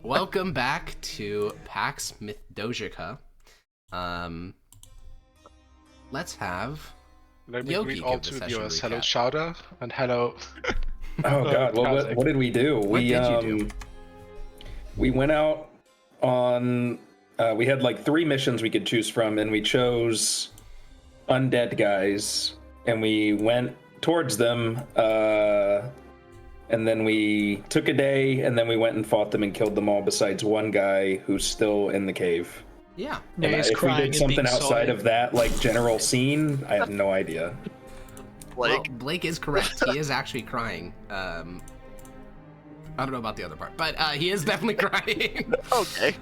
Welcome back to Pax Mithdosica. Let's have Let me Yogi greet all give the two session viewers. Hello, recap. Chowder, and hello. Oh God! Well, what did we do? What did you do? We went out on. We had like 3 missions we could choose from, and we chose undead guys, and we went towards them. And then we took a day, and then we went and fought them and killed them all. Besides one guy who's still in the cave. Yeah. And if we did something outside of that, like general scene, I have no idea. Well, Blake is correct. He is actually crying. I don't know about the other part, but he is definitely crying. Okay.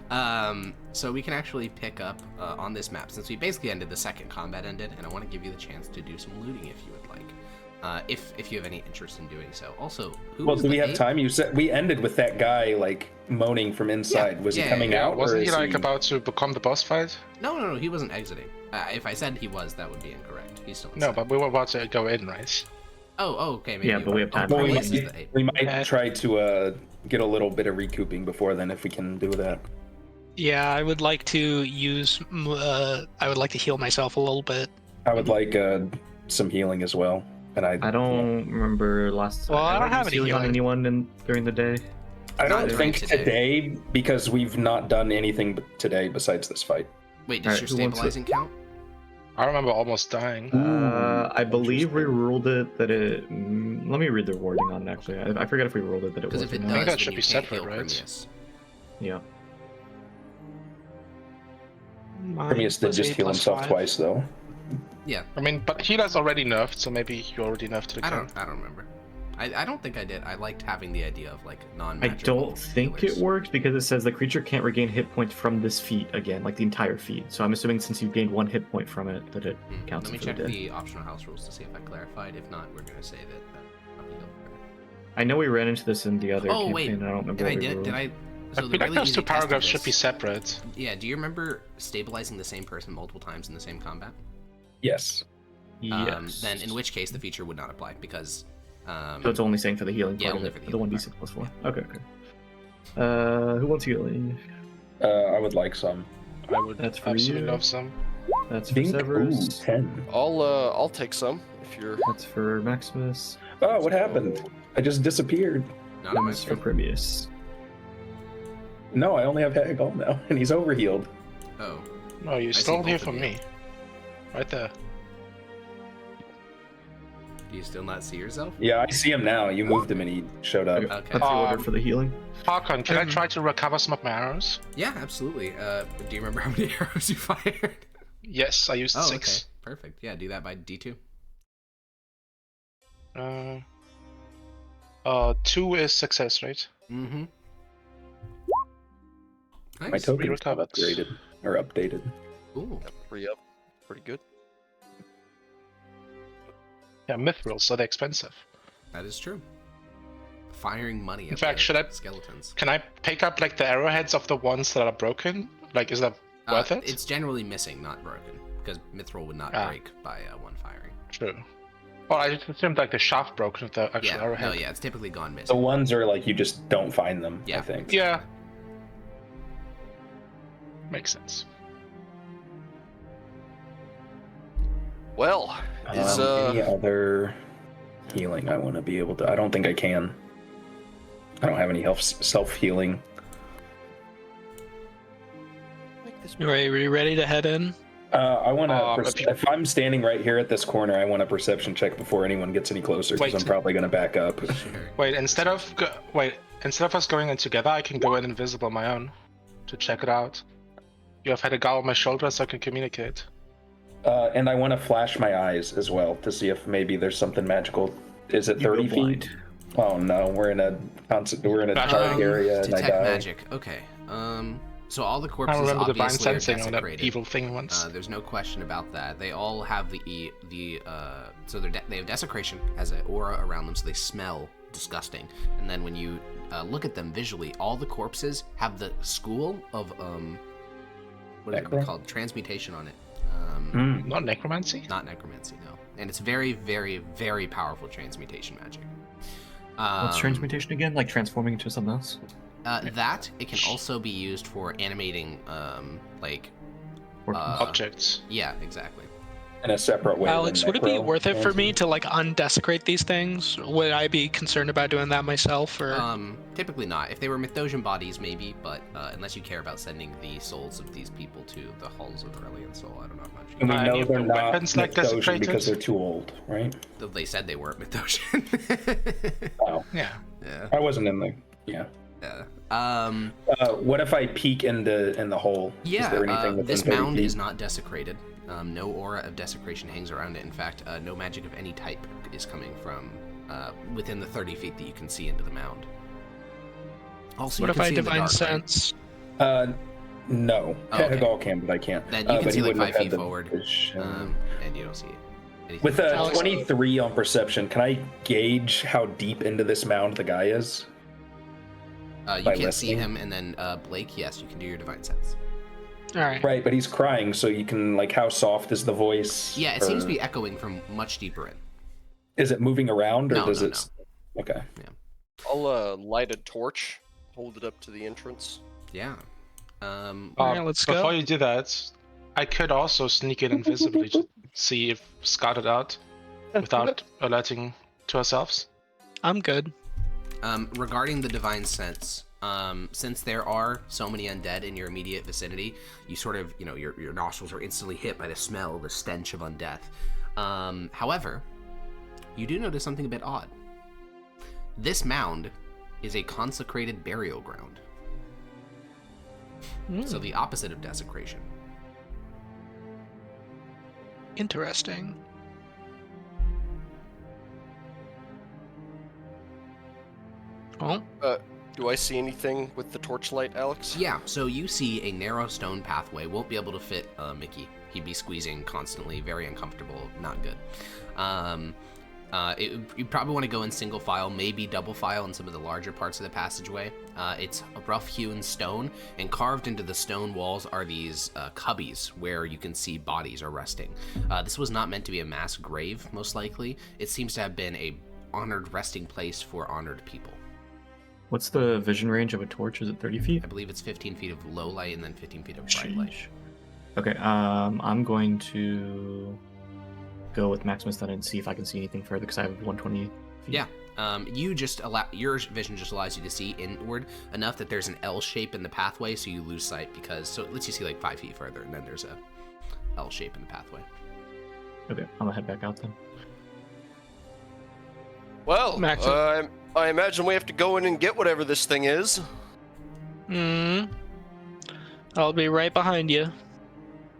So we can actually pick up on this map since we basically ended the second combat ended, and I want to give you the chance to do some looting if you would like. If you have any interest in doing so. Also, do we have time? You said we ended with that guy like moaning from inside. Was he coming out? Wasn't he or like about to become the boss fight? No, he wasn't exiting. If I said he was, that would be incorrect. He's still inside. No, but we were about to go in, right? Oh, okay. Maybe. Yeah, but we have time. We might try to get a little bit of recouping before then if we can do that. Yeah, I would like to use. I would like to heal myself a little bit. I would like some healing as well. And I don't remember last time. Well, I don't have any healing on healing. anyone during the day. I don't think today, because we've not done anything today besides this fight. Wait, does your stabilizing count? I remember almost dying. I believe we ruled it that it. Let me read the wording on it, actually. I forget if we ruled it that it was. Because if it or does, not. that then should you be can't separate, heal right? Primius. Yeah. Primius did just heal himself twice, though. Yeah. I mean, but healer's already nerfed, so maybe you already nerfed the I count. don't remember. I don't think I did. I liked having the idea of like I non-magical don't think healers. it works because it says the creature can't regain hit points from this feat again, like the entire feat. So I'm assuming since you've gained 1 hit point from it, that it counts. Let me for check the dead. the optional house rules to see if I clarified. If not, we're gonna say that. I'll heal her. I know we ran into this in the other Oh campaign. wait, and I don't remember. did I what we did? ruled. Did I? I So feel the like really those easy two test of paragraphs should this- be separate. Yeah. Do you remember stabilizing the same person multiple times in the same combat? Yes. Yes. Then in which case the feature would not apply because. So it's only saying for the healing Yeah, part only of for it, the the healing 1d6 plus 4. Okay. Who wants healing? I would like some. I would That's for absolutely you. love some. That's for Think, ooh, Severus. 10. I'll take some if you're. That's for Maximus. Oh, what happened? I just disappeared. Not on my That's for screen. Primius. No, I only have Hagall now, and he's overhealed. Oh. No, you see stole both here of from you. me. Right there. Do you still not see yourself? Yeah, I see him now. You moved him, and he showed up. Okay. That's the order for the healing. Parkon, can I try to recover some of my arrows? Yeah, absolutely. Do you remember how many arrows you fired? Yes, I used Oh, 6. okay. Perfect. Yeah, do that by D2. 2 is success, right? Mm-hmm. My Nice. tokens have recovered. upgraded or updated. Ooh. Free up. Pretty good. Yeah, mithrils, so they're expensive. That is true. Firing money at In fact, the should I- skeletons. Can I pick up like the arrowheads of the ones that are broken? Like, is that worth it? It's generally missing, not broken, because mithril would not break by one firing. True. Well, I just assumed like the shaft broken with the actual Yeah, arrowhead. no, yeah, it's typically gone The missing. ones are like you just don't find them. Yeah. I think. Yeah. Makes sense. Well, is Any other healing I want to be able to? I don't think I can. I don't have any self healing. make this Are you ready to head in? I want to. if If I'm standing right here at this corner, I want a perception check before anyone gets any closer, because Wait. I'm probably going to back up. Sure. Wait, instead of us going in together, I can go in invisible on my own to check it out. You have had a guy on my shoulder, so I can communicate. And I want to flash my eyes as well to see if maybe there's something magical. Is it 30 feet? Oh no, we're in a dark area and I Detect die. magic. Okay. So all the I corpses remember divine obviously are sensing on that desecrated. evil thing once. There's no question about that. They all have so they have desecration as an aura around them, so they smell disgusting. And then when you look at them visually, all the corpses have the school of what is it called? Transmutation on it. Not necromancy? Not necromancy, no. And it's very, very, very powerful transmutation magic. What's transmutation again? Like transforming into something else? That it can also be used for animating, like, Objects. yeah, exactly. In a separate way. Alex, than would it be necro worth it for me fantasy. to like undesecrate these things? Would I be concerned about doing that myself, or? Typically not. If they were Mythosian bodies, maybe, but unless you care about sending the souls of these people to the halls of Aurelian Soul, I don't know how much. And we Any know of they're the not weapons, like, Mythosian desecrated? because they're too old, right? They said they weren't Mythosian. Wow. Yeah. Yeah. I wasn't in the. Yeah. Yeah. What if I peek in the hole? Yeah. Is there anything within This 30 mound feet? is not desecrated. No aura of desecration hangs around it. In fact, no magic of any type is coming from within the 30 feet that you can see into the mound. Also, What you if can I see in the divine dark, right? sense? No. Oh, okay. Hagal can, but I can't. Then you can but see he like wouldn't 5 have feet had the forward, vision. and you don't see anything. With a Alex- 23 on perception, can I gauge how deep into this mound the guy is? You by can't see listening? him, and then Blake, yes, you can do your divine sense. All right. Right, but he's crying, so you can, like, how soft is the voice? Yeah, it seems to or- be echoing from much deeper in. Is it moving around, or No, does no, it? Okay. I'll light a torch, hold it up to the entrance. Yeah. Alright, let's go. Before you do that, I could also sneak in invisibly to see if scouted out without alerting to ourselves. I'm good. Regarding the divine sense, since there are so many undead in your immediate vicinity, you sort of, your nostrils are instantly hit by the smell, the stench of undeath. However, you do notice something a bit odd. This mound is a consecrated burial ground. So the opposite of desecration. Interesting. Oh, Do I see anything with the torchlight, Alex? Yeah, so you see a narrow stone pathway. Won't be able to fit Mickey. He'd be squeezing constantly, very uncomfortable, not good. You probably want to go in single file, maybe double file in some of the larger parts of the passageway. It's a rough-hewn stone, and carved into the stone walls are these cubbies where you can see bodies are resting. This was not meant to be a mass grave, most likely. It seems to have been a honored resting place for honored people. What's the vision range of a torch? Is it 30 feet? I believe it's 15 feet of low light and then 15 feet of bright light. Okay, I'm going to go with Maximus then and see if I can see anything further because I have 120 feet. Yeah, your vision just allows you to see inward enough that there's an L shape in the pathway, so you lose sight so it lets you see like 5 feet further, and then there's a L shape in the pathway. Okay, I'm gonna head back out then. Well, Max- I imagine we have to go in and get whatever this thing is. I'll be right behind you.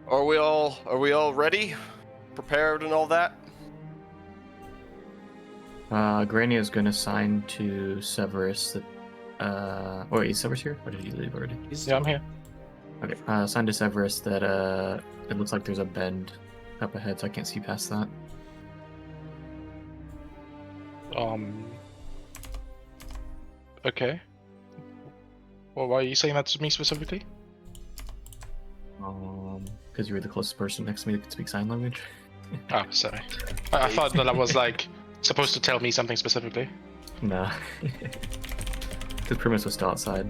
Are we all ready? Prepared and all that? Grania is gonna sign to Severus that wait, is Severus here? Or did he leave already? Yeah, I'm here. Okay, sign to Severus that it looks like there's a bend up ahead, so I can't see past that. Okay. Well, why are you saying that to me specifically? Because you were the closest person next to me that could speak sign language. Oh, sorry. I thought that I was like supposed to tell me something specifically. Nah. The premise was still outside.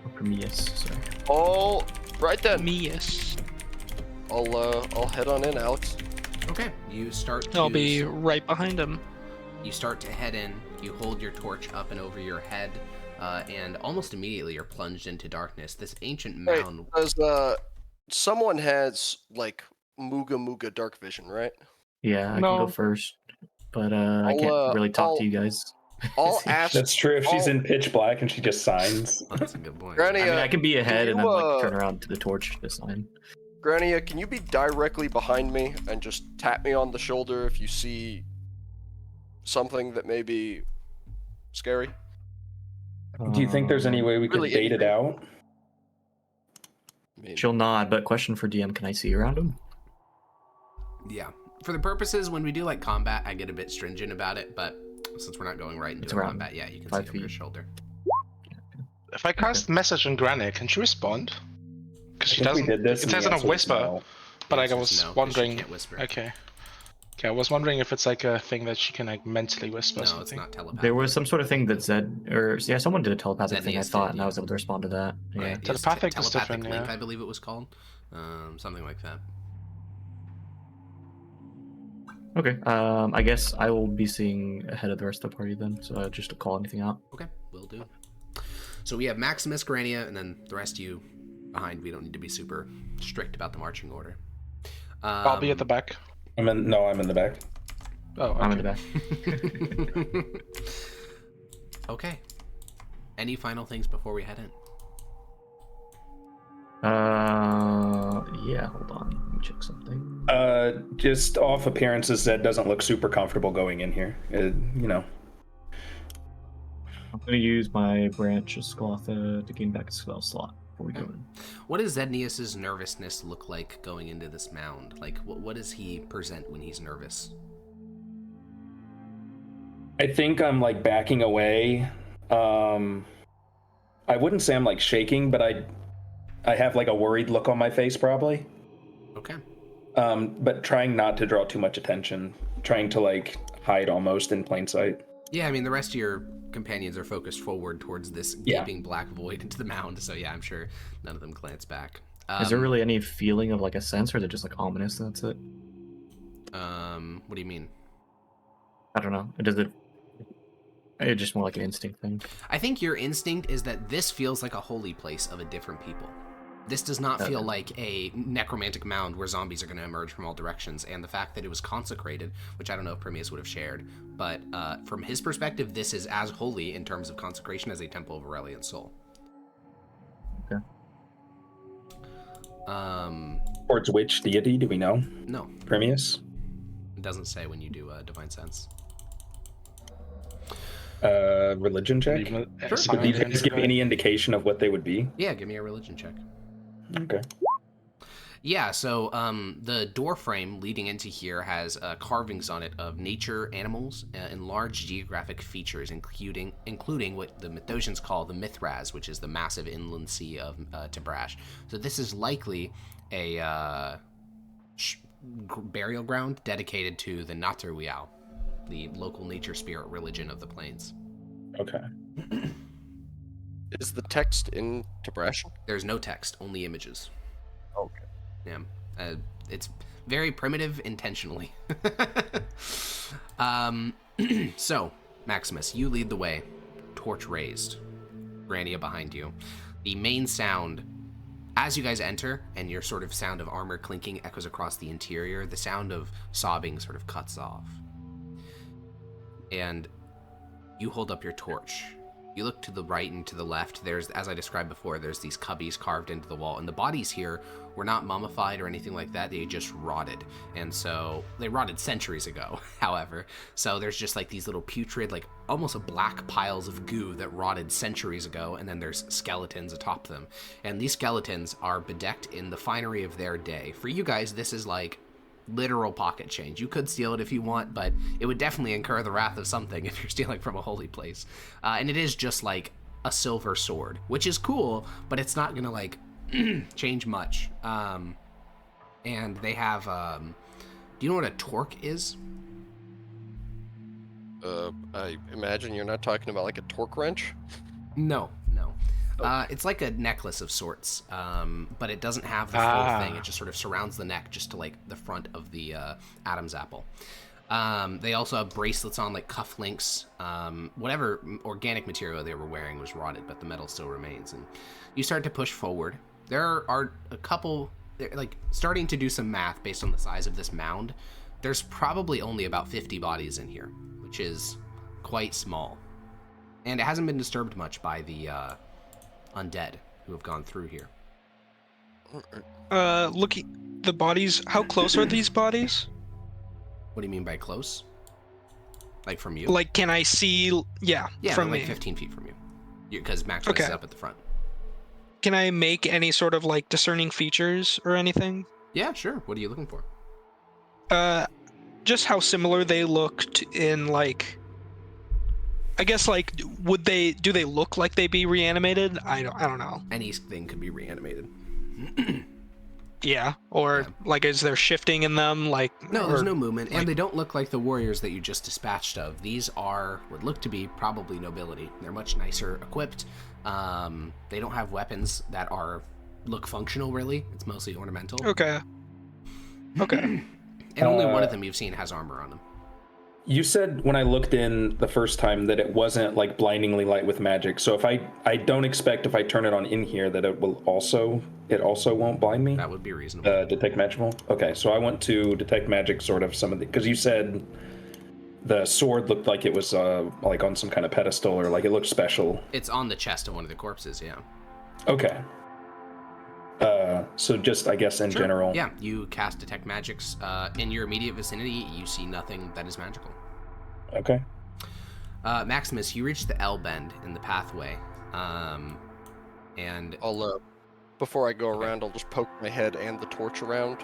Or Prometheus, sorry. All right then. Me, yes. I'll head on in, Alex. Okay, you start to... I'll be right behind him. You start to head in, you hold your torch up and over your head, and almost immediately you're plunged into darkness. This ancient mound... Someone has, like, Mooga dark vision, right? Yeah, I No. can go first. But I can't really talk to you guys. I'll ask... That's true. If she's I'll- in pitch black and she just signs. Oh, that's a good point. Granny, I mean, I can be ahead and then you, like turn around to the torch to sign. Grania, can you be directly behind me and just tap me on the shoulder if you see something that may be scary? Do you think there's any way we could Really bait it anything. out? I mean, She'll nod, but question for DM: can I see around him? Yeah. For the purposes, when we do like combat, I get a bit stringent about it, but since we're not going right into It's around combat, yeah, you can 5 see over your feet. shoulder. If I cast message on Granite, can she respond? Because I she think we doesn't. did this. It and says the in a answer was whisper, no. but The I answer is was no, 'cause she wondering. can't whisper. Okay. Okay, I was wondering if it's like a thing that she can like mentally whisper No, something. it's not telepathic. There was some sort of thing that someone did a telepathic thing, I Zennius thought, did, and I was able to respond to that. Yeah. Right. Telepathic is telepathic different, link, yeah. I believe it was called. Something like that. Okay. I guess I will be seeing ahead of the rest of the party then, so just to call anything out. Okay, will do. So we have Maximus, Grania, and then the rest of you behind. We don't need to be super strict about the marching order. I'll be at the back. I'm in the back. Oh, okay. I'm in the back. Okay. Any final things before we head in? Yeah, hold on. Let me check something. Just off appearances, Zed doesn't look super comfortable going in here. You know. I'm gonna use my branch of Sclotha to gain back a spell slot before we go in. What does Zednius's nervousness look like going into this mound? Like, what does he present when he's nervous? I think I'm like backing away. I wouldn't say I'm like shaking, but I have like a worried look on my face probably. Okay. But trying not to draw too much attention, trying to like hide almost in plain sight. Yeah, I mean, the rest of your companions are focused forward towards this gaping black void into the mound, so yeah, I'm sure none of them glance back. Is there really any feeling of like a sense, or is it just like ominous? That's it. What do you mean? I don't know. It's just more like an instinct thing. I think your instinct is that this feels like a holy place of a different people. This does not feel like a necromantic mound where zombies are going to emerge from all directions, and the fact that it was consecrated, which I don't know if Prometheus would have shared, but from his perspective, this is as holy in terms of consecration as a Temple of Aurelian's Soul. Okay. Towards which deity do we know? No. Prometheus? It doesn't say when you do Divine Sense. Religion check? Sure. Would you guys give any indication of what they would be? Yeah, give me a religion check. Okay. Yeah, so the door frame leading into here has carvings on it of nature, animals, and large geographic features, including what the Mythosians call the Mithras, which is the massive inland sea of Tabrash. So this is likely a burial ground dedicated to the Natruiao, the local nature spirit religion of the plains. Okay. Is the text in Tabrash? There's no text, only images. Okay. Yeah, it's very primitive intentionally. So, Maximus, you lead the way, torch raised, Grania behind you. The main sound, as you guys enter, and your sort of sound of armor clinking echoes across the interior, the sound of sobbing sort of cuts off. And you hold up your torch. You look to the right and to the left. There's, as I described before, there's these cubbies carved into the wall. And the bodies here were not mummified or anything like that. They just rotted. And so, they rotted centuries ago, however. So there's just like these little putrid, like almost black piles of goo that rotted centuries ago. And then there's skeletons atop them. And these skeletons are bedecked in the finery of their day. For you guys, this is like literal pocket change. You could steal it if you want, but it would definitely incur the wrath of something if you're stealing from a holy place. And it is just like a silver sword, which is cool, but it's not gonna like change much. And they have do you know what a torque is? I imagine you're not talking about like a torque wrench? No. It's like a necklace of sorts, but it doesn't have the full thing. It just sort of surrounds the neck just to like the front of the Adam's apple. They also have bracelets on, like cufflinks. Whatever organic material they were wearing was rotted, but the metal still remains. And you start to push forward. There are a couple, like starting to do some math based on the size of this mound. There's probably only about 50 bodies in here, which is quite small. And it hasn't been disturbed much by the undead who have gone through here. Looking the bodies. How close are these bodies? What do you mean by close? Like from you? Like, can I see? Yeah, from like me. 15 feet from you. Because Maximus is up at the front. Can I make any sort of like discerning features or anything? Yeah, sure. What are you looking for? Just how similar they looked in like. I guess like, do they look like they'd be reanimated? I don't know. Anything could be reanimated. Yeah, or Yeah. like, is there shifting in them? Like, No, there's or- no movement, like- and they don't look like the warriors that you just dispatched of. These are what look to be probably nobility. They're much nicer equipped. They don't have weapons that look functional, really. It's mostly ornamental. Okay. Okay. And only one of them you've seen has armor on them. You said when I looked in the first time that it wasn't like blindingly light with magic. So if I don't expect if I turn it on in here that it also won't blind me. That would be reasonable. Detect magical. Okay, so I want to detect magic sort of some of the, because you said the sword looked like it was like on some kind of pedestal, or like it looked special. It's on the chest of one of the corpses, yeah. Okay. So just, I guess, in general. Yeah, you cast Detect Magics. In your immediate vicinity, you see nothing that is magical. Okay. Maximus, you reach the L bend in the pathway. And I'll, before I go around, I'll just poke my head and the torch around.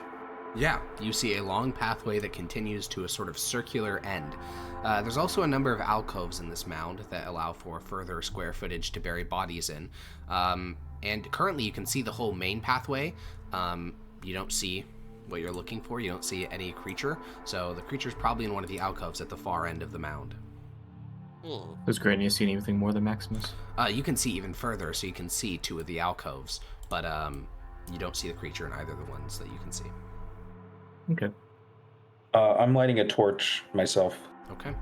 yeah, you see a long pathway that continues to a sort of circular end. There's also a number of alcoves in this mound that allow for further square footage to bury bodies in. And currently you can see the whole main pathway. You don't see what you're looking for. You don't see any creature. So the creature's probably in one of the alcoves at the far end of the mound. Does Grania see anything more than Maximus? You can see even further, so you can see two of the alcoves. But you don't see the creature in either of the ones that you can see. Okay. I'm lighting a torch myself. Okay.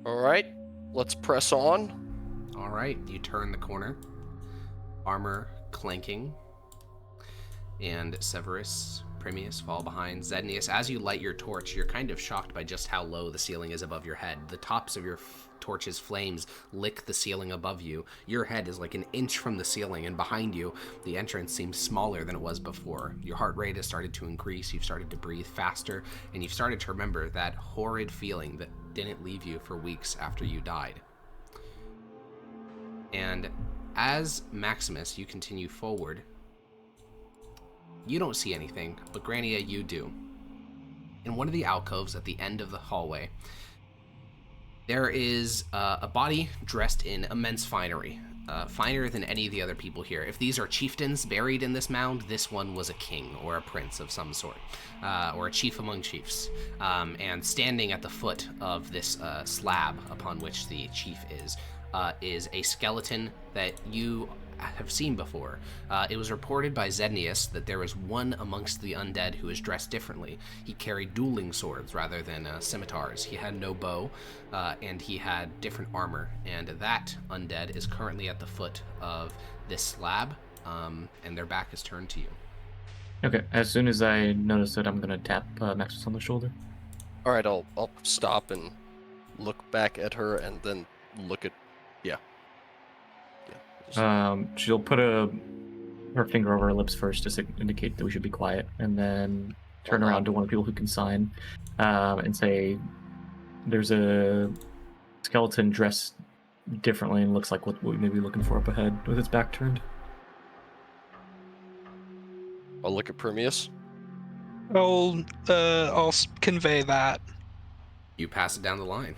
All right, let's press on. All right, you turn the corner. Armor clanking. And Severus, Primius fall behind. Zednius, as you light your torch, you're kind of shocked by just how low the ceiling is above your head. The tops of your torch's flames lick the ceiling above you. Your head is like an inch from the ceiling, and behind you, the entrance seems smaller than it was before. Your heart rate has started to increase, you've started to breathe faster, and you've started to remember that horrid feeling that didn't leave you for weeks after you died. And as Maximus, you continue forward, you don't see anything, but Grania, you do. In one of the alcoves at the end of the hallway, there is a body dressed in immense finery, finer than any of the other people here. If these are chieftains buried in this mound, this one was a king or a prince of some sort, or a chief among chiefs. And standing at the foot of this slab upon which the chief is a skeleton that you have seen before. It was reported by Zednius that there was one amongst the undead who was dressed differently. He carried dueling swords rather than scimitars. He had no bow, and he had different armor. And that undead is currently at the foot of this slab, and their back is turned to you. Okay, as soon as I notice it, I'm gonna tap Maximus on the shoulder. All right, I'll stop and look back at her, and then look at, yeah. She'll put her finger over her lips first, just to indicate that we should be quiet, and then turn around to one of the people who can sign, and say, "There's a skeleton dressed differently and looks like what we may be looking for up ahead, with its back turned." I'll look at Primius. I'll convey that. You pass it down the line.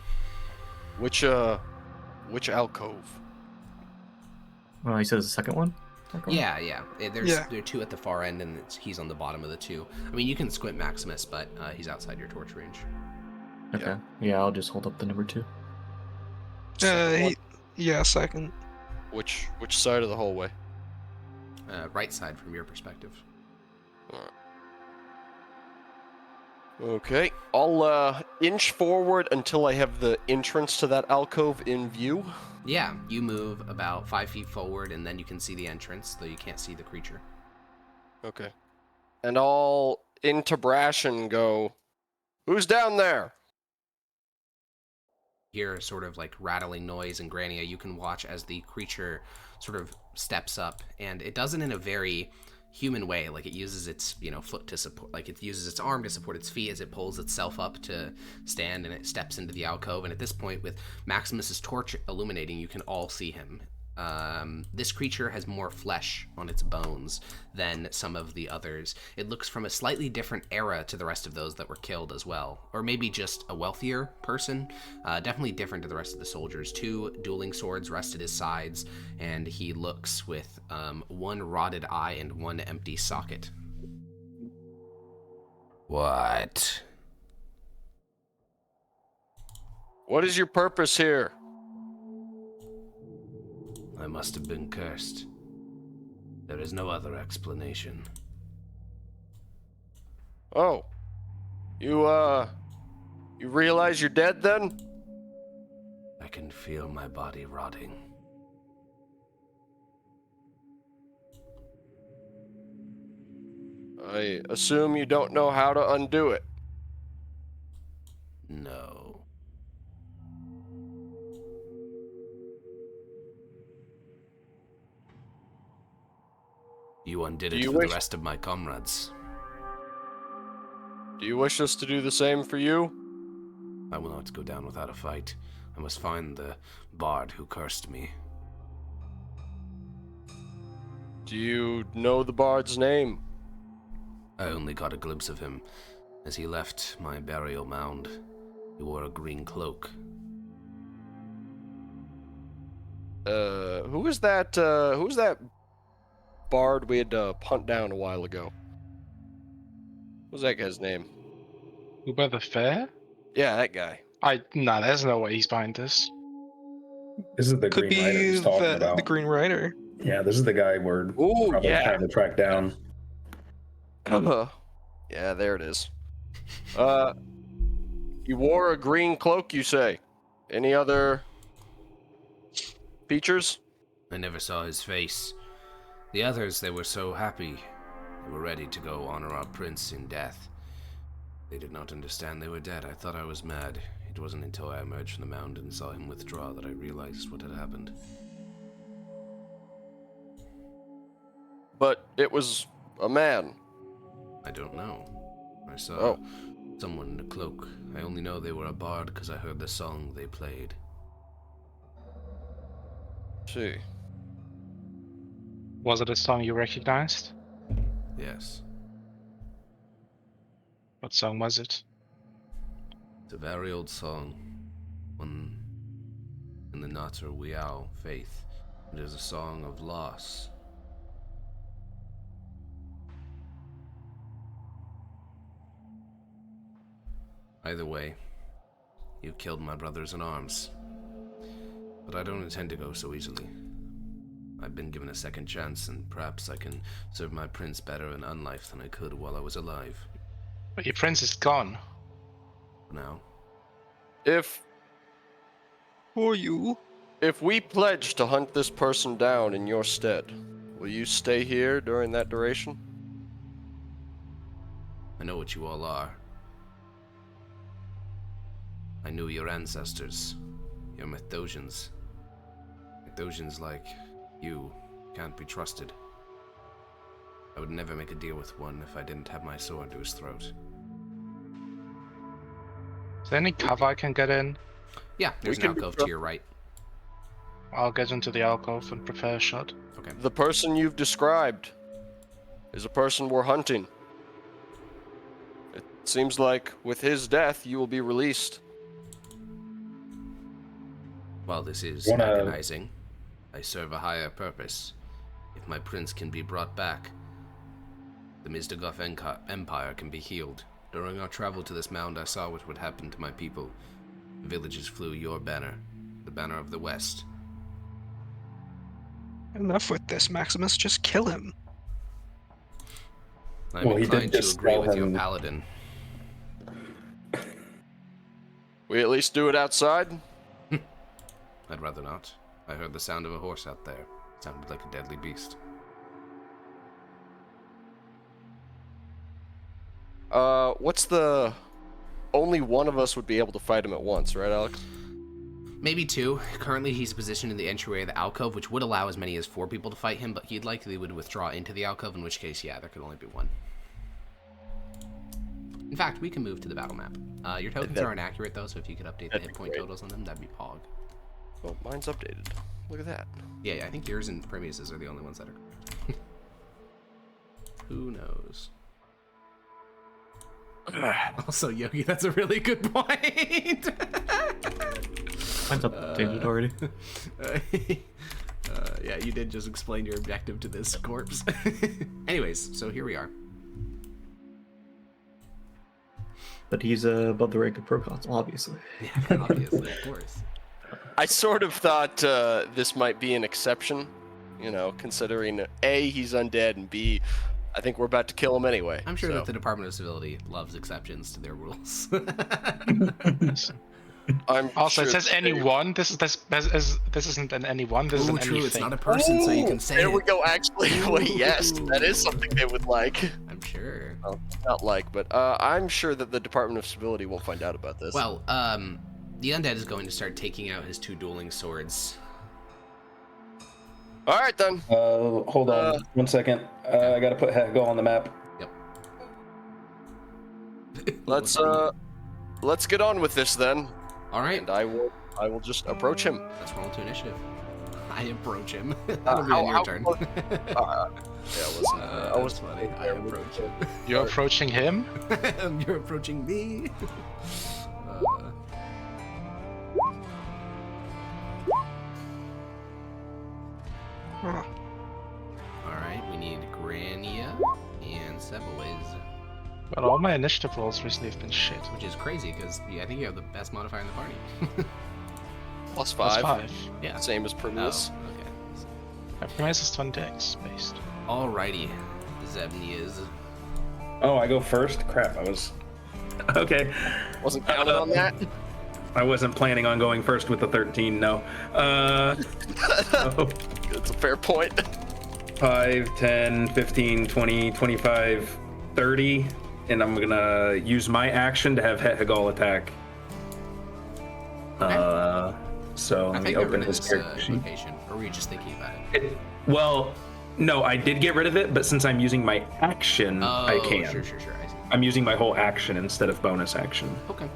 Which alcove? Well, he says the second one? Yeah. There are two at the far end, and he's on the bottom of the two. I mean, you can squint Maximus, but he's outside your torch range. Okay. Yeah, I'll just hold up the number 2. Second. Which side of the hallway? Right side from your perspective. Okay, I'll inch forward until I have the entrance to that alcove in view. Yeah, you move about 5 feet forward, and then you can see the entrance, though you can't see the creature. Okay. And I'll into brash and go, "Who's down there?" Hear a sort of like rattling noise, and Grania, you can watch as the creature sort of steps up, and it does it in a very human way. Like, it uses its foot to support, like it uses its arm to support its feet as it pulls itself up to stand, and it steps into the alcove. And at this point, with Maximus's torch illuminating, you can all see him. This creature has more flesh on its bones than some of the others. It looks from a slightly different era to the rest of those that were killed as well. Or maybe just a wealthier person. Definitely different to the rest of the soldiers. 2 dueling swords rest at his sides, and he looks with 1 rotted eye and 1 empty socket. What? What is your purpose here? I must have been cursed. There is no other explanation. Oh. You realize you're dead then? I can feel my body rotting. I assume you don't know how to undo it. No. You undid it for the rest of my comrades. Do you wish us to do the same for you? I will not go down without a fight. I must find the bard who cursed me. Do you know the bard's name? I only got a glimpse of him as he left my burial mound. He wore a green cloak. Who was that bard we had to hunt down a while ago? What was that guy's name? Uber the Fair? Yeah, that guy. Nah, there's no way he's behind this. This is the Could Green Rider be he's talking about. the Green Rider. Yeah, this is the guy we're Ooh, probably yeah. trying to track down. Yeah, there it is. You wore a green cloak, you say? Any other features? I never saw his face. The others, they were so happy. They were ready to go honor our prince in death. They did not understand they were dead. I thought I was mad. It wasn't until I emerged from the mound and saw him withdraw that I realized what had happened. But it was a man. I don't know. I saw someone in a cloak. I only know they were a bard because I heard the song they played. See. Was it a song you recognized? Yes. What song was it? It's a very old song. One in the Natter Weow faith. It is a song of loss. Either way, you killed my brothers in arms. But I don't intend to go so easily. I've been given a second chance, and perhaps I can serve my prince better in unlife than I could while I was alive. But your prince is gone. Now, If For you. we pledge to hunt this person down in your stead, will you stay here during that duration? I know what you all are. I knew your ancestors, your Mithdosians. Mithdosians like you can't be trusted. I would never make a deal with one if I didn't have my sword to his throat. Is there any cover I can get in? Yeah, there's an alcove to your right. I'll get into the alcove and prepare a shot. Okay. The person you've described is a person we're hunting. It seems like with his death, you will be released. While this is Wanna- agonizing, I serve a higher purpose. If my prince can be brought back, the Mizdagov Empire can be healed. During our travel to this mound, I saw what would happen to my people. Villages flew your banner, the banner of the West. Enough with this, Maximus. Just kill him. I'm Well, he did inclined to just agree tell with your him- paladin. We at least do it outside? I'd rather not. I heard the sound of a horse out there. It sounded like a deadly beast. What's the... Only one of us would be able to fight him at once, right, Alex? Maybe 2. Currently, he's positioned in the entryway of the alcove, which would allow as many as 4 people to fight him, but he likely would withdraw into the alcove, in which case, yeah, there could only be 1. In fact, we can move to the battle map. Your tokens are inaccurate, though, so if you could update the That'd hit be point great. totals on them, that'd be pog. Oh, mine's updated. Look at that. Yeah, I think yours and Prometheus's are the only ones that are correct. Who knows? Also, Yogi, that's a really good point. Mine's updated already. Yeah, you did just explain your objective to this corpse. Anyways, so here we are. But he's above the rank of proconsul, obviously. Yeah, obviously, of course. I sort of thought this might be an exception, you know, considering A, he's undead, and B, I think we're about to kill him anyway. I'm sure so. that the Department of Civility loves exceptions to their rules. I'm Also, sure it says that they- anyone. This isn't an anyone. This is Oh, an true, anything. it's not a person, so you can say There it. we go. Actually, wait, yes, that is something they would like. I'm sure. Well, not like, but I'm sure that the Department of Civility won't find out about this. Well, the undead is going to start taking out his 2 dueling swords. all right then. Hold on 1 second. I gotta put Hegel on the map. Yep. Let's get on with this then, All right, and I will just approach him. let's roll into initiative. I approach him. That'll be on your turn. Yeah, I was funny. I approach him. You're approaching him. You're approaching me. Huh. All right, we need Grania and Sebawayz, But all my initiative rolls recently have been shit. which is crazy because I think you have the best modifier in the party. Plus Plus 5. 5. Yeah. Same as Primus. Oh, okay. My premise is 1 based. Alrighty, Zebnias. Oh, I go first? Crap, I was... Okay. Wasn't counting on that. I wasn't planning on going first with the 13, no. So That's a fair point. 5, 10, 15, 20, 25, 30, and I'm gonna use my action to have Hegel attack. So let me open his character sheet. Location, or were you just thinking about it? Well, no, I did get rid of it, but since I'm using my action, I can. Sure, I see. I'm using my whole action instead of bonus action. Okay.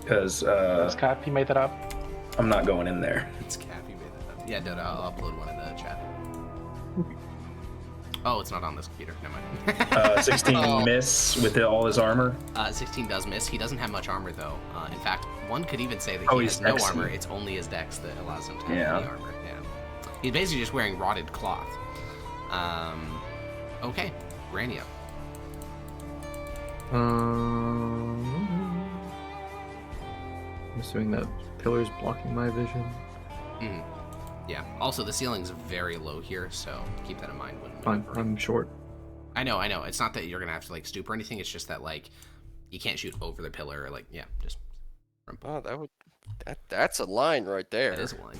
Because Scott, he made that up. I'm not going in there. It's Cappy made that up. Yeah, no, I'll upload one in the chat. Oh, it's not on this computer. Never mind. 16 miss with all his armor. 16 does miss. He doesn't have much armor though. In fact, one could even say that Oh, he he's has no dex. armor. It's only his dex that allows him to have Yeah. any armor. Yeah. He's basically just wearing rotted cloth. Okay, Grania. I'm assuming that pillar's blocking my vision. Yeah. Also, the ceiling's very low here, so keep that in mind when. I'm short. I know. It's not that you're gonna have to like stoop or anything. It's just that like you can't shoot over the pillar or like just. Oh, that's a line right there. That is a line.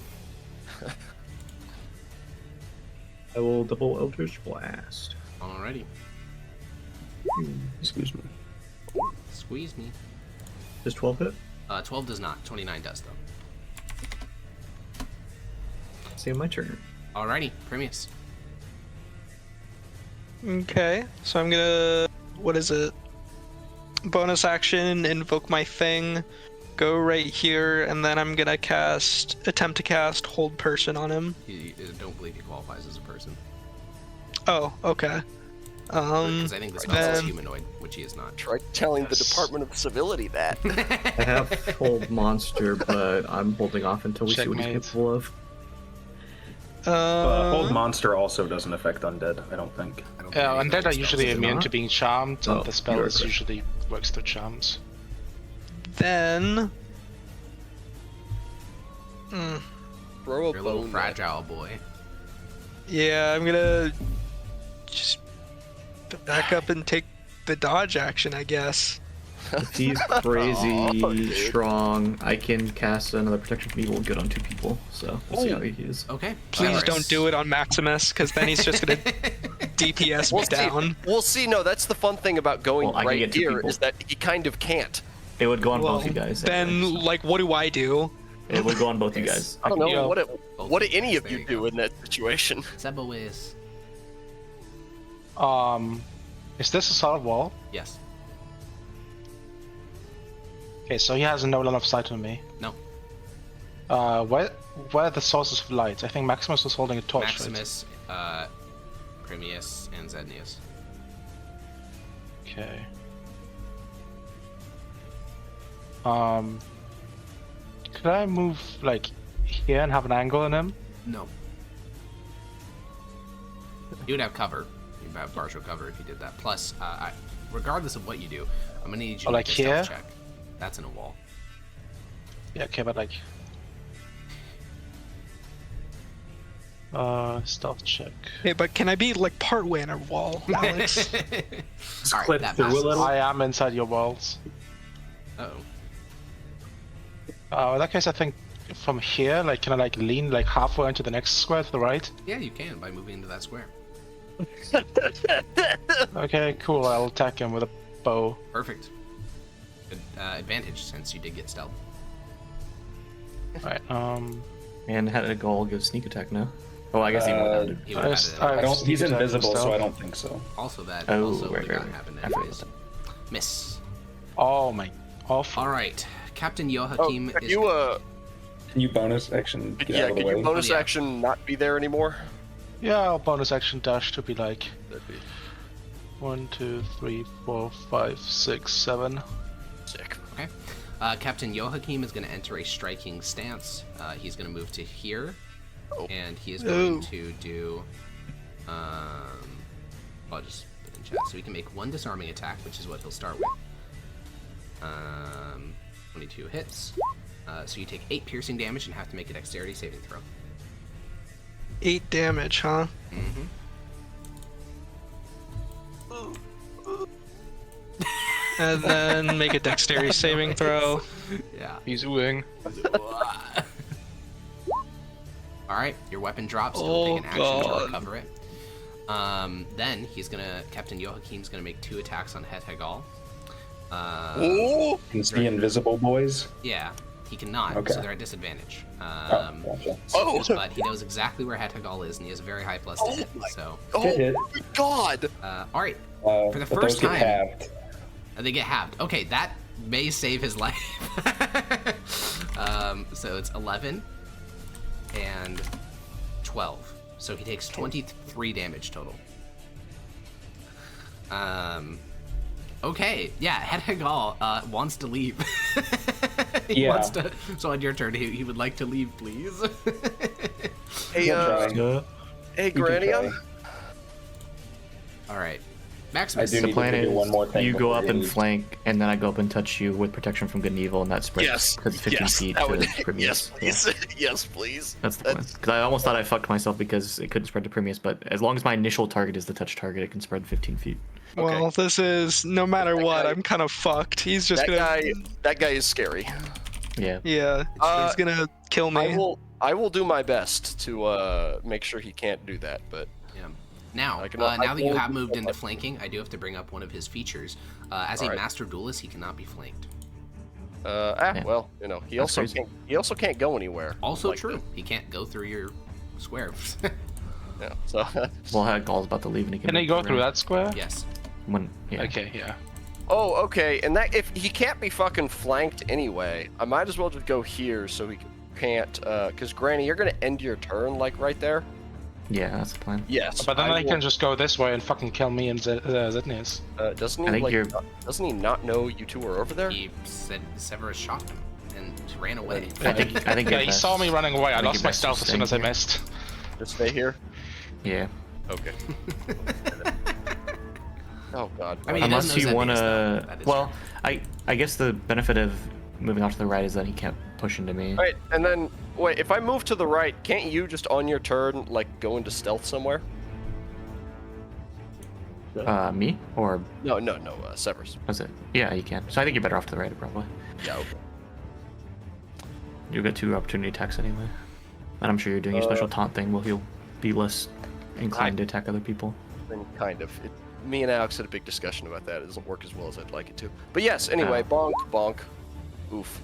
I will double Eldritch Blast. Alrighty. Excuse me. Squeeze me. Does 12 hit? 12 does not. 29 does though. See my turn. Alrighty, Primus. Okay, so I'm gonna, what is it? Bonus action, invoke my thing, go right here, and then I'm gonna attempt to cast Hold Person on him. I don't believe he qualifies as a person. Oh, okay. Because I think this spell is then- humanoid, which he is not. Try telling the Department of Civility that. I have Hold Monster, but I'm holding off until we see what he's Checkmate. capable of. Hold monster also doesn't affect undead, I don't think. I don't Yeah, think any undead other are spells usually do. immune not? to being charmed, Oh, and the spell you're is correct. usually works through charms. Then... Throw a You're a little bone. fragile boy. Yeah, I'm gonna just back up and take the dodge action, I guess. If he's crazy strong, I can cast another protection from evil good on 2 people. So we'll see how he is. Okay. Please don't do it on Maximus, because then he's just gonna DPS me We'll see. down. We'll see. No, that's the fun thing about going Well, I can right get 2 here people. is that he kind of can't. It would go on Well, both you guys. then, anyway, so- like, what do I do? It would go on both you guys. I don't know Yo. what do any of There you you do go. in that situation. Sebawayz. Is this a solid wall? Yes. Okay, so he has no line of sight on me. No. Where are the sources of light? I think Maximus was holding a torch. Maximus, Primius, and Zednius. Right? Okay. Could I move like here and have an angle on him? No. You would have cover. You'd have partial cover if you did that. Plus, regardless of what you do, I'm gonna need you to like make a stealth here? check. That's in a wall. Yeah, okay, but like... stealth check. Hey, but can I be like partway in a wall, Alex? Alright, clip that through a passes. little. I am inside your walls. Uh-oh. In that case, I think from here, like, can I like lean like halfway into the next square to the right? Yeah, you can by moving into that square. Okay, cool. I'll attack him with a bow. Perfect. Good, advantage since you did get stealth. Right. And had a goal give sneak attack, no? Oh, I guess he went down. He would have had it. I don't. He's Sneak attack invisible, with so I stealth. don't think so. Also, that Oh, also would right, have right. happened I forgot anyways. about Miss. Oh my. Awful. All right, Captain Oh, Joachim can is. you Can you bonus action get yeah, out of the can you way? bonus Yeah. action not be there anymore? Yeah, I'll bonus action dash to be like That'd be 1, 2, 3, 4, 5, 6, 7. sick. Okay. Captain Joachim is going to enter a striking stance. He's going to move to here, Oh. and he is going Ooh. to do. I'll just put it in chat so he can make one disarming attack, which is what he'll start with. 22 hits. So you take 8 piercing damage and have to make a dexterity saving throw. 8 damage, huh? Mm-hmm. And then make a dexterity saving throw. Yeah. He's oohing. All right, your weapon drops. He'll Oh, take an action to God. recover it. Then Captain Joachim's gonna make 2 attacks on Het Hagal. Oh, Is he invisible, boys? Yeah, he cannot, Okay. so they're at disadvantage. Gotcha. oh, But he knows exactly where Het Hagal is, and he has a very high plus to Oh hit. my- So, oh Hit. my God! all right, For the but first those time- get halved. they get halved. Okay, that may save his life. So it's 11 and 12. So he takes 23 damage total. Okay, yeah, Het Hagal wants to leave. He Yeah. wants to. So on your turn, he would like to leave, please. Hey, We'll try. hey, You can Grania. try. All right, I Maximus. do The need plan to do is one more thing. you go before up we and leave. flank, and then I go up and touch you with protection from good and evil, and that spreads Yes, because 15 yes, feet that to would, Prometheus. yes, Yeah, please, yes, please. that's the plan. Because I almost thought I fucked myself because it couldn't spread to Prometheus, but as long as my initial target is the touch target, it can spread 15 feet. Okay. Well, this is no matter That what, guy- I'm kind of fucked. He's just That gonna. guy is scary. Yeah. Yeah, he's gonna kill me. I will do my best to make sure he can't do that, but Yeah. Now, I can- now I that you will have do moved so into much. flanking, I do have to bring up one of his features. As a Alright. master duelist, he cannot be flanked. Yeah. well, you know, he That's also crazy. can't go anywhere. Also like true. He can't go through your square. Yeah, so Well, Hagal's about to leave, and he can. Can he make go the through round. that square? Yes. When, yeah. Okay, yeah. Oh, okay. And that if he can't be fucking flanked anyway, I might as well just go here so he can't. Because Granny, you're gonna end your turn like right there. Yeah, that's the plan. Yes. But then I I will- can just go this way and fucking kill me and Zidnius. Doesn't I he think like? you're- Doesn't he not know you two are over there? He said Severus shot him and ran away. I think. Yeah, you're he best. saw me running away. I think lost you're my best stealth just as soon as I staying here. missed. Just stay here. Yeah. Okay. Oh God. I mean, he doesn't Unless know you Zednius, want though. to. That is Well, true. I guess the benefit of moving off to the right is that he can't push into me. Right, and then wait. If I move to the right, can't you just on your turn like go into stealth somewhere? Me or No, Severus. was it? Yeah, you can. So I think you're better off to the right, probably. Yeah. Okay. You'll get 2 opportunity attacks anyway. And I'm sure you're doing your special taunt thing. Well, he'll be less inclined to attack other people. Then kind of. Me and Alex had a big discussion about that. It doesn't work as well as I'd like it to. But yes. Anyway, bonk, bonk. Oof.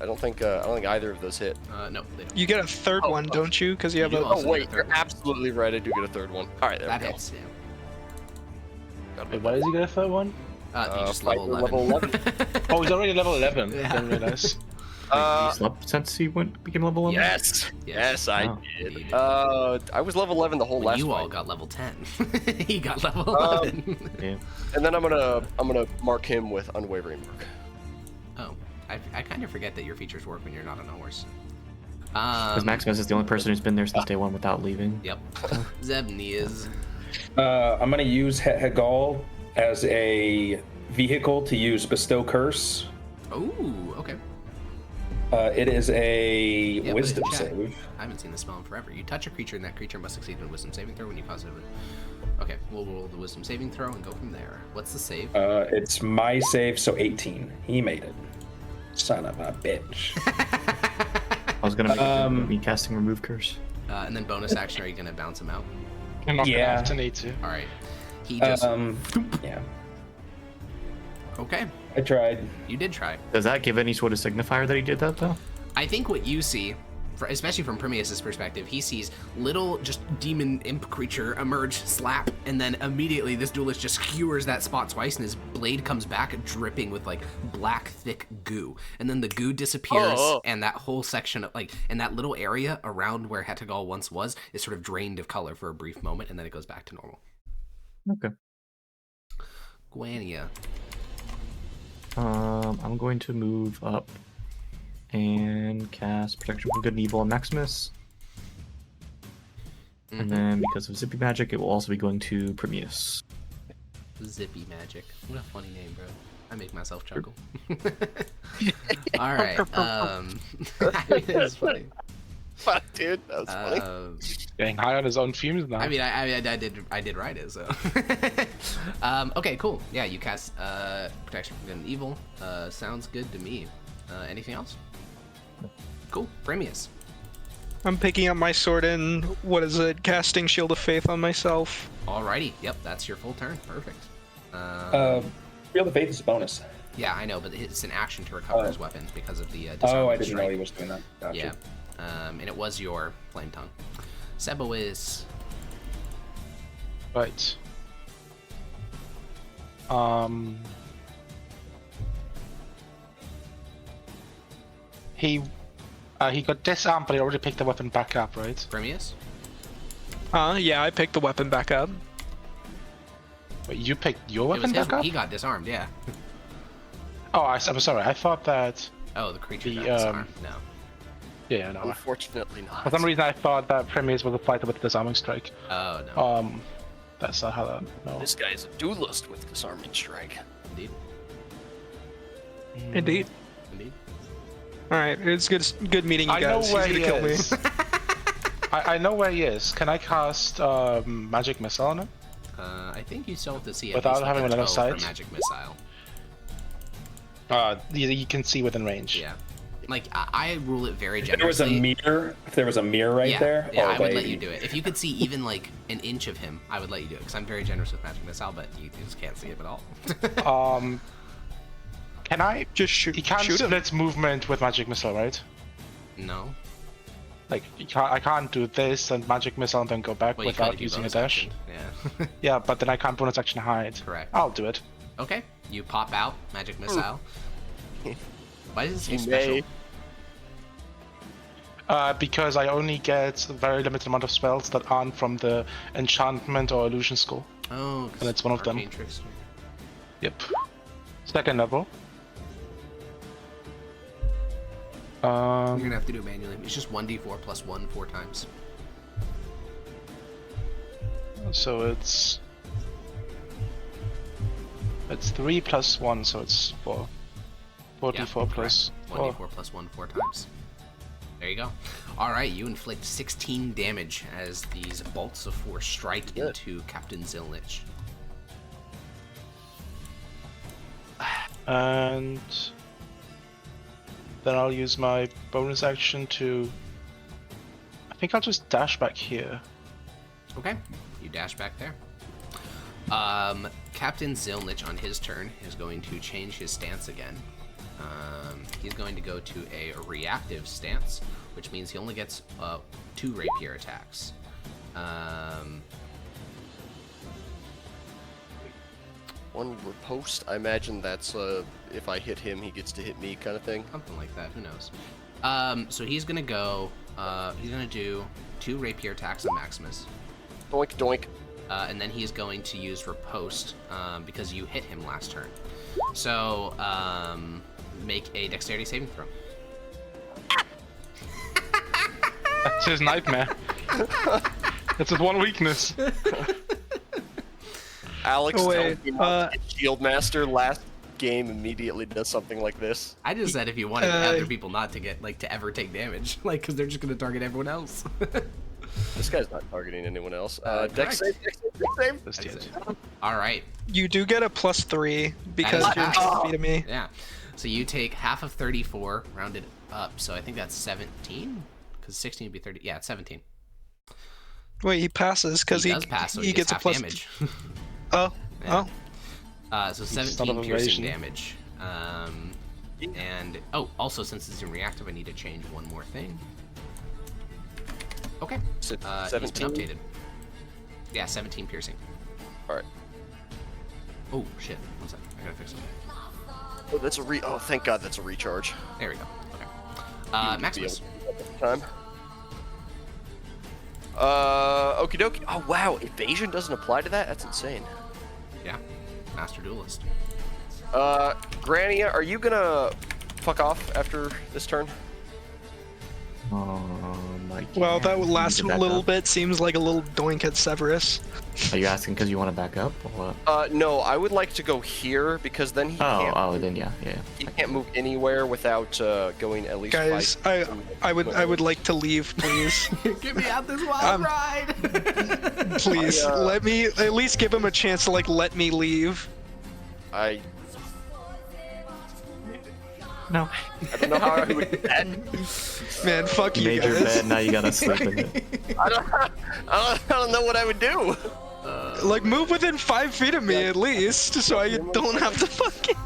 I don't think either of those hit. No, they don't. You get a third Oh, one, don't you? Because you have You a. do also Oh get a wait, third you're one. absolutely right. I do get a third one. All right, there That we go. hits, yeah. Wait, what is he gonna third one? You just Fighter level 11. level 11. Oh, he's already level 11. Yeah. Didn't realize. You slept since he became level 11? Yes, I Oh. did. I was level 11 the whole When last you all fight. got level 10. He got level 11. Yeah. And then I'm gonna mark him with unwavering mark. Oh, I kind of forget that your features work when you're not on a horse. Because Maximus is the only person who's been there since day one without leaving. Yep. Zebny is. I'm gonna use Hegal as a vehicle to use Bestow Curse. Oh, okay. It is a Yeah, Wisdom but in chat, save. I haven't seen this spell in forever. You touch a creature, and that creature must succeed in a Wisdom saving throw when you cause it. Okay, we'll roll the Wisdom saving throw and go from there. What's the save? It's my save, so 18. He made it. Son of a bitch. I was gonna make me casting Remove Curse. And then bonus action, are you gonna bounce him out? I'm not gonna Yeah. have to need to. All right. He just. Yeah, Okay, I tried. you did try. Does that give any sort of signifier that he did that though? I think what you see, especially from Prometheus' perspective, he sees little just demon imp creature emerge, slap, and then immediately this duelist just skewers that spot twice, and his blade comes back dripping with like black thick goo, and then the goo disappears, and that whole section of and that little area around where Hetagal once was is sort of drained of color for a brief moment, and then it goes back to normal. Okay. Guania. I'm going to move up and cast Protection from Good and Evil on Maximus. And then because of Zippy Magic, it will also be going to Prometheus. Zippy Magic. What a funny name, bro. I make myself chuckle. All right. It's funny. Fuck, dude, that was funny. Getting high on his own fumes now. I mean, I did write it, so. Okay, cool. Yeah, you cast Protection from Good and Evil. Sounds good to me. Anything else? Cool. Premius. I'm picking up my sword and casting Shield of Faith on myself. Alrighty. Yep, that's your full turn. Perfect. Shield of Faith is a bonus. Yeah, I know, but it's an action to recover his weapon because of the I disarmament didn't know strike. he was doing that. Gotcha. Yeah. And it was your Flame Tongue. Sebo is. Right. He got disarmed, but he already picked the weapon back up, right? Premius? Yeah, I picked the weapon back up. Wait, you picked your It was weapon his, back up? he got disarmed, yeah. Oh, I'm sorry. I thought that. Oh, the creature The, got disarmed. No. Yeah, no. Unfortunately not. For some reason, I thought that Premiers was a fighter with disarming strike. Oh, no. That's not how that. No. This guy is a duelist with disarming strike. Indeed. Indeed. Indeed. Alright, it's good meeting you I know guys. where He's he gonna kill me. is. I know where he is. Can I cast magic missile on him? I think you still have to see Without at least having like a another toe sight? for magic missile. You can see within range. Yeah. Like I rule it very If there was a generously. mirror, right yeah, there, yeah, oh, I would they- let you do it. If you could see even like an inch of him, I would let you do it because I'm very generous with magic missile, but you just can't see him at all. Can I? Just shoot. He can't shoot him. split movement with magic missile, right? No. Like I can't do this and magic missile and then go back Well, you could without if you using a bonus dash. action. Yeah. Yeah, but then I can't bonus action hide. Correct. I'll do it. Okay. You pop out magic missile. Why is it so You special? may. Because I only get a very limited amount of spells that aren't from the enchantment or illusion school. Oh, 'cause And it's one of them. Arcane Trickster. Yep. Second level. You're gonna have to do it manually. It's just 1d4 plus 1 4 times. So it's 3 plus 1, so it's 4. 4d4 plus 4. 1d4 plus 1 4 times. There you go. Alright, you inflict 16 damage as these bolts of force strike into Captain Zilnich. And then I'll use my bonus action to. I think I'll just dash back here. Okay, you dash back there. Captain Zilnich on his turn is going to change his stance again. He's going to go to a reactive stance, which means he only gets 2 rapier attacks. one riposte. I imagine that's if I hit him, he gets to hit me kind of thing. Something like that. Who knows? So he's gonna go. He's gonna do 2 rapier attacks on Maximus. Doink, doink. And then he's going to use riposte because you hit him last turn. So make a dexterity saving throw. That's his nightmare. That's his one weakness. Alex Wait, tells me not to get Shield Master last game immediately does something like this. I just said if you wanted other people not to get to ever take damage, because they're just gonna target everyone else. This guy's not targeting anyone else. Dex correct. save, dex save. All right. You do get a +3 because That is you're pass. 10 feet of me. Yeah. So you take half of 34, rounded up. So I think that's 17, because 16 would be 30. Yeah, it's 17. Wait, he passes because He does pass, so he gets a half plus damage. Oh, Yeah. oh. So Son 17 of a piercing invasion. damage. And also since it's in reactive, I need to change one more thing. Okay. It's been 17. updated. Yeah, 17 piercing. All right. Oh shit! One sec. I gotta fix something. Oh, that's a Oh, thank God, that's a recharge. There we go. Okay. You would be Maximus. able to do that this time. Okie dokie. Oh wow, evasion doesn't apply to that. That's insane. Yeah. Master duelist. Grania, are you gonna fuck off after this turn? Well, that would You last a can back little up. bit. Seems like a little doink at Severus. Are you asking because you want to back up or what? No, I would like to go here because then he can't. Then yeah. He can't move anywhere without going at least Guys, 5. I would like to leave, please. Get me out this wild Um, ride! Please, let me at least give him a chance to let me leave. I No. don't know how I would do that. Man, fuck You you made your guys. bed, now you gotta sleep in it. I don't know what I would do. Move within 5 feet of me at least, so I don't have to fucking.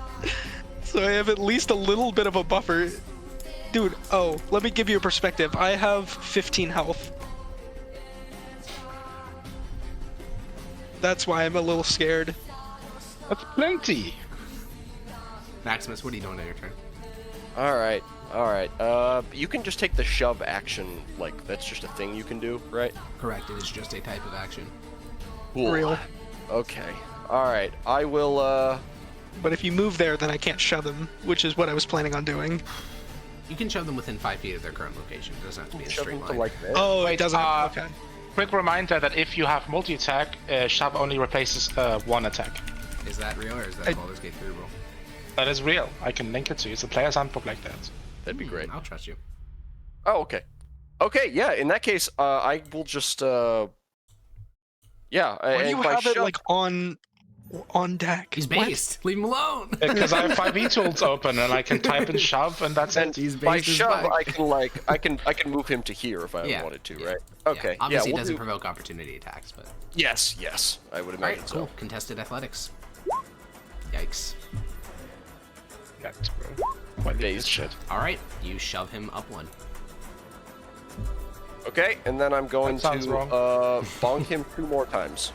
So I have at least a little bit of a buffer. Dude, let me give you a perspective. I have 15 health. That's why I'm a little scared. That's plenty. Maximus, what are you doing on your turn? All right. You can just take the shove action. That's just a thing you can do, right? Correct. It is just a type of action. Cool. Real. Okay. All right. I will. But if you move there, then I can't shove him, which is what I was planning on doing. You can shove them within 5 feet of their current location. It doesn't have to be in a Shove straight him to line. this. Oh, Wait, it doesn't. Okay. Quick reminder that if you have multi-attack, shove only replaces one attack. Is that real or is that a Baldur's Gate 3 rule? That is real. I can link it to you. It's a player's handbook like that. That'd be great. I'll trust you. Oh, okay. Okay, yeah. In that case, I will just. Yeah. Why do you and by have it shove- on deck? He's What? based. Leave him alone. Because I have 5e tools open and I can type and shove and that's it. He's By based as shove, fuck. I can move him to here if I Yeah, wanted to, yeah, right? yeah. Okay. Obviously, it we'll doesn't do- provoke opportunity attacks, but. Yes, I would imagine Alright, so. cool. Contested athletics. Yikes. That's bro. What Dazed. is shit? Alright, you shove him up 1. Okay, and then I'm going That sounds to wrong. bonk him 2 more times.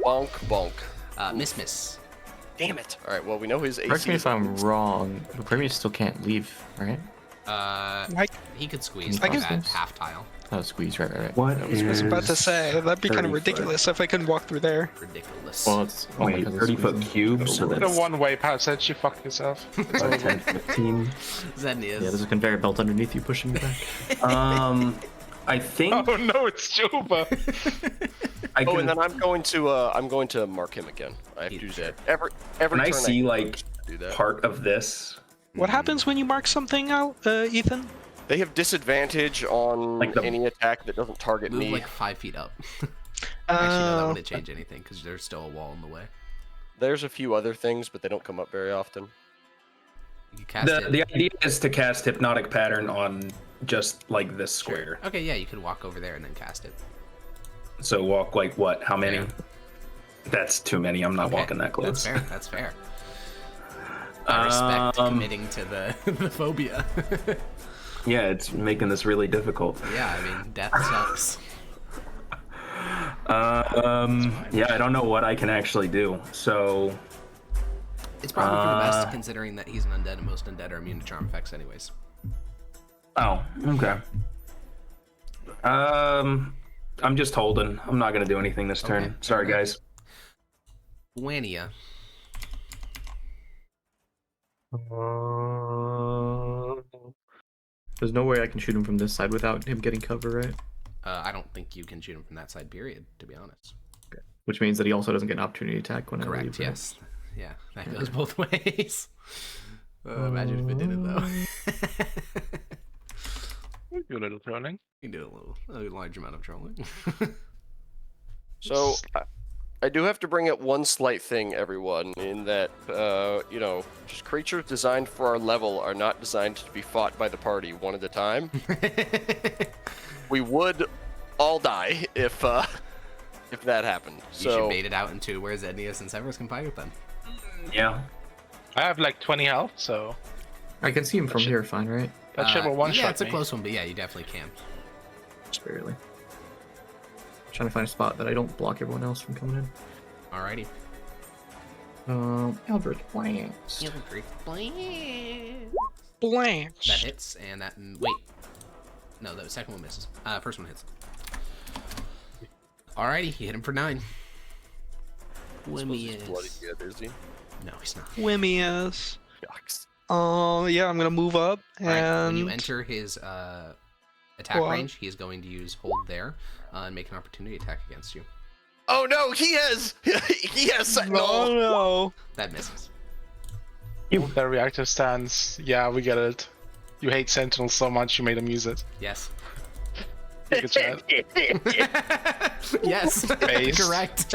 Bonk. Miss. Damn it! All right, well we know his AC. Correct me if I'm wrong, but Prometheus still can't leave, right? He could squeeze I through guess that this- half tile. Oh, squeeze, right. What I was about to say that'd be kind of 30 foot? ridiculous if I couldn't walk through there. Ridiculous. Well, it's only Wait, because it's 30-foot squeezing. cube, so The that's one-way passage, you fuck yourself. It's about over. 10, 15. Zen is. Yeah, there's a conveyor belt underneath you pushing you back. I think Oh no, it's Juba. I Oh, can, and then I'm going to mark him again. I have to do that every can I turn see I do that. part of this? What happens when you mark something out, Ethan? They have disadvantage on Like the- any attack that doesn't target Move me. like 5 feet up. Actually, no, that wouldn't change anything because there's still a wall in the way. There's a few other things, but they don't come up very often. You can cast it. The idea is to cast Hypnotic Pattern on just like this Sure. square. Okay, yeah, you could walk over there and then cast it. So walk like what? How many? Yeah. That's too many. I'm not Okay, walking that close. That's fair. I respect committing to the, the phobia. Yeah, it's making this really difficult. Yeah, I mean, death sucks. Yeah, I don't know what I can actually do. So It's probably for the best, considering that he's an undead, and most undead are immune to charm effects, anyways. oh, okay. I'm just holding. I'm not gonna do anything this turn. Okay, Sorry, fair enough. guys. Wania. There's no way I can shoot him from this side without him getting cover, right? I don't think you can shoot him from that side, period, to be honest. Which means that he also doesn't get an opportunity attack when I Correct, leave. Right? yes. Yeah, that goes both ways. Imagine if it did it, though. We do a little trolling. You can do a large amount of trolling. So I do have to bring up one slight thing, everyone, in that you know, just creatures designed for our level are not designed to be fought by the party one at a time. We would all die if that happened. You should bait it out into where Zednius and Severus can fight with them. Yeah. I have like 20 health, so I can see him from here fine, right? that shit will one-shot Yeah, it's a me. close one, but yeah, you definitely can. Just barely. Trying to find a spot that I don't block everyone else from coming in. Alrighty. Eldritch Blast. Blanche. That hits, and that... Wait. No, the second one misses. First one hits. Alrighty, you hit him for 9. Bloody good, is he? No, he's not. Wimmius. Yucks. Yeah, I'm gonna move up Alright, and when you enter his attack What? range, he is going to use hold there and make an opportunity attack against you. Oh no, he has Sentinel. Oh no. That misses. Their reactive stance. Yeah, we get it. You hate Sentinel so much you made him use it. Yes. Good chat. Yes. Based. Correct.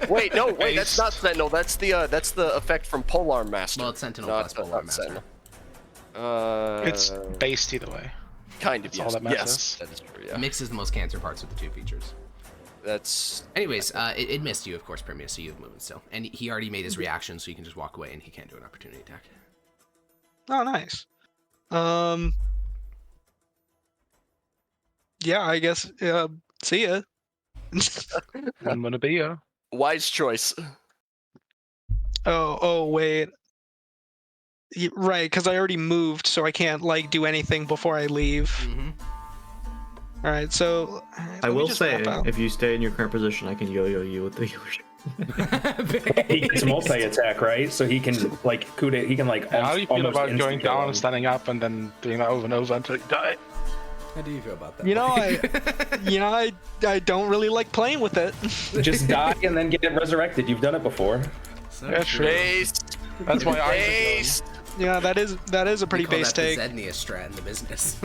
Wait, no, wait, that's Based. not Sentinel. That's the effect from Polar Master. Well, it's Sentinel not, plus Polar not Master. Sentinel. It's based either way. Kind of, That's all yes. that matters. Yes, that is true, yeah. Mixes the most cancer parts of the two features. That's... Anyways, it missed you, of course, Primus, so you have movement still. And he already made his reaction, so you can just walk away, and he can't do an opportunity attack. Oh, nice. Yeah, I guess. See ya. I'm gonna be ya. Wise choice. Oh, wait. Right, because I already moved, so I can't like do anything before I leave. Mm-hmm. All right, so I let me will just say, map out. if you stay in your current position, I can yo-yo you with the healer. He gets multi-attack, right? So he can like Kude, he can like How do you feel almost about going instant kill down him. and standing up and then doing that over and over until you die? How do you feel about that? You know, I don't really like playing with it. Just die and then get resurrected. You've done it before. So Yeah, true. true. Based. That's why I Based. Yeah, that is a pretty We call base that take. the Zednius strat in the business.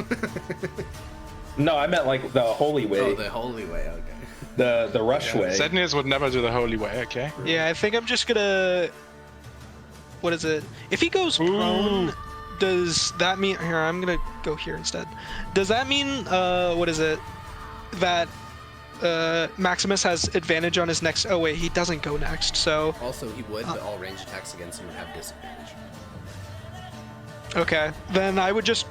No, I meant like the holy way, Oh, the holy way, okay. the rush way. Zednius would never do the holy way, okay? Yeah, I think I'm just gonna. What is it? If he goes prone, does that mean? Here, I'm gonna go here instead. Does that mean? What is it? That Maximus has advantage on his next. Oh wait, he doesn't go next. So Also, he would, but all ranged attacks against him would have disadvantage. okay, then I would just.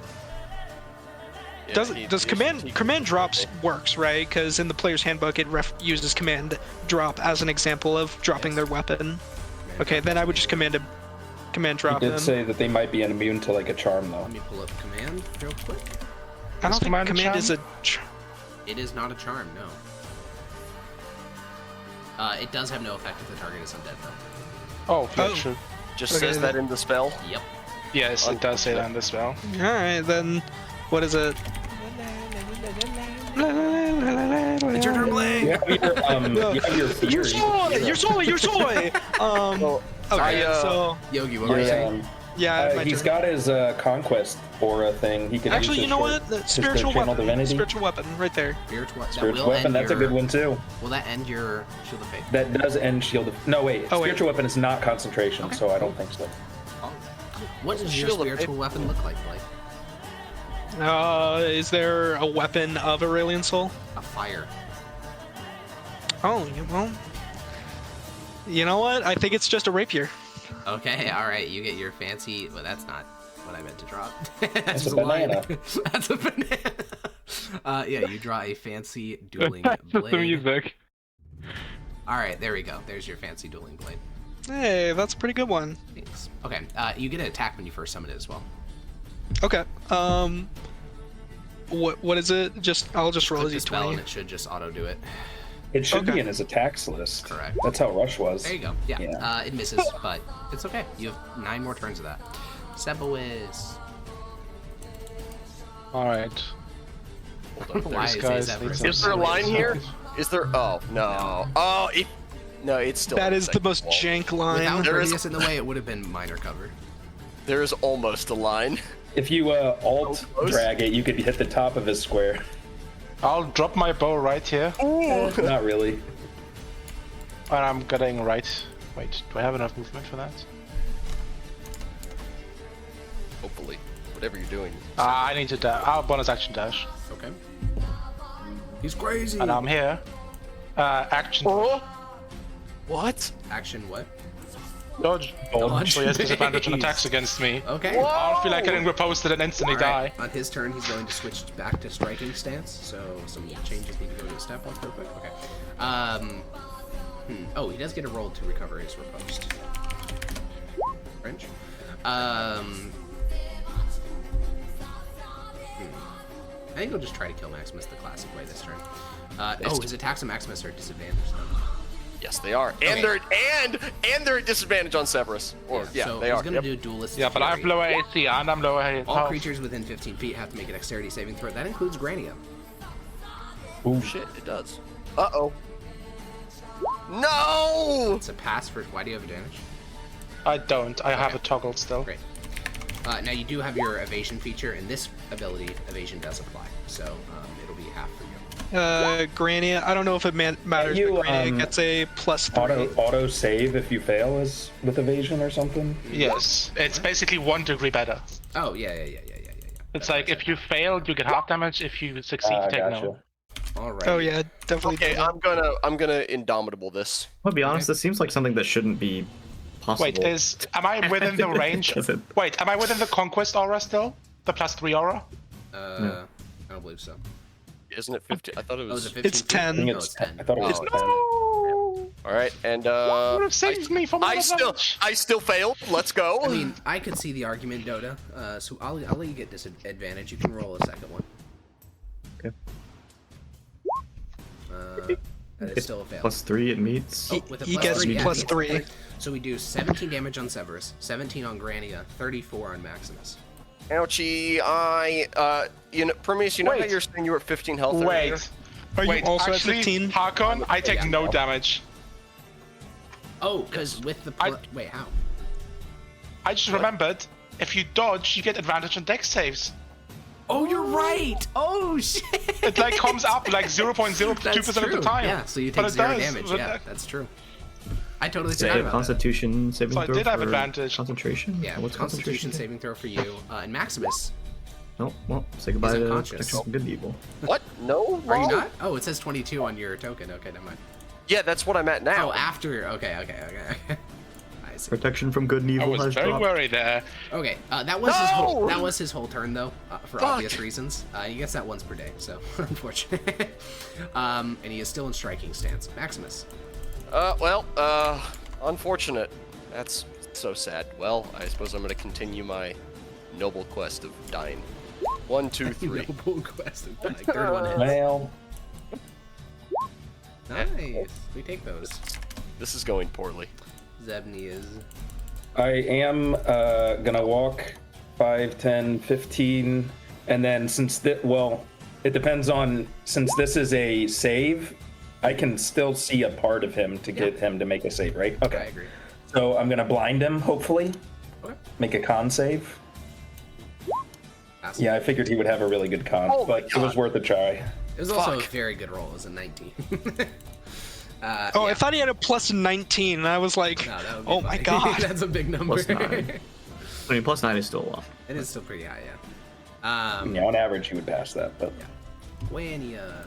Yeah, Does he- command he- command drops works, right? Because in the player's handbook it uses command drop as an example of dropping their weapon. Okay, then I would just command He drop did them. say that they might be immune to like a charm though. Let me pull up command real quick. I don't think command a command is a. charm? It is not a charm, no. It does have no effect if the target is undead, though. Oh, yeah, Oh. true. Just Okay, says that in the spell. Yep. Yes, it does say that in this spell. All right, then what is it? It's your turn, Blake! You have your fear. Your soy, your soy, your soy. Well, Okay, I, so Yogi, what were you saying? yeah, my he's turn. got his conquest aura thing. He can Actually, use you know his what? The short- spiritual channel weapon. divinity. Spiritual weapon, right there. Spiritual, that Spiritual will weapon. end That's a your- good one too. Will that end your Shield of Faith? That does end shield. No wait, Oh, wait. spiritual weapon is not concentration, Okay. so I don't think so. What does your Shield of spiritual Faith. weapon look like, Blake? Is there a weapon of Aurelian Soul? A fire. Oh, well. You know what? I think it's just a rapier. Okay, alright, you get your fancy... Well, that's not what I meant to drop. That's just a banana. That's a banana. Yeah, you draw a fancy dueling That's just the blade. music. All right, there we go. There's your fancy dueling blade. Hey, that's a pretty good one. Thanks. Okay, you get an attack when you first summon it as well. Okay. What is it? I'll just roll a Click the spell and d20. it should just auto do it. It should Okay. be in his attacks list. Correct. That's how Rush was. There you go. Yeah. Yeah. It misses, but it's okay. You have 9 more turns of that. Sebowiz. All right. Why These is guys that need for- some Is there a line here? Is there? Oh no. Oh, no, it's still. That on is the second most wall. jank line. Without There is- Proteus in the way, it would have been minor cover. There is almost a line. If you alt So close. drag it, you could hit the top of his square. I'll drop my bow right here, Not really. and I'm getting right. Wait, do I have enough movement for that? Hopefully, whatever you're doing. I need to dash. I'll bonus action dash, Okay. He's crazy. and I'm here. Action Oh. What? Action what? dodge. Dodge. So he has disadvantage on Nice. attacks against me. Okay. I'll feel like getting reposted and instantly All right. die. On his turn, he's going to switch back to striking stance. So some changes need to go to his step off real quick. Okay. Oh, he does get a roll to recover his riposte. French. I think he'll just try to kill Maximus the classic way this turn. His attacks on Maximus are disadvantaged though. Yes, they are, Okay. and they're at disadvantage on Severus. Or yeah, so they he's are. gonna Yep. do duelistic. Yeah, but I have Fury. lower AC and I'm lower health. All creatures within 15 feet have to make a dexterity saving throw. That includes Grania. Oh shit, it does. Uh oh. No! It's a pass for. Why do you have advantage? I don't. I have Okay. a toggle still. Great. Now you do have your evasion feature, and this ability, evasion does apply. So it'll be half for you. Grania, I don't know if it matters, You, but Grania gets a +3. Auto save if you fail is with evasion or something. Yes, it's basically 1 degree better. Oh yeah. It's like if you fail, you get half damage. If you succeed, you take Gotcha. no. All right. Oh yeah, definitely. Okay, does. I'm gonna indomitable this. I'll be honest, this seems like something that shouldn't be possible. Wait, am I within the range? Doesn't. Wait, am I within the conquest aura still? The +3 aura? I don't believe so. Isn't it 15? I thought it Oh, is was. it 15? It's 10. I think No, it's it's 10. I thought it was Oh, 10. No! All right, and Would have saved me from all I of still, that. I still failed. Let's go. I mean, I could see the argument, Dota. So I'll let you get disadvantage. You can roll a second one. Okay. That is still a fail. +3, it meets. Oh, with a He plus gets three, yeah, +3. he gets So we do 17 damage on Severus, 17 on Grania, 34 on Maximus. Ouchie, Prometheus, you know how Wait. you're saying you were at 15 health earlier? Wait. Are you Wait, also actually, at 15? Harkon, I take Yeah. no damage. Oh, because with the wait, how? I just remembered, if you dodge, you get advantage on dex saves. Oh, you're right. Oh shit. It like comes up like 0.02% of the time. Yeah, so you But take it 0 does, damage. but Yeah, that's true. I totally Say forgot a about Constitution saving So I throw did have for advantage. Concentration? that. Yeah, What's Constitution saving throw for you. And Maximus, Oh, well, say goodbye to unconscious. protection from good and evil. What? No? are you Wrong? not? Oh, it says 22 on your token. Okay, never mind. Yeah, that's what I'm at now. Oh, after. Okay. I see. Protection from good and I evil was has very dropped. worried there. Okay, that was his whole. No! That was his whole turn, though, for Fuck. obvious reasons. He gets that once per day, so unfortunate. And he is still in striking stance. Maximus. Unfortunate. That's so sad. Well, I suppose I'm gonna continue my noble quest of dying. 1, 2, 3. Noble quest of dying. Third one hits. Well, Nice. We take those. This is going poorly. Zebny is. I am gonna walk 5, 10, 15, and then since it depends on, since this is a save, I can still see a part of him to get him to make a save, right? I Okay. agree. So I'm gonna blind him, hopefully. Okay. Make a con save. Awesome. Yeah, I figured he would have a really good con, Oh my but it was God. worth a try. It was also a Fuck. very good roll. It was a 19. Oh, I thought he had a +19, and I was like, No, that would be oh my funny. god. That's a big number. +9. I mean, +9 is still a lot. It is still pretty high, yeah. Yeah, on average, he would pass that, but Wania.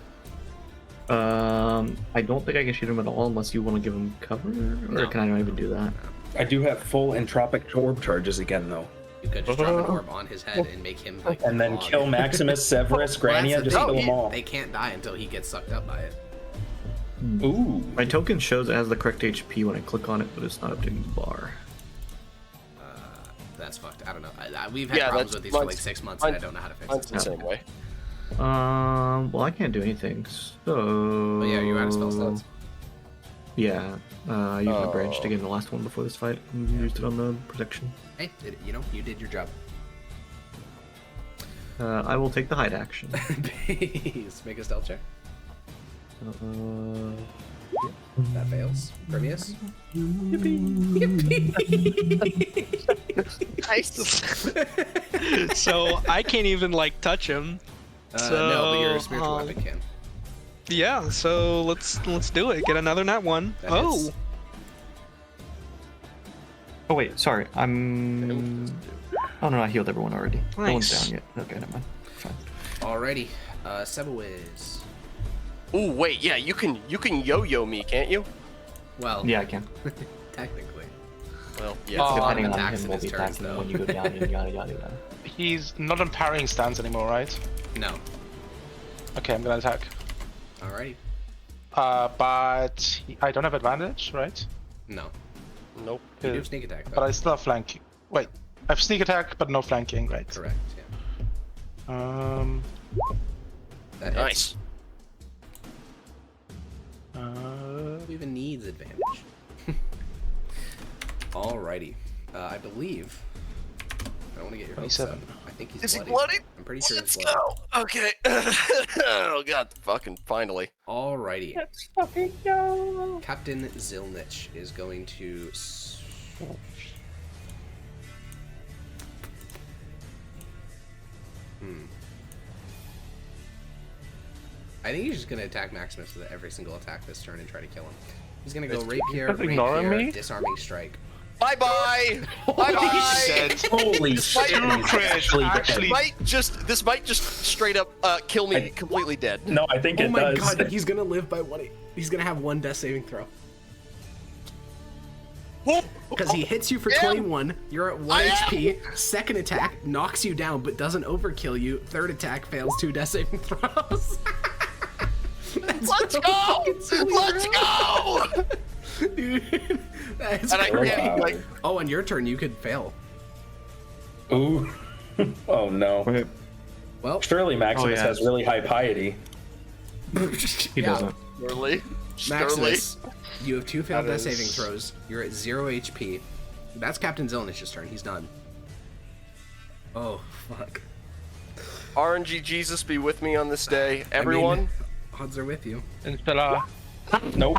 I don't think I can shoot him at all unless you want to give him cover, or No. can I not even do that? I do have full entropic orb charges again, though. You could just drop an orb on his head and make him like. And then log. kill Maximus, Severus, Well, that's Grania, the just thing. kill them all. They can't die until he gets sucked up by it. Ooh. My token shows it has the correct HP when I click on it, but it's not updating the bar. That's fucked. I don't know. We've had Yeah, problems that's- with these for like mine's- 6 months, and I don't know how to fix Mine's it. the same way. Well, I can't do anything, so... Oh yeah, you're out of spell slots. Yeah, I used my branch to get in the last one before this fight, and used it on the protection. Hey, you did your job. I will take the hide action. Please make a stealth check. That fails. Permeous. Nice. So I can't even like touch him. No, but your spiritual weapon can. Yeah, so let's do it. Get another nat 1. That Oh, hits. Oh wait, sorry, I'm... Oh no, I healed everyone already. No one's Nice. down yet. Okay, never mind. Fine. Alrighty. Sebawiz. Ooh, wait, yeah, you can yo-yo me, can't you? Well, Yeah, I can. technically. Well, It's yeah. got Depending on attacks him, in will his be turns, attacking though. when you go down and yada yada yada. He's not in parrying stance anymore, right? No. Okay, I'm gonna attack. Alrighty. But I don't have advantage, right? No. Nope. You do Yeah. have sneak attack, But though. I still have flanking. Wait, I have sneak attack, but no flanking, right? Correct, yeah. That hits. Nice. Who even needs advantage? Alrighty. I believe... I don't want to get your hopes 27. up. I think he's Is he bloody. bloody? I'm pretty sure Let's he's bloody. go. Okay. Oh god, fucking finally. Alrighty. Let's fucking go. Captain Zilnich is going to... I think he's just going to attack Maximus with every single attack this turn and try to kill him. He's going to go rapier, just ignoring rapier, me? disarming strike. Bye bye. Bye bye. Dead. Holy Despite- shit. he's Crit, actually. This might just straight up kill me completely dead. No, I think Oh it my does. god, he's going to live by one. He's going to have one death saving throw. Because he hits you for Damn. 21, you're at 1 I am. HP, second attack knocks you down but doesn't overkill you, third attack fails 2 death saving throws. Let's go. Let's go. Dude, that's And I crazy. can't like. Oh, on your turn, you could fail. Ooh. Oh no. Well, Surely Maximus yeah. has really high piety. He doesn't. Surely. Maximus, you have 2 failed That death saving is- throws. You're at 0 HP. That's Captain Zilnich's turn. He's done. Oh, fuck. RNG Jesus be with me on this day, everyone. I mean, odds are with you. Inspella. Nope.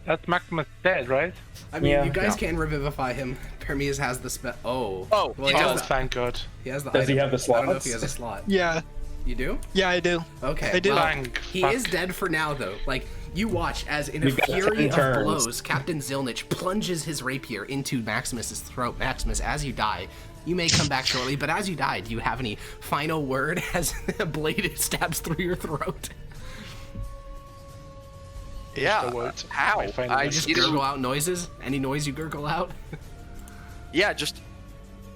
That's Maximus dead, right? I mean, Yeah. you guys Yeah. can revivify him. Permeus has the spell. Oh. Oh, well, he he Oh, has the, thank God. he has the Does he item. have the I don't know if slots? he has a slot. yeah, You do? yeah, I do. Okay. I do. Well, Thank he fuck. is dead for now, though. Like, you watch as in a We've got fury 10 of turns. blows, Captain Zilnich plunges his rapier into Maximus's throat. Maximus, as you die, you may come back shortly, but as you die, do you have any final word as a blade stabs through your throat? Yeah. The word. How? My final I word. Just you gurgle didn't- out noises? Any noise you gurgle out? Yeah, just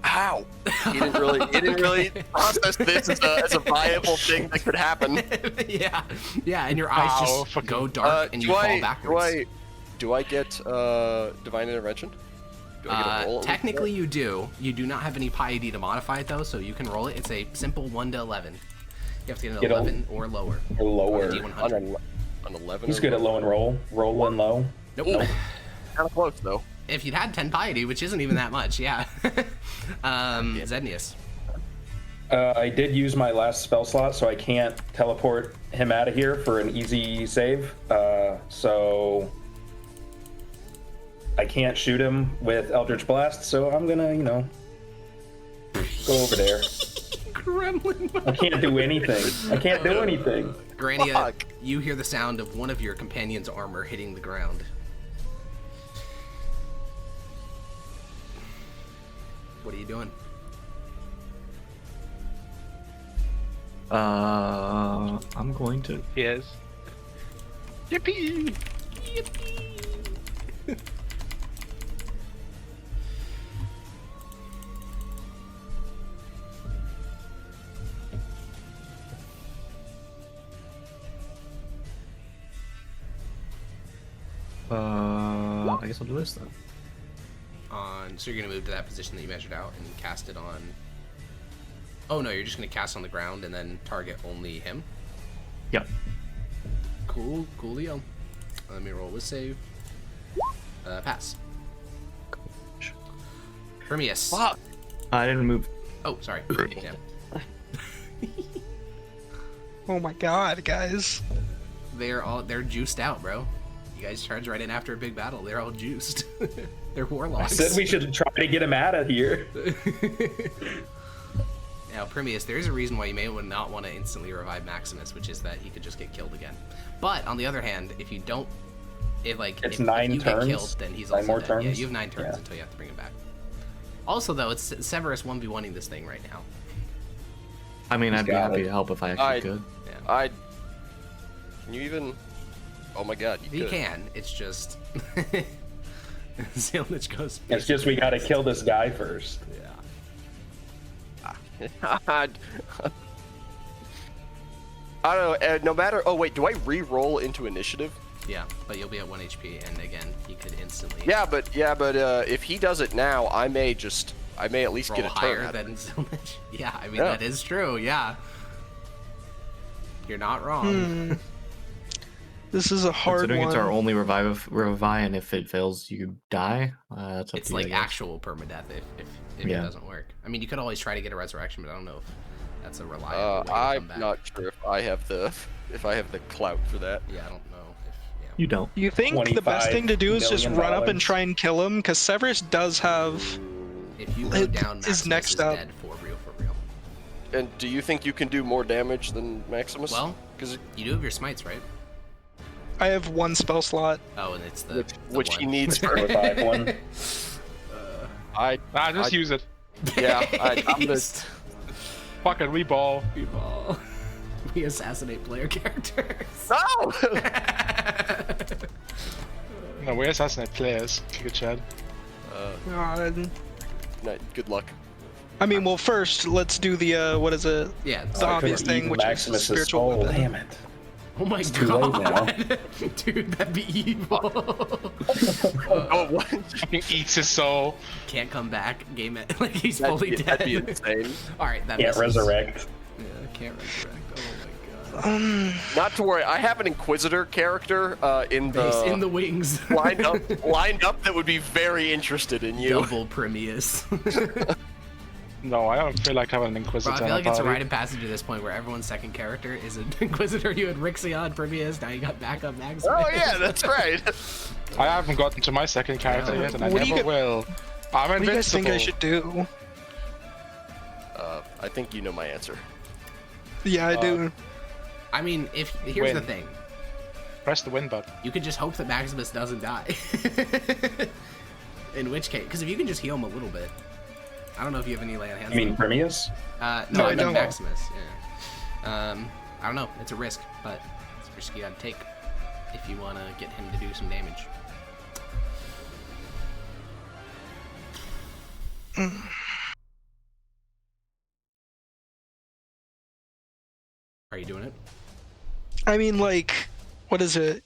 how? He didn't really process this as a viable thing that could happen. yeah, and your eyes Ow, just fucking- go dark and you do fall I backwards. do I get divine intervention? Do I get a roll? Technically you do. You do not have any piety to modify it though, so you can roll it. It's a simple 1 to 11. You have to get an Get a- 11 or lower. Or lower. On a D100. An 11. He's good at low and roll. Roll and low. Nope. Kind of close though. If you'd had 10 piety, which isn't even that much, yeah. Zednius. I did use my last spell slot, so I can't teleport him out of here for an easy save. So I can't shoot him with Eldritch Blast, so I'm gonna, go over there. Gremlin. I can't do anything. I can't do anything. Grania, Fuck. you hear the sound of one of your companion's armor hitting the ground. What are you doing? I'm going to. He is. Yippee! I guess I'll do this then. So you're gonna move to that position that you measured out and cast it on. Oh no, you're just gonna cast on the ground and then target only him. Yep. Coolio. Let me roll with save. Pass. Hermias. Fuck. I didn't move. Oh, sorry. Yeah. Oh my god, guys. They're juiced out, bro. You guys charge right in after a big battle. They're all juiced. They're I warlocks. said we should try to get him out of here. Now, Primius, there is a reason why you may not want to instantly revive Maximus, which is that he could just get killed again. But on the other hand, if you don't, It's if 9 you turns. get killed, then he's 9 also more dead. turns. Yeah, you have 9 turns Yeah. until you have to bring him back. Also, though, it's Severus 1v1ing this thing right now. I mean, He's I'd be got happy it. to help if I actually could. Yeah. Can you even? Oh my god, you You could. can. It's just Zilnich goes. It's just we gotta kill this guy first. Yeah. I don't know. No matter. Oh wait, do I re-roll into initiative? Yeah, but you'll be at 1 HP, and again, he could instantly. Yeah, but if he does it now, I may at least roll get a higher turn. than Zilnich. Yeah, I mean Yeah. that is true. Yeah. You're not wrong. This is a hard Considering one. it's our only revive, and if it fails, you die. That's up It's to you, I like guess. actual permadeath if it Yeah. doesn't work. I mean, you could always try to get a resurrection, but I don't know if that's a reliable way to come I'm back. not sure if I have the clout for that. Yeah, I don't know if. Yeah. You don't. You think the best $25 thing to do is just million. run up and try and kill him? Because Severus does have. If you go It down, is Maximus next is up. dead for real, for real. And do you think you can do more damage than Maximus? Well, because you do have your smites, right? I have one spell slot. Oh, and it's the which he one. needs for. Revive one. Just use it. Yeah, I'm gonna. Fucking reball. People. We assassinate player characters. No! No, we assassinate players. Kick a Chad. God. No, good luck. I mean, well, first let's do the what is it? Yeah. The obvious thing, which is Maximus' spiritual soul. weapon. Damn it. Oh my too late now. god, dude, that'd be evil. Oh, what? Fucking eats his soul. Can't come back. Game it. Like he's fully dead. That'd be insane. All right, that Can't misses. resurrect. Yeah, can't resurrect. Oh my god. Not to worry, I have an Inquisitor character in Base in the the wings. lined up that would be very interested in you. Double Primius. No, I don't feel like having an Bro, Inquisitor. I feel in like it's a party. rite of passage at this point where everyone's second character is an Inquisitor. You had Rixion, Primius, now you got backup Maximus. Oh yeah, that's right. I haven't gotten to my second character Yeah. yet, and I What do you never get- will. I'm What do you guys invincible. think I should do? I think you know my answer. Yeah, I do. I mean, here's the Win. thing. Press the win button. You could just hope that Maximus doesn't die. In which case, because if you can just heal him a little bit. I don't know if you have any lay on hands. You mean Primius? No, No, I I mean don't. Maximus. Yeah. I don't know. It's a risk, but it's a risk you gotta take if you want to get him to do some damage. Are you doing it? I mean, like, what is it?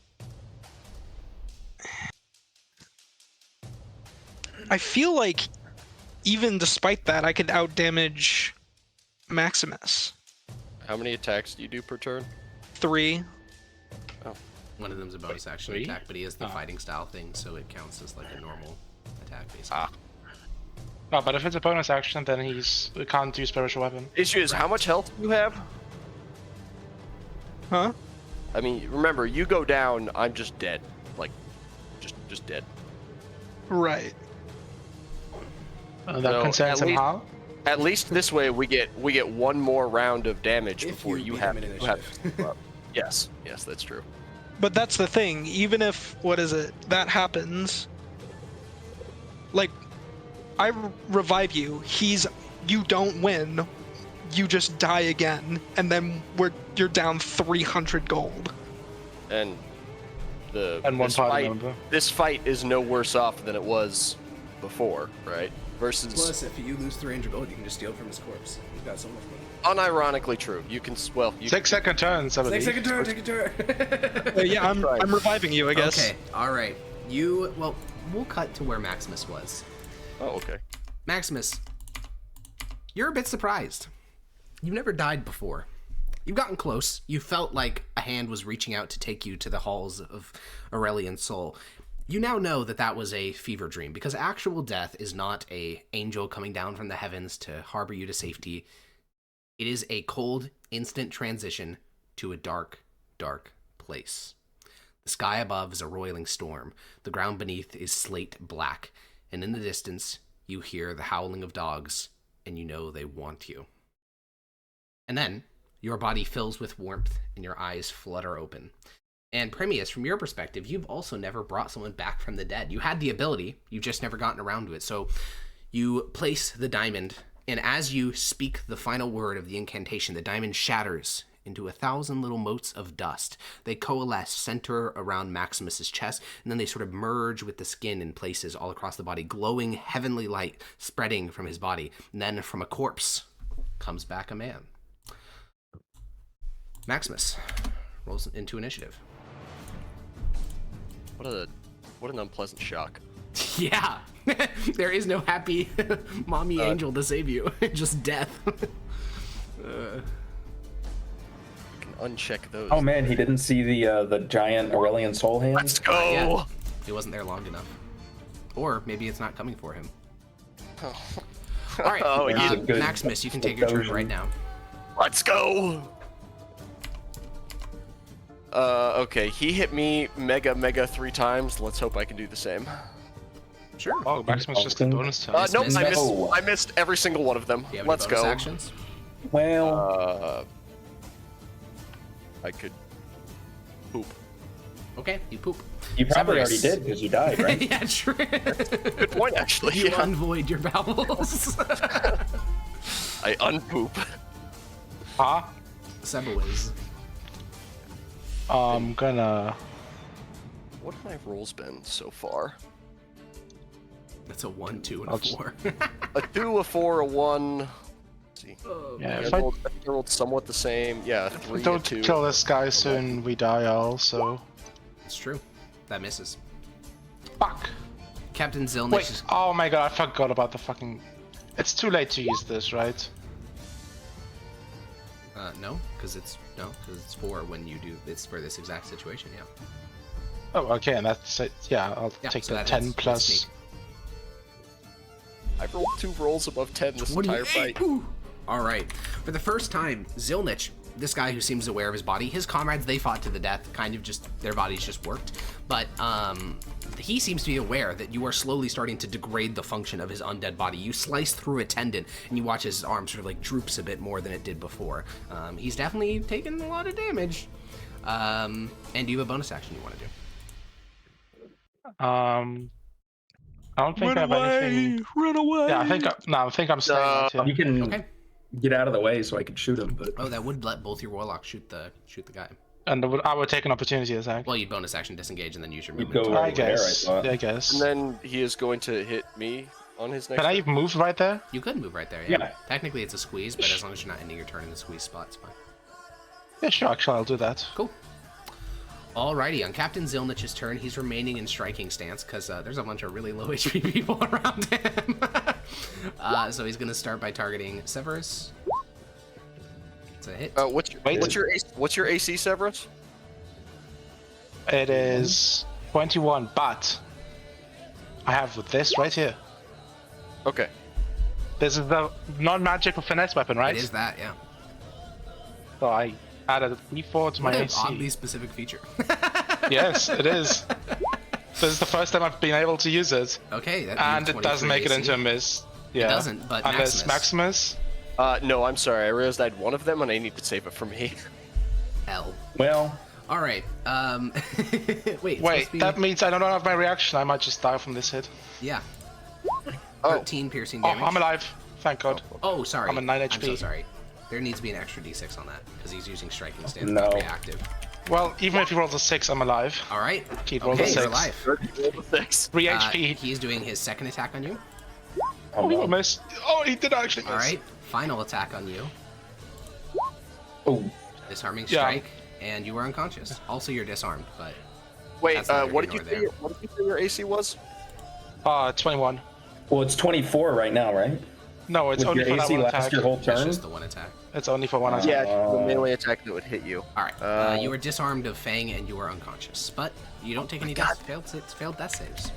I feel like even despite that, I could outdamage Maximus. How many attacks do you do per turn? 3. One of them's a bonus action 3? attack, but he has the fighting style thing, so it counts as like a normal attack, basically. Ah. No, but if it's a bonus action, then he can't use spiritual weapon. Issue is, how much health do you have? Huh? I mean, remember, you go down, I'm just dead. Like, just dead. Right. That So, concerns at him least- how? At least this way, we get one more round of damage If before you you beat have him in to give up. Yes, that's true. But that's the thing. Even if, what is it, that happens, like, I revive you, you don't win, you just die again, and then you're down 300 gold. And And one party member. this fight is no worse off than it was before, right? Versus if you lose 300 gold, you can just steal from his corpse. You've got so much money. unironically true. You can you 6 second turns, I believe. Take a turn. Yeah, I'm reviving you, I guess. Okay, all right. Well, we'll cut to where Maximus was. Oh, okay. Maximus, you're a bit surprised. You've never died before. You've gotten close. You felt like a hand was reaching out to take you to the halls of Aurelian Soul. You now know that that was a fever dream, because actual death is not an angel coming down from the heavens to harbor you to safety. It is a cold, instant transition to a dark, dark place. The sky above is a roiling storm. The ground beneath is slate black. And in the distance, you hear the howling of dogs, and you know they want you. And then, your body fills with warmth, and your eyes flutter open. And Premius, from your perspective, you've also never brought someone back from the dead. You had the ability, you've just never gotten around to it. So, you place the diamond, and as you speak the final word of the incantation, the diamond shatters into 1,000 little motes of dust. They coalesce, center around Maximus's chest, and then they sort of merge with the skin in places all across the body, glowing heavenly light spreading from his body. And then from a corpse comes back a man. Maximus rolls into initiative. What an unpleasant shock. Yeah, there is no happy mommy angel to save you, just death. Uncheck those. Oh man, he didn't see the giant Aurelian Soul hand. Let's go. He wasn't there long enough, or maybe it's not coming for him. Oh. All right, Oh, Maximus, you can take your turn right now. Let's go. Okay, he hit me mega 3 times. Let's hope I can do the same. Sure. Oh, Maximus just did bonus turn. Nope, No. I missed every single one of them. Do you have any Let's bonus go. actions? Well, I could poop. Okay, you poop. you probably already Severus. did because you died, right? Yeah, true. Good point, actually. You Yeah. unvoid your bowels. I unpoop. Huh? Sebawiz. I'm gonna. What have my rolls been so far? That's a 1, 2, and I'll a just- 4. A 2, a 4, a 1. Let's see. Yeah, I if I rolled somewhat the same. Yeah, 3, a don't 2. kill this guy soon, we die all. So It's true. That misses. fuck. Captain Zilnich Wait. is... Oh my god, I forgot about the fucking. It's too late to use this, right? No, because it's 4 when you do. It's for this exact situation. Yeah. Oh, okay, and that's it. Yeah, I'll Yeah, take so the that 10 hits. plus. Sneak. I've rolled 2 rolls above 10 this entire fight. Ooh. All right. For the first time, Zilnich, this guy who seems aware of his body, his comrades, they fought to the death, kind of just, their bodies just worked. But he seems to be aware that you are slowly starting to degrade the function of his undead body. You slice through a tendon, and you watch his arm sort of like droops a bit more than it did before. He's definitely taken a lot of damage. And do you have a bonus action you want to do? I don't think I have anything. Run away! Yeah, I think I'm staying out here. You can Okay. get out of the way so I can shoot him, but Oh, that would let both your warlocks shoot the guy. And I would take an opportunity attack. Well, you'd bonus action disengage and then use your You'd movement. go to- I over there, guess. I thought. Yeah, I guess. And then he is going to hit me on his next Can I turn. even move right there? You could move right there, yeah. Yeah. Technically, it's a squeeze, but as long as you're not ending your turn in the squeeze spot, it's fine. Yeah, sure. Actually, I'll do that. Cool. Alrighty, on Captain Zilnich's turn, he's remaining in striking stance because there's a bunch of really low HP people around him. So he's going to start by targeting Severus. It's a hit. What's your AC, Severus? It is 21, but I have this right here. Okay. This is the non-magical finesse weapon, right? It is that, yeah. So I added a d4 to my What an AC. oddly specific feature. Yes, it is. This is the first time I've been able to use it. Okay, that And means it doesn't 23 make it AC. into a miss. Yeah. doesn't, but Unless Maximus. No, I'm sorry. I realized I had one of them and I need to save it for me. L. well, Alright, wait. Wait, that means I don't have my reaction. I might just die from this hit. Yeah. Oh. 13 piercing Oh, damage. I'm alive. Thank God. Oh, sorry. I'm at 9 I'm so HP. sorry. There needs to be an extra d6 on that, because he's using striking stance, No. not reactive. Well, even if he rolls a 6, I'm alive. Alright. He rolled Okay, a you're 6. alive. 6. 3 HP. He's doing his second attack on you. Oh, he no. almost. Oh, he did actually miss. Alright. Final attack on you. oh, Disarming Yeah. strike. And you are unconscious. Also, you're disarmed, but... Wait, That's neither what here did nor you there. say? What did you say your AC was? 21. Well, it's 24 right now, right? No, it's Would only your for that AC one last attack. your whole It's turn? just the one attack. It's only for one attack. Yeah, the melee attack that would hit you. All right. You are disarmed of Fang and you are unconscious, but you don't take any failed death saves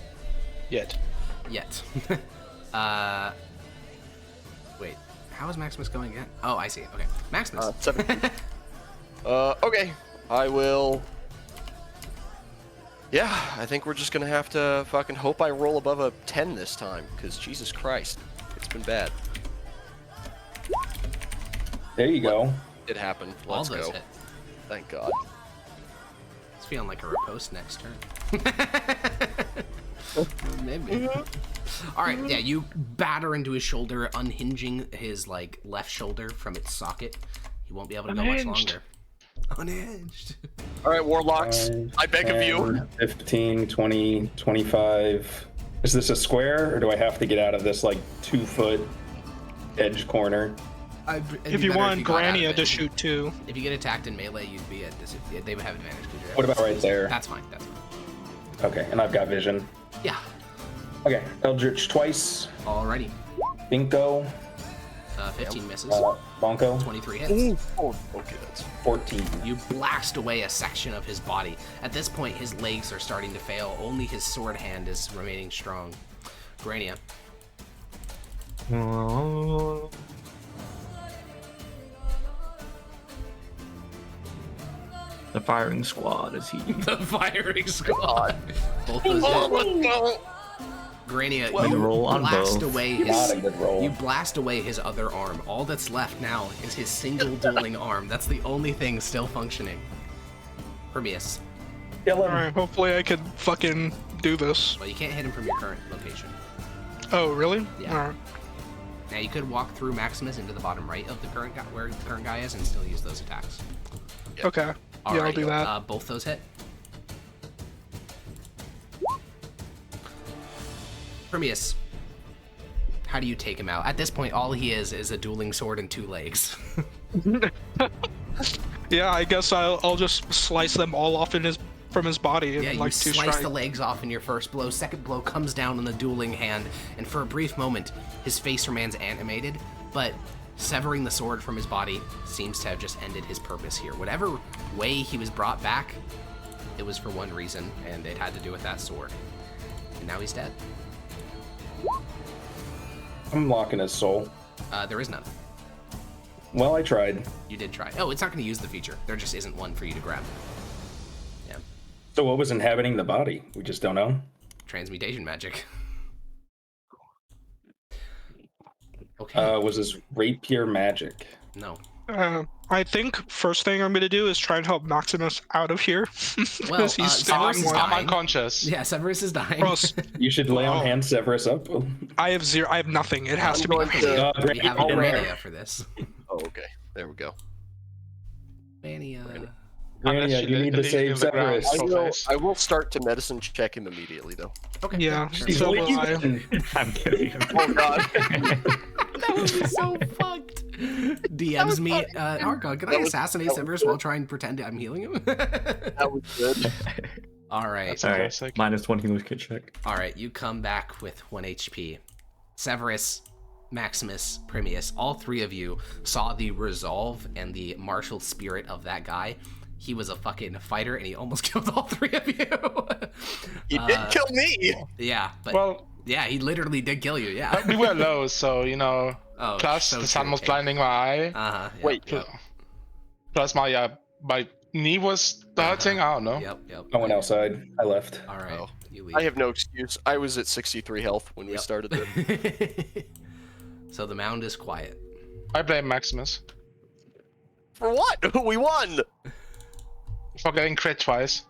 Yet. yet. Wait. How is Maximus going again? Oh, I see. Okay, Maximus. 17. Okay. I will. Yeah, I think we're just gonna have to fucking hope I roll above a 10 this time, because Jesus Christ, it's been bad. There you go. It happened. All Let's those go. hit. Thank God. It's feeling like a riposte next turn. Maybe. All right. Yeah, you batter into his shoulder, unhinging his like left shoulder from its socket. He won't be able to go much Unhinged. longer. Unhinged. All right, Warlocks. 5, I beg of you. 10, 15, 20, 25. Is this a square, or do I have to get out of this like 2-foot edge corner? If you want Grania to shoot too. If you get attacked in melee, you'd be at disadvantage. They would have advantage. 'Cause you're What about right there? That's fine. That's fine. Okay, and I've got vision. Yeah. Okay, Eldritch twice. Alrighty. Binko. 15 misses. Bonko. 23 hits. Oh, okay, that's 14. You blast away a section of his body. At this point, his legs are starting to fail. Only his sword hand is remaining strong. Grania. The firing squad is he. The firing squad. Both those Oh, hit. let's go. Grania, Well, you roll on blast both. away Not his. a good roll. You blast away his other arm. All that's left now is his single dueling arm. That's the only thing still functioning. Permeus. Kill him. Alright, hopefully I could fucking do this. Well, you can't hit him from your current location. Oh, really? Yeah. Alright. Now you could walk through Maximus into the bottom right of the current guy, where the current guy is, and still use those attacks. Okay. Yeah, I'll Alrighty, do that. Both those hit. Permeus, how do you take him out? At this point, all he is a dueling sword and 2 legs. Yeah, I guess I'll just slice them all off from his body in Yeah, you like 2 slice strikes. the legs off in your first blow. Second blow comes down on the dueling hand, and for a brief moment, his face remains animated, but severing the sword from his body seems to have just ended his purpose here. Whatever way he was brought back, it was for one reason, and it had to do with that sword. And now he's dead. I'm locking his soul. There is none. Well, I tried. You did try. Oh, it's not going to use the feature. There just isn't one for you to grab. Yeah. So what was inhabiting the body? We just don't know. Transmutation magic. Okay. Was this rapier magic? No. I think first thing I'm gonna do is try and help Maximus out of here. Well, Because he's still Severus on is one. I'm dying. unconscious. Yeah, Severus is dying. Ross, You should lay on Oh. hand Severus up. I have zero. I have nothing. It has I'm to be. going to. We have Alright. mania for this. Oh, okay. There we go. Mania. Grania, you need to save Severus. I will start to medicine check him immediately, though. Okay. Yeah. sure. He's So will I. leaving. I'm kidding. Oh God. That would be so fucked. DMs me, Archon, can I assassinate Severus while trying to pretend I'm healing him? That was good. All right. That's All right, classic. -1 English kit check. All right, you come back with 1 HP. Severus, Maximus, Primius, all 3 of you saw the resolve and the martial spirit of that guy. He was a fucking fighter, and he almost killed all 3 of you. He did kill me. Yeah, but Well, yeah, he literally did kill you. Yeah. we were low, so you know. Oh, Plus, so the sun true, was okay. blinding my eye. Uh-huh. Yep, Wait. Yep. Plus, my knee was hurting. I don't know. Yep. I went outside. I left. All right. Oh, You leave. I have no excuse. I was at 63 health when we Yep. started it. So the mound is quiet. I blame Maximus For what? We won. for getting crit twice.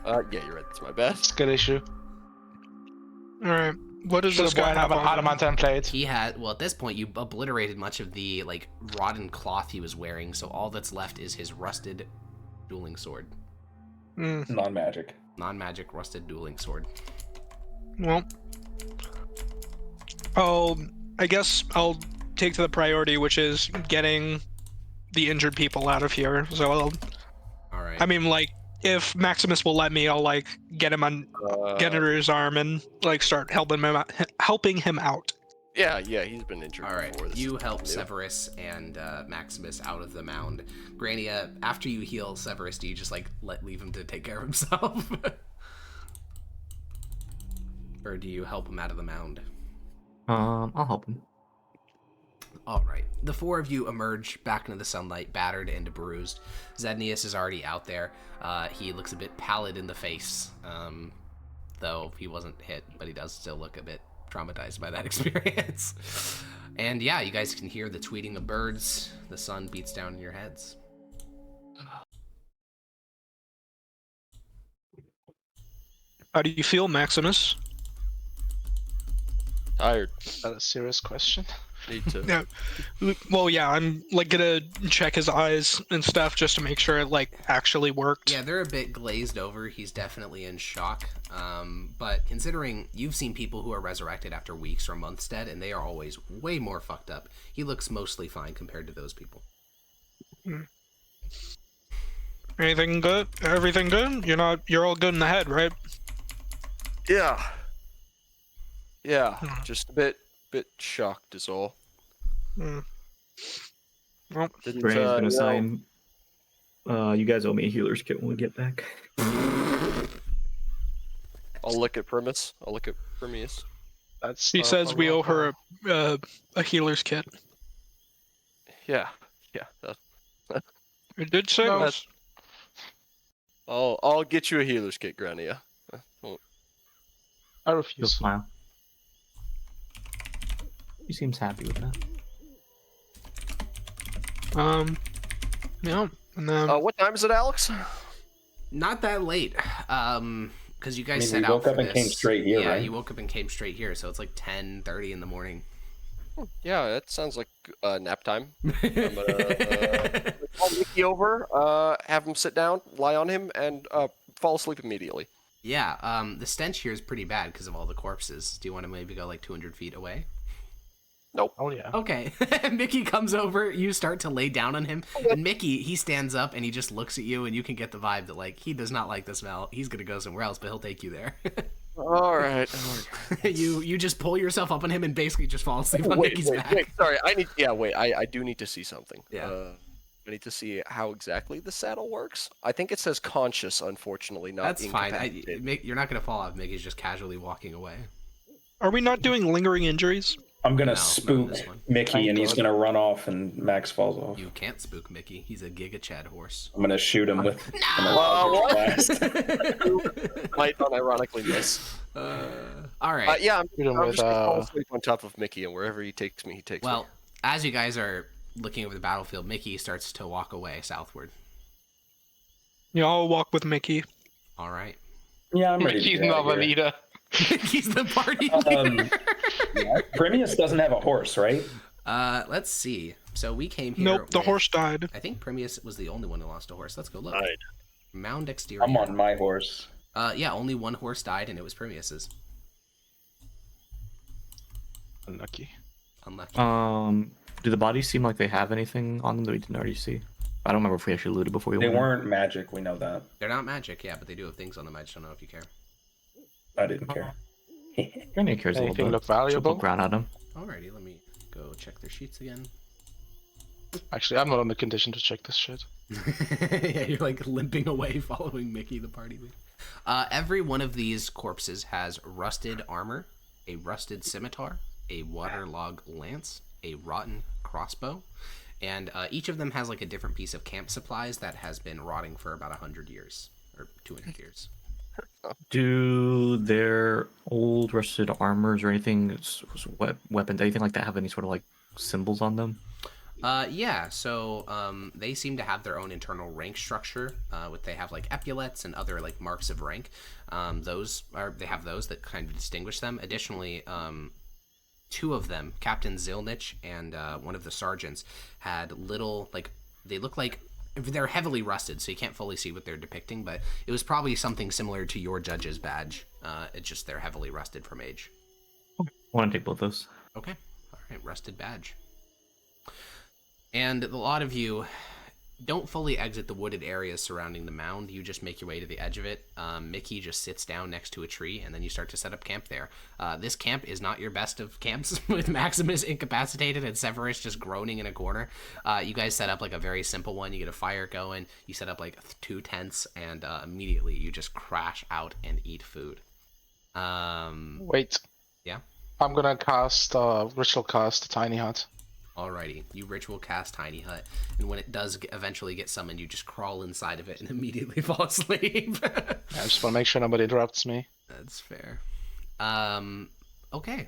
Yeah, you're right. That's my bad. Skill issue. All right. What does Should this have guy gone have on him? adamantine plate. He had, well, at this point, you obliterated much of the like rotten cloth he was wearing, so all that's left is his rusted dueling sword. Non-magic. Non-magic rusted dueling sword. Well, I guess I'll take to the priority, which is getting the injured people out of here. So All right. I mean, like, if Maximus will let me, I'll like get him under his arm and like start helping him out. Yeah, he's been injured All right, before. This you is help new. Severus and Maximus out of the mound. Grania, after you heal Severus, do you just like leave him to take care of himself? Or do you help him out of the mound? I'll help him. All right. The four of you emerge back into the sunlight, battered and bruised. Zednius is already out there. He looks a bit pallid in the face, though he wasn't hit, but he does still look a bit traumatized by that experience. And yeah, you guys can hear the tweeting of birds. The sun beats down in your heads. How do you feel, Maximus? Tired. Is that a serious question? Need to. Yeah. Well, yeah, I'm like gonna check his eyes and stuff just to make sure it like actually worked. Yeah, they're a bit glazed over. He's definitely in shock. But considering you've seen people who are resurrected after weeks or months dead, and they are always way more fucked up, he looks mostly fine compared to those people. Anything good? Everything good? You're all good in the head, right? Yeah. Yeah. Just a bit shocked is all. Well, Didn't, Brandon's gonna you know, sign. You guys owe me a healer's kit when we get back. I'll look at Primus. I'll look at Primius. That's. he says we owe her a healer's kit. Yeah. It did say No, this. I'll get you a healer's kit, Grania. I He'll refuse. smile. He seems happy with that. Yeah, and then What time is it, Alex? Not that late. Because you guys I mean, set we out woke for up and this. came straight here, Yeah, right? you woke up and came straight here, so it's like 10:30 in the morning. Yeah, that sounds like nap time. I'm gonna call Mickey over, have him sit down, lie on him, and fall asleep immediately. Yeah, the stench here is pretty bad because of all the corpses. Do you want to maybe go like 200 feet away? Nope. Oh yeah. Okay. Mickey comes over, you start to lay down on him, and Mickey, he stands up and he just looks at you, and you can get the vibe that like he does not like the smell. He's gonna go somewhere else, but he'll take you there. All right. you just pull yourself up on him and basically just fall asleep on Mickey's back. Wait. Sorry, I do need to see something. Yeah. I need to see how exactly the saddle works. I think it says conscious, unfortunately, not That's fine. incapacitated. You're not gonna fall off. Mickey's just casually walking away. are we not doing lingering injuries? I'm gonna No, not spook this one. Mickey, Thank and he's God. gonna run off, and Max falls off. You can't spook Mickey. He's a Giga Chad horse. I'm gonna shoot him with an what? blast. Might unironically miss. All right. Yeah, I'm Shoot him just with, gonna fall asleep on top of Mickey, and wherever he takes me, he takes me. Well, as you guys are looking over the battlefield, Mickey starts to walk away southward. Yeah, I'll walk with Mickey. All right. Yeah, I'm ready. Mickey's to get out not of a here. leader. Mickey's the party leader. Primius doesn't have a horse, right? Let's see. So we came here. Nope, the with- horse died. I think Primius was the only one who lost a horse. Let's go look. Died. Mound exterior. I'm on my horse. Yeah, only one horse died, and it was Primius's. Unlucky. Unlucky. Do the bodies seem like they have anything on them that we didn't already see? I don't remember if we actually looted before we They went in. weren't magic, we know that. They're not magic, yeah, but they do have things on them. I just don't know if you care. I didn't care. Grania cares a little Anything bit. look She'll valuable? poke around at him. Alrighty, let me go check their sheets again. Actually, I'm not on the condition to check this shit. Yeah, you're like limping away following Mickey, the party leader. Every one of these corpses has rusted armor, a rusted scimitar, a waterlogged lance, a rotten crossbow, and each of them has like a different piece of camp supplies that has been rotting for about 100 years, or 200 years. Do their old rusted armors or anything, weapons, anything like that, have any sort of like symbols on them? Yeah, so they seem to have their own internal rank structure. They have like epaulets and other like marks of rank. They have those that kind of distinguish them. Additionally, two of them, Captain Zilnich and one of the sergeants, had little they look like they're heavily rusted, so you can't fully see what they're depicting. But it was probably something similar to your judge's badge. It's just they're heavily rusted from age. I want to take both those. Okay, all right, rusted badge. And a lot of you, don't fully exit the wooded areas surrounding the mound. You just make your way to the edge of it. Mickey just sits down next to a tree, and then you start to set up camp there. This camp is not your best of camps, with Maximus incapacitated and Severus just groaning in a corner. You guys set up like a very simple one. You get a fire going. You set up like 2 tents, and immediately you just crash out and eat food. Wait. Yeah? I'm gonna cast ritual cast Tiny Hut. Alrighty, you ritual cast Tiny Hut, and when it does eventually get summoned, you just crawl inside of it and immediately fall asleep. I just want to make sure nobody interrupts me. That's fair. Okay.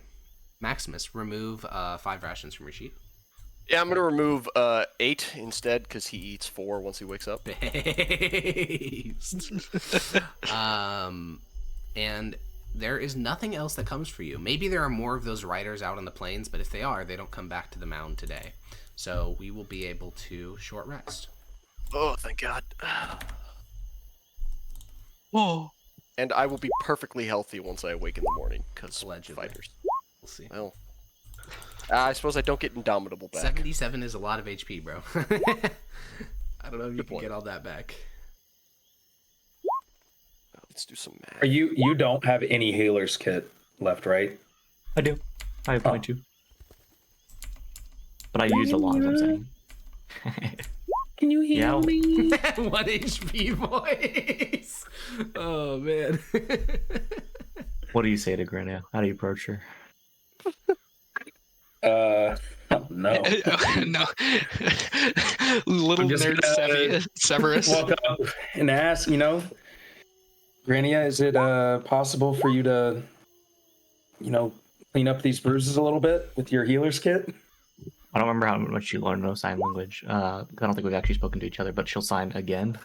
Maximus, remove 5 rations from your sheet. Yeah, I'm gonna remove 8 instead because he eats 4 once he wakes up. Based. And there is nothing else that comes for you. Maybe there are more of those riders out on the plains, but if they are, they don't come back to the mound today. So we will be able to short rest. Oh, thank God. Whoa. And I will be perfectly healthy once I awake in the morning, because Allegedly. fighters. We'll see. Well, I suppose I don't get Indomitable back. 77 is a lot of HP, bro. I don't know if you can get all that back. Let's do some math. Are you don't have any healer's kit left, right? I do. I have 0.2. But I used a lot, I'm saying. Can you heal me? 1 HP voice. Oh, man. What do you say to Grania? How do you approach her? Oh, no. No. Little I'm just nerd gonna Severus. Walk up and ask, Grania, is it possible for you to, clean up these bruises a little bit with your healer's kit? I don't remember how much you learned no sign language. I don't think we've actually spoken to each other, but she'll sign again.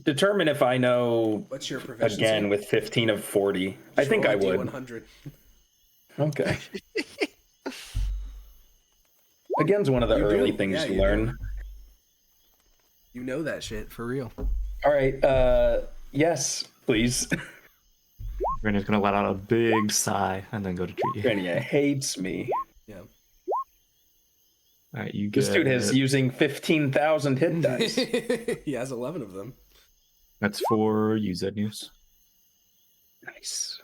Determine if I know What's your proficiency? again with 15 of 40. I think I would. 100. Okay. Again's one of the You early do. things Yeah, to you learn. do. You know that shit for real. All right. Yes, please. Grania's gonna let out a big sigh and then go to treat you. Grania hates me. Yeah. Alright, you This get... dude is using 15,000 hit dice. He has 11 of them. That's for you, Zilnich. Nice.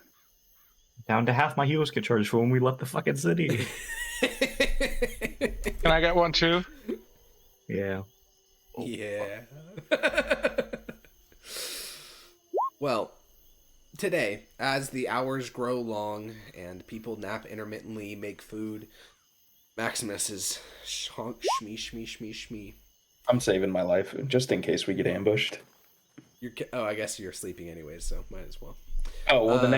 Down to half my healers get charged for when we left the fucking city. Can I get one too? Yeah. Yeah. Well, today, as the hours grow long and people nap intermittently, make food, Maximus is shmee. I'm saving my life just in case we get ambushed. I guess you're sleeping anyways, so might as well. Oh, well, I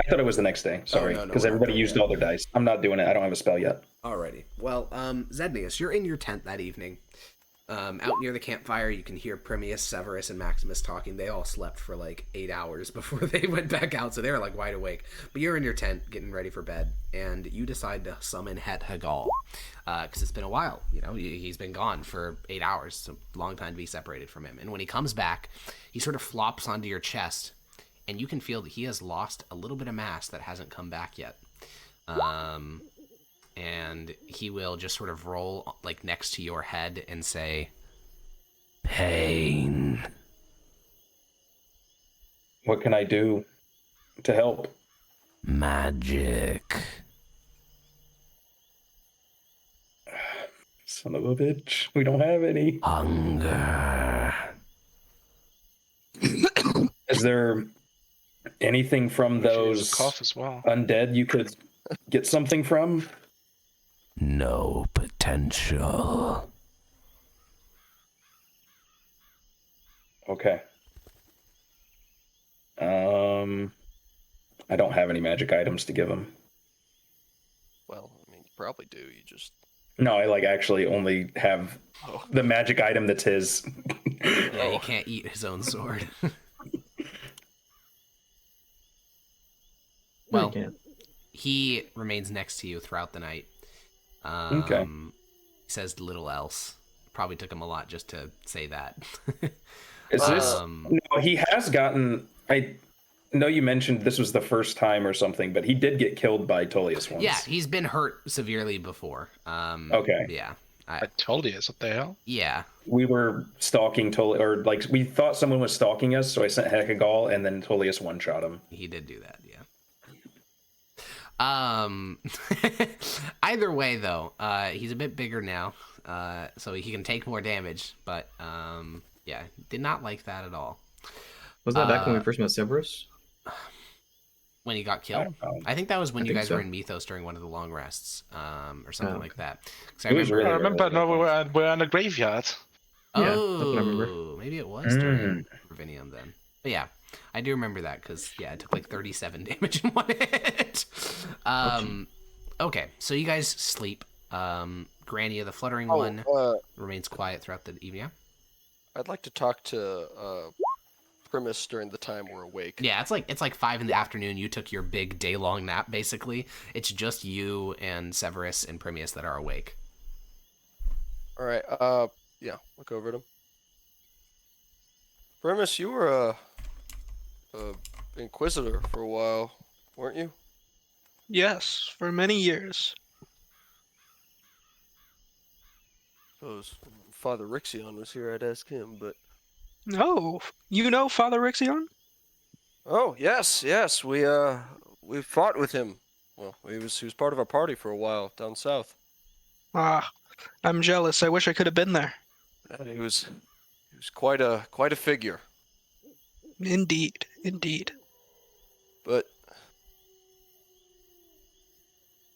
thought it was the next day. Sorry, no, because we're not everybody done used yet. all their dice. I'm not doing it. I don't have a spell yet. Alrighty. Well, Zilnich, you're in your tent that evening. Out near the campfire, you can hear Primius, Severus, and Maximus talking. They all slept for like 8 hours before they went back out, so they were like wide awake. But you're in your tent, getting ready for bed, and you decide to summon Het Hagal. Because it's been a while, he's been gone for 8 hours. It's a long time to be separated from him. And when he comes back, he sort of flops onto your chest, and you can feel that he has lost a little bit of mass that hasn't come back yet. And he will just sort of roll like next to your head and say, "Pain." What can I do to help? Magic. Son of a bitch. We don't have any. Hunger. Is there anything from She has a those cough as well. undead you could get something from? No potential. Okay. I don't have any magic items to give him. Well, I mean, you probably do. You just... No, I actually only have the magic item that's his. Yeah, he can't eat his own sword. Well, he remains next to you throughout the night. Okay. He says little else. Probably took him a lot just to say that. Is this? No, he has gotten. I know you mentioned this was the first time or something, but he did get killed by Tullius once. Yeah, he's been hurt severely before. Okay. Yeah. I told you, what the hell? Yeah. We were stalking Tolius, or like we thought someone was stalking us, so I sent Hekagal, and then Tolius one-shot him. He did do that, yeah. Either way, though, he's a bit bigger now, so he can take more damage. But yeah, did not like that at all. Was that back when we first met Severus? When he got killed, I think that was when I you think guys so. were in Mythos during one of the long rests, or something like that. 'Cause I It was remember. I really remember. No, we're in the graveyard. Yeah, that's Oh, what I remember. maybe it was during Ravinium then. But yeah, I do remember that because yeah, it took like 37 damage in one hit. Okay, so you guys sleep. Grania, the fluttering one, remains quiet throughout the evening. Yeah? I'd like to talk to Primus during the time we're awake. Yeah, it's like 5 in the afternoon. You took your big day long nap. Basically, it's just you and Severus and Primius that are awake. All right. Yeah. Look over at him. Primus, you were a inquisitor for a while, weren't you? Yes, for many years. Suppose Father Rixion was here, I'd ask him, but... Oh, you know Father Rixion? Oh, yes, we fought with him. Well, he was part of our party for a while down south. Ah, I'm jealous. I wish I could have been there. And he was quite a figure. Indeed, indeed. But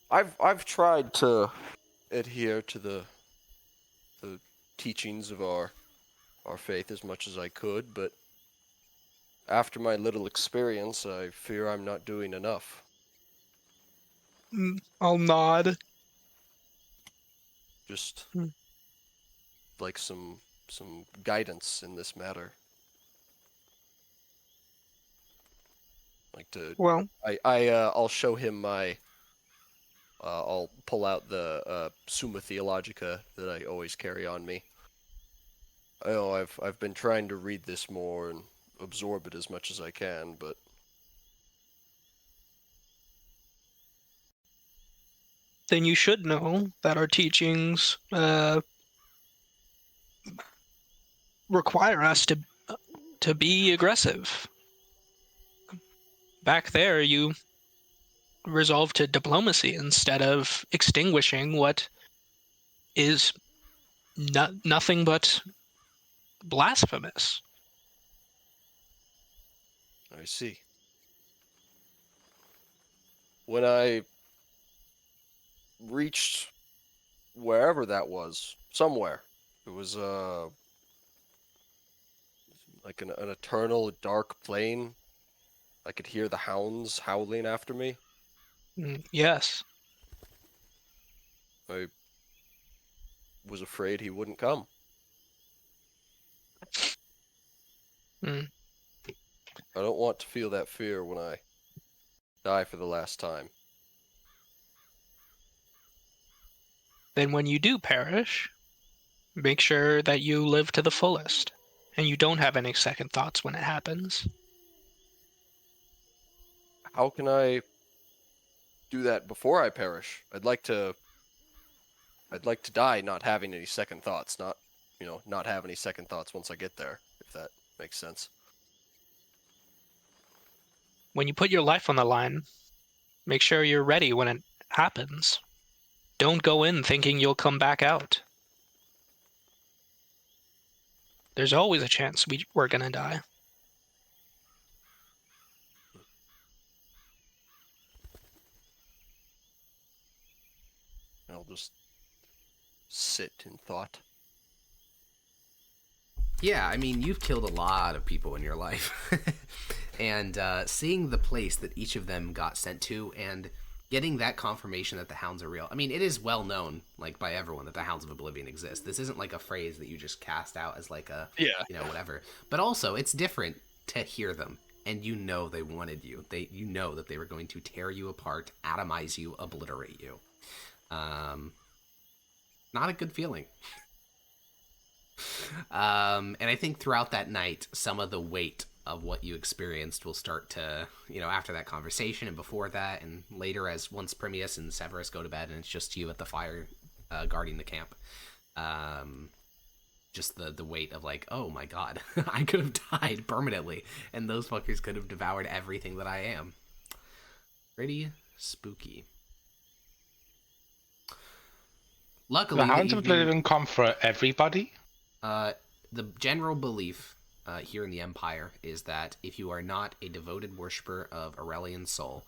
I've tried to adhere to the teachings of our faith as much as I could, but after my little experience, I fear I'm not doing enough. I'll nod. Just like some guidance in this matter. Like to Well, I'll show him my I'll pull out the Summa Theologica that I always carry on me. I know I've been trying to read this more and absorb it as much as I can, but then you should know that our teachings require us to be aggressive. Back there, you resolve to diplomacy instead of extinguishing what is nothing but blasphemous. I see. When I reached wherever that was, somewhere, it was like an eternal dark plain. I could hear the hounds howling after me. Yes. I was afraid he wouldn't come. Mm. I don't want to feel that fear when I die for the last time. Then when you do perish, make sure that you live to the fullest, and you don't have any second thoughts when it happens. How can I do that before I perish? I'd like to die not having any second thoughts, not have any second thoughts once I get there, if that makes sense. When you put your life on the line, make sure you're ready when it happens. Don't go in thinking you'll come back out. There's always a chance we're gonna die. I'll just sit in thought. Yeah, I mean, you've killed a lot of people in your life. And seeing the place that each of them got sent to and getting that confirmation that the Hounds are real. I mean, it is well known, like, by everyone that the Hounds of Oblivion exist. This isn't like a phrase that you just cast out as like a, whatever. But also, it's different to hear them. And you know they wanted you. You know that they were going to tear you apart, atomize you, obliterate you. Not a good feeling. And I think throughout that night, some of the weight of what you experienced will start to, after that conversation and before that and later once Primius and Severus go to bed and it's just you at the fire guarding the camp, Just the weight of like, oh my god, I could have died permanently, and those fuckers could have devoured everything that I am. Pretty spooky. Luckily, The the Hounds of evening, Oblivion come for everybody. the general belief here in the Empire is that if you are not a devoted worshiper of Aurelian Soul,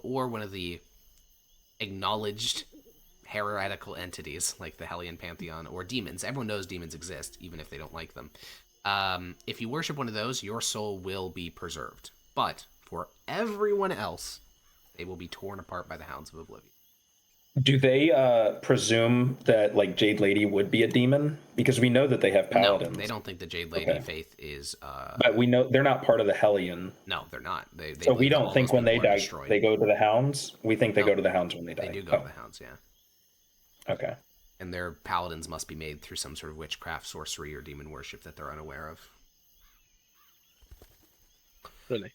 or one of the acknowledged heretical entities like the Hellion Pantheon or demons, everyone knows demons exist, even if they don't like them. If you worship one of those, your soul will be preserved. But for everyone else, they will be torn apart by the Hounds of Oblivion. Do they presume that like Jade Lady would be a demon? Because we know that they have paladins. No, they don't think the Jade Lady faith is. But we know they're not part of the Hellion. No, they're not. They so we believe that don't all think those when they people are die destroyed. they go to the Hounds. We think they No, go to the Hounds when they die. They do go to the Hounds, yeah. Okay. And their paladins must be made through some sort of witchcraft, sorcery, or demon worship that they're unaware of. Really?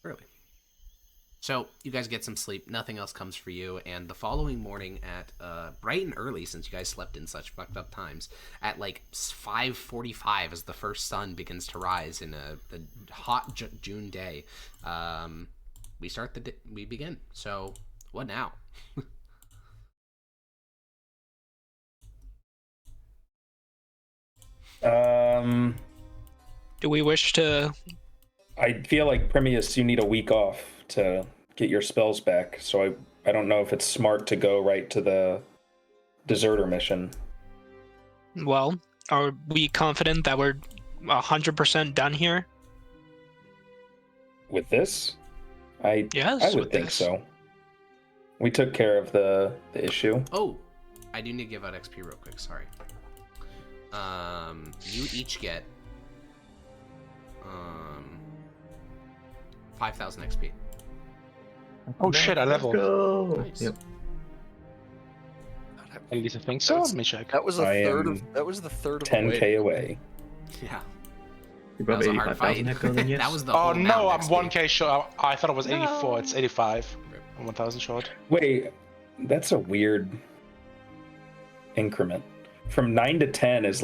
Really. So you guys get some sleep. Nothing else comes for you. And the following morning at bright and early, since you guys slept in such fucked up times, at like 5:45 as the first sun begins to rise in a hot June day, we begin. So what now? Do we wish to? I feel like Primius, you need a week off to get your spells back. So I don't know if it's smart to go right to the deserter mission. Well, are we confident that we're 100% done here? With this? Yes, I would with think this. so. We took care of the issue. Oh, I do need to give out XP real quick. Sorry. You each get 5,000 XP. Oh shit, I leveled. Nice. Yep. At least I think so. Let me check. That was a I third am of. That was the third of. 10k away. Yeah. You're That was above a hard fight. 85,000 echo then, yes? That was the Oh whole no, I'm mound XP. 1k short. I thought it was 84. It's 85. I'm 1,000 short. Wait, that's a weird increment. From 9 to 10 is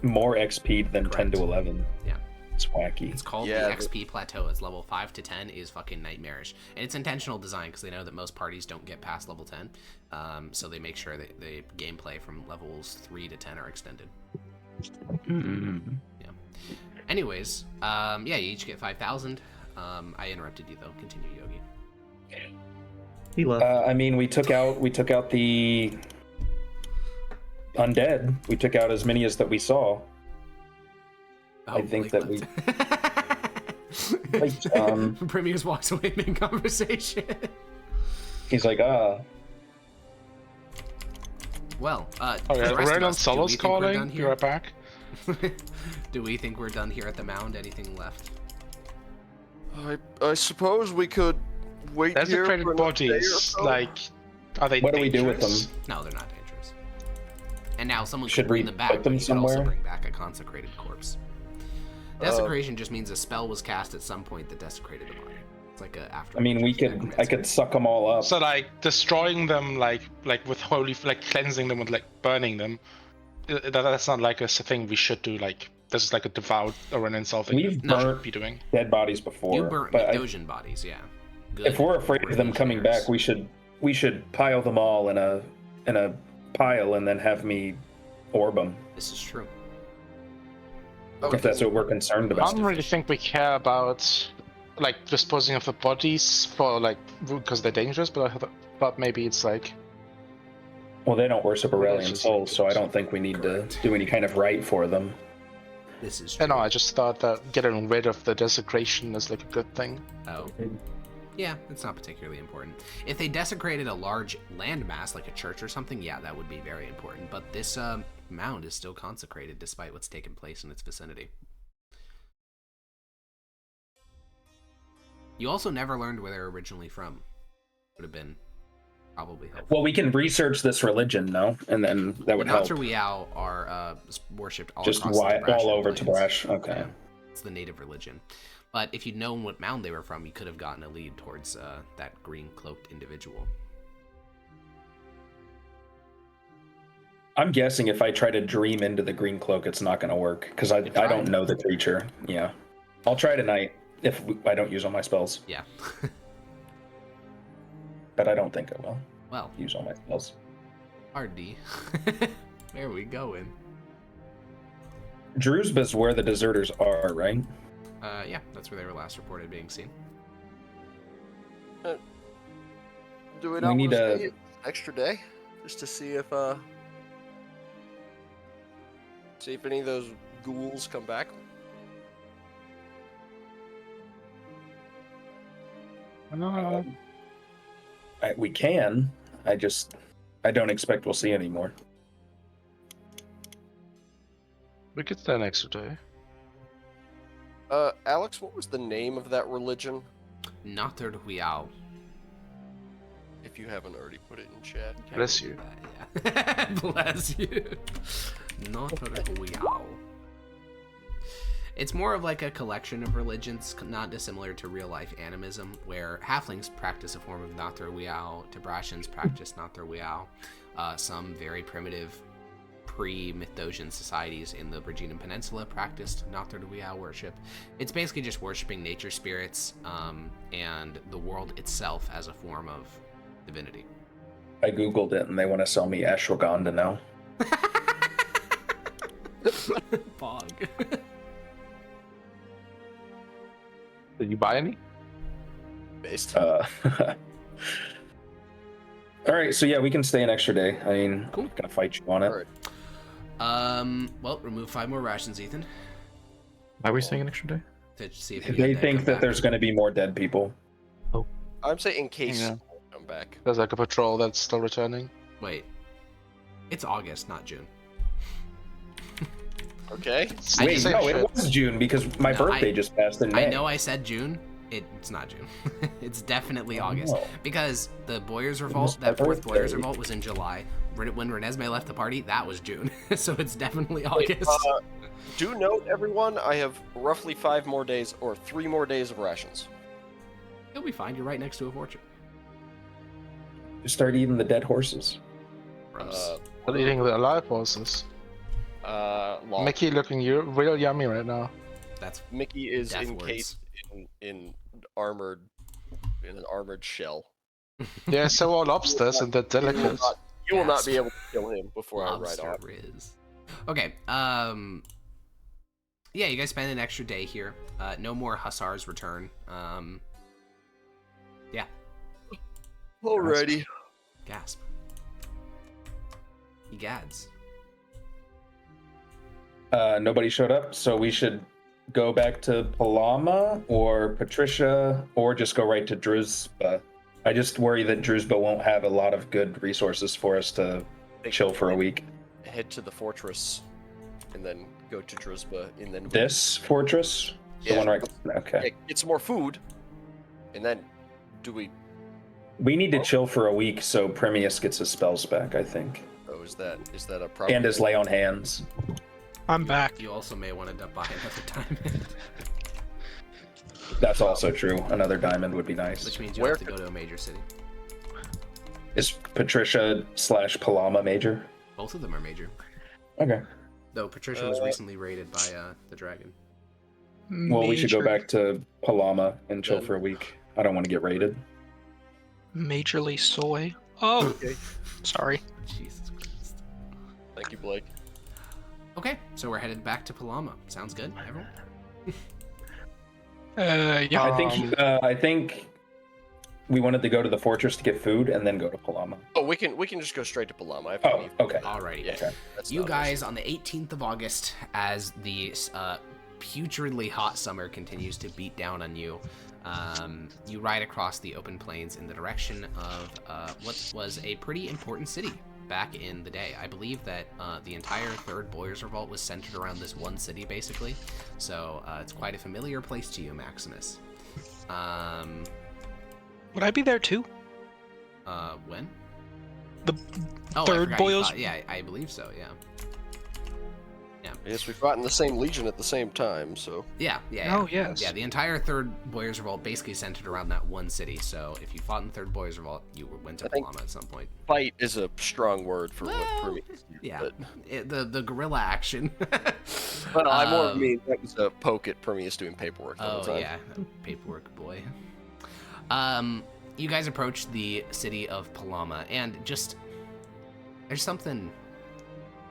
more XP than 10 to Correct. 11. Yeah. It's wacky. It's called Yeah, the XP plateau. It's level 5 to 10 is fucking nightmarish. And it's intentional design because they know that most parties don't get past level 10. So they make sure that the gameplay from levels 3 to 10 are extended. Mm. Yeah. Anyways, yeah, you each get 5,000. I interrupted you though. Continue, Yogi. He left. I mean, we took out the undead. We took out as many as that we saw. Oh, I think Blake that we- left. Like, Primius walks away mid conversation. He's like, Well, Oh for yeah, the rest of Raynon us, do Solo's we think we're done calling. here? You're right back. Do we think we're done here at the mound? Anything left? I suppose we could wait here Desecrated for another day or bodies, so. like, are they what do we do with dangerous? them? No, they're not dangerous. And now someone Should could bring we them back, put them but you could also somewhere? bring back a consecrated corpse. Desecration just means a spell was cast at some point that desecrated the body. It's like a after. I mean, I could suck them all up. So like destroying them, like with holy, like cleansing them with like burning them. That's not like a thing we should do. Like this is like a devout or an insulting We've we should burnt be doing. dead bodies before. You burnt but Midosian bodies, yeah. Good if we're afraid of them coming back, revolutionaries. we should pile them all in a pile and then have me orb them. This is true. If that's what we're concerned I about. don't really think we care about like disposing of the bodies for like because they're dangerous, but I thought maybe it's like Well, they don't worship Aurelian just souls, like so I this. don't think we need Correct. to do any kind of rite for them. This is I true. know. I just thought that getting rid of the desecration is like a good thing. Oh. Yeah, it's not particularly important. If they desecrated a large landmass like a church or something, yeah, that would be very important. But this mound is still consecrated despite what's taken place in its vicinity. You also never learned where they're originally from. Would have been probably helpful. Well, we can research this religion, no? And then that would help. Nautri Weow are worshipped all Just across the Tabrash all over plains. Tabrash. Okay. Yeah, it's the native religion. But if you'd known what mound they were from, you could have gotten a lead towards that green cloaked individual. I'm guessing if I try to dream into the green cloak, it's not going to work because I don't know the creature. Yeah, I'll try tonight if I don't use all my spells. Yeah. But I don't think I will Well, use all my spells. RD. Where are we going? Druzba's where the deserters are, right? Yeah, that's where they were last reported being seen. Do we We not need want to a- stay an extra day just to see if any of those ghouls come back? We can. I don't expect we'll see any more. We could stay an extra day. Alex, what was the name of that religion? Nather Huyao. If you haven't already put it in chat. Bless you. Yeah. Bless you. Nather Huyao. It's more of like a collection of religions, not dissimilar to real-life animism, where halflings practice a form of Nather Huyao, Tabrashans practice Nather Huyao, some very primitive pre-Mithdosian societies in the Virginian Peninsula practiced Nather Huyao worship. It's basically just worshiping nature spirits and the world itself as a form of divinity. I googled it and they want to sell me ashwagandha now. Fog. Did you buy any? Based. All right, so yeah, we can stay an extra day. I mean, Cool. I'm not gonna fight you on it. Alright. Well, remove 5 more rations, Ethan, Why are we staying an extra day? to see if They think that there's gonna be more dead people. I'm saying in case Yeah. they come back. There's like a patrol that's still returning. Wait. It's August, not June. Okay. I Wait, just- no, shit. it was June because my No, birthday just passed in May. I know I said June. It's not June. It's definitely August. no. Because the Boyers was Revolt, my that fourth birthday. Boyers Revolt was in July. When Renesmee left the party, that was June. So it's definitely August. Do note, everyone, I have roughly 5 more days or 3 more days of rations. You'll be fine. You're right next to a fortune. Just start eating the dead horses. Gross. But eating the alive horses. Lol. Mickey looking real yummy right now. That's Mickey is Death encased in an armored shell. Yeah, so are lobsters and they're delicate. You will not Gasp. be able to kill him before I ride lobster off. riz. Okay. Yeah, you guys spend an extra day here. No more hussars return. Yeah. Alrighty. Gasp. Egads. Nobody showed up, so we should go back to Palama or Patricia or just go right to Druzba. I just worry that Druzba won't have a lot of good resources for us to chill for a week. Head to the fortress, and then go to Druzba, and then This fortress? The Yeah. one right. Okay. Yeah, get some more food, and then do we? We need to chill for a week so Premius gets his spells back, I think. Oh, is that a problem? And his lay on hands. I'm back. You also may want to buy another diamond, That's also true. Another diamond would be nice. which means you Where have to go to a major city. Is Patricia / Palama major? Both of them are major. Okay. Though Patricia was recently raided by the dragon. Well, we should go Major- back to Palama and chill for a week. I don't want to get raided. Majorly soy. Oh, Okay. sorry. Jesus Christ. Thank you, Blake. Okay, so we're headed back to Palama. Sounds good, everyone? Yeah. I think we wanted to go to the fortress to get food and then go to Palama. Oh, we can just go straight to Palama. I have Oh, plenty of- okay. Alrighty. Yeah. Okay. That's You not an guys, on the 18th of August, as the putridly hot summer continues to beat down on you, you ride across the open plains in the direction of what was a pretty important city back in the day. I believe that the entire Third Boyers Revolt was centered around this one city, basically. So it's quite a familiar place to you, Maximus. Would I be there too? When? The Oh, I Third forgot you Boyers. thought- Yeah, I believe so, yeah. Yeah. Yes, we fought in the same legion at the same time, so. Yeah. Oh, yes. Yeah, the entire Third Boyers Revolt basically centered around that one city. So if you fought in the Third Boyers Revolt, you went to I think- Palama at some point. Fight is a strong word for what Prometheus did, Yeah, but, the guerrilla action. but I more mean that was a poke at Prometheus doing paperwork the whole Oh time. yeah, paperwork boy. You guys approach the city of Palama, and just there's something.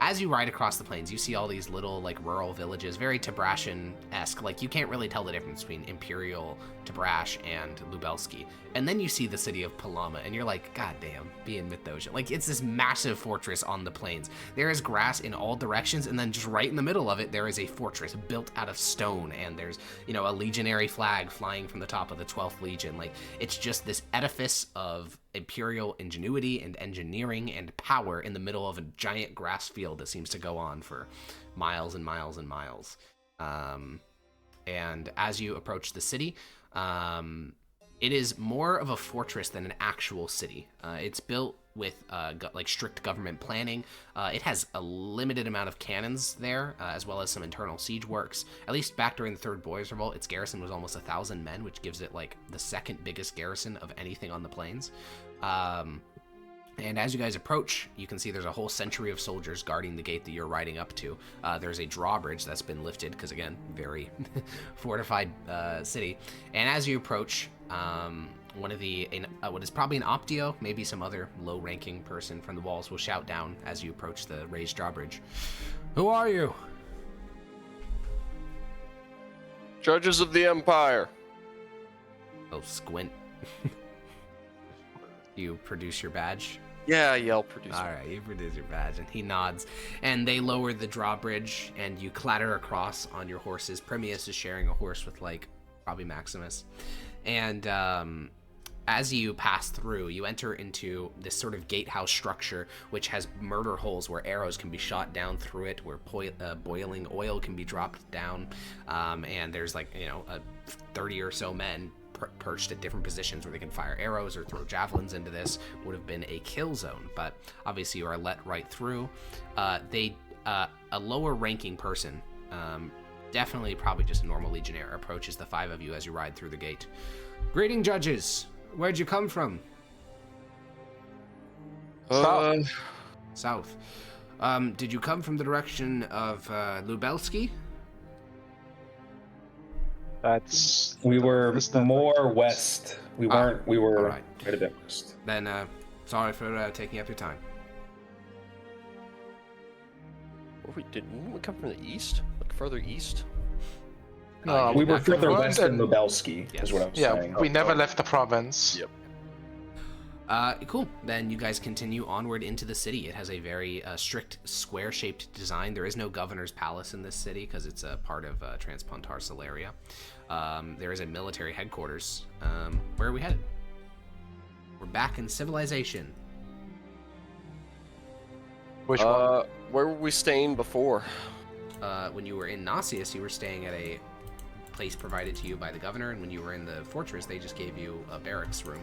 As you ride across the plains, you see all these little like rural villages, very Tabrashan-esque. Like you can't really tell the difference between Imperial, Tabrash, and Lubelski. And then you see the city of Palama, and you're like, God damn, being Mithdosica. Like it's this massive fortress on the plains. There is grass in all directions, and then just right in the middle of it, there is a fortress built out of stone, and there's a legionary flag flying from the top of the 12th Legion. Like it's just this edifice of Imperial ingenuity and engineering and power in the middle of a giant grass field that seems to go on for miles and miles and miles. And as you approach the city, it is more of a fortress than an actual city. It's built with like strict government planning. It has a limited amount of cannons there, as well as some internal siege works. At least back during the Third Boyers Revolt, its garrison was almost 1,000 men, which gives it like the second biggest garrison of anything on the plains. And as you guys approach, you can see there's a whole century of soldiers guarding the gate that you're riding up to. There's a drawbridge that's been lifted, because again, very fortified city. And as you approach, one of what is probably an Optio, maybe some other low-ranking person from the walls will shout down as you approach the raised drawbridge. Who are you? Judges of the Empire. Oh, squint. You produce your badge? Yeah, I'll produce. All right, you produce your badge, and he nods. And they lower the drawbridge, and you clatter across on your horses. Premius is sharing a horse with, like, probably Maximus. And as you pass through, you enter into this sort of gatehouse structure, which has murder holes where arrows can be shot down through it, where boiling oil can be dropped down. And there's, like, 30 or so men perched at different positions where they can fire arrows or throw javelins into this. Would have been a kill zone, but obviously you are let right through. A lower ranking person, definitely probably just a normal legionnaire, approaches the five of you as you ride through the gate. Greeting, judges. Where'd you come from? South. Did you come from the direction of Lubelski? We were more west. We weren't. We were right. quite a bit west. Then, sorry for taking up your time. Didn't we come from the east? Like further east? No, We were further weren't west than in- Lubelski, Yes. is what I was Yeah, saying. we never left the province. Yep. Cool. Then you guys continue onward into the city. It has a very strict square-shaped design. There is no governor's palace in this city because it's a part of Transpontar Solaria. There is a military headquarters. Where are we headed? We're back in civilization. Which one? Where were we staying before? When you were in Nausius, you were staying at a place provided to you by the governor, and when you were in the fortress, they just gave you a barracks room.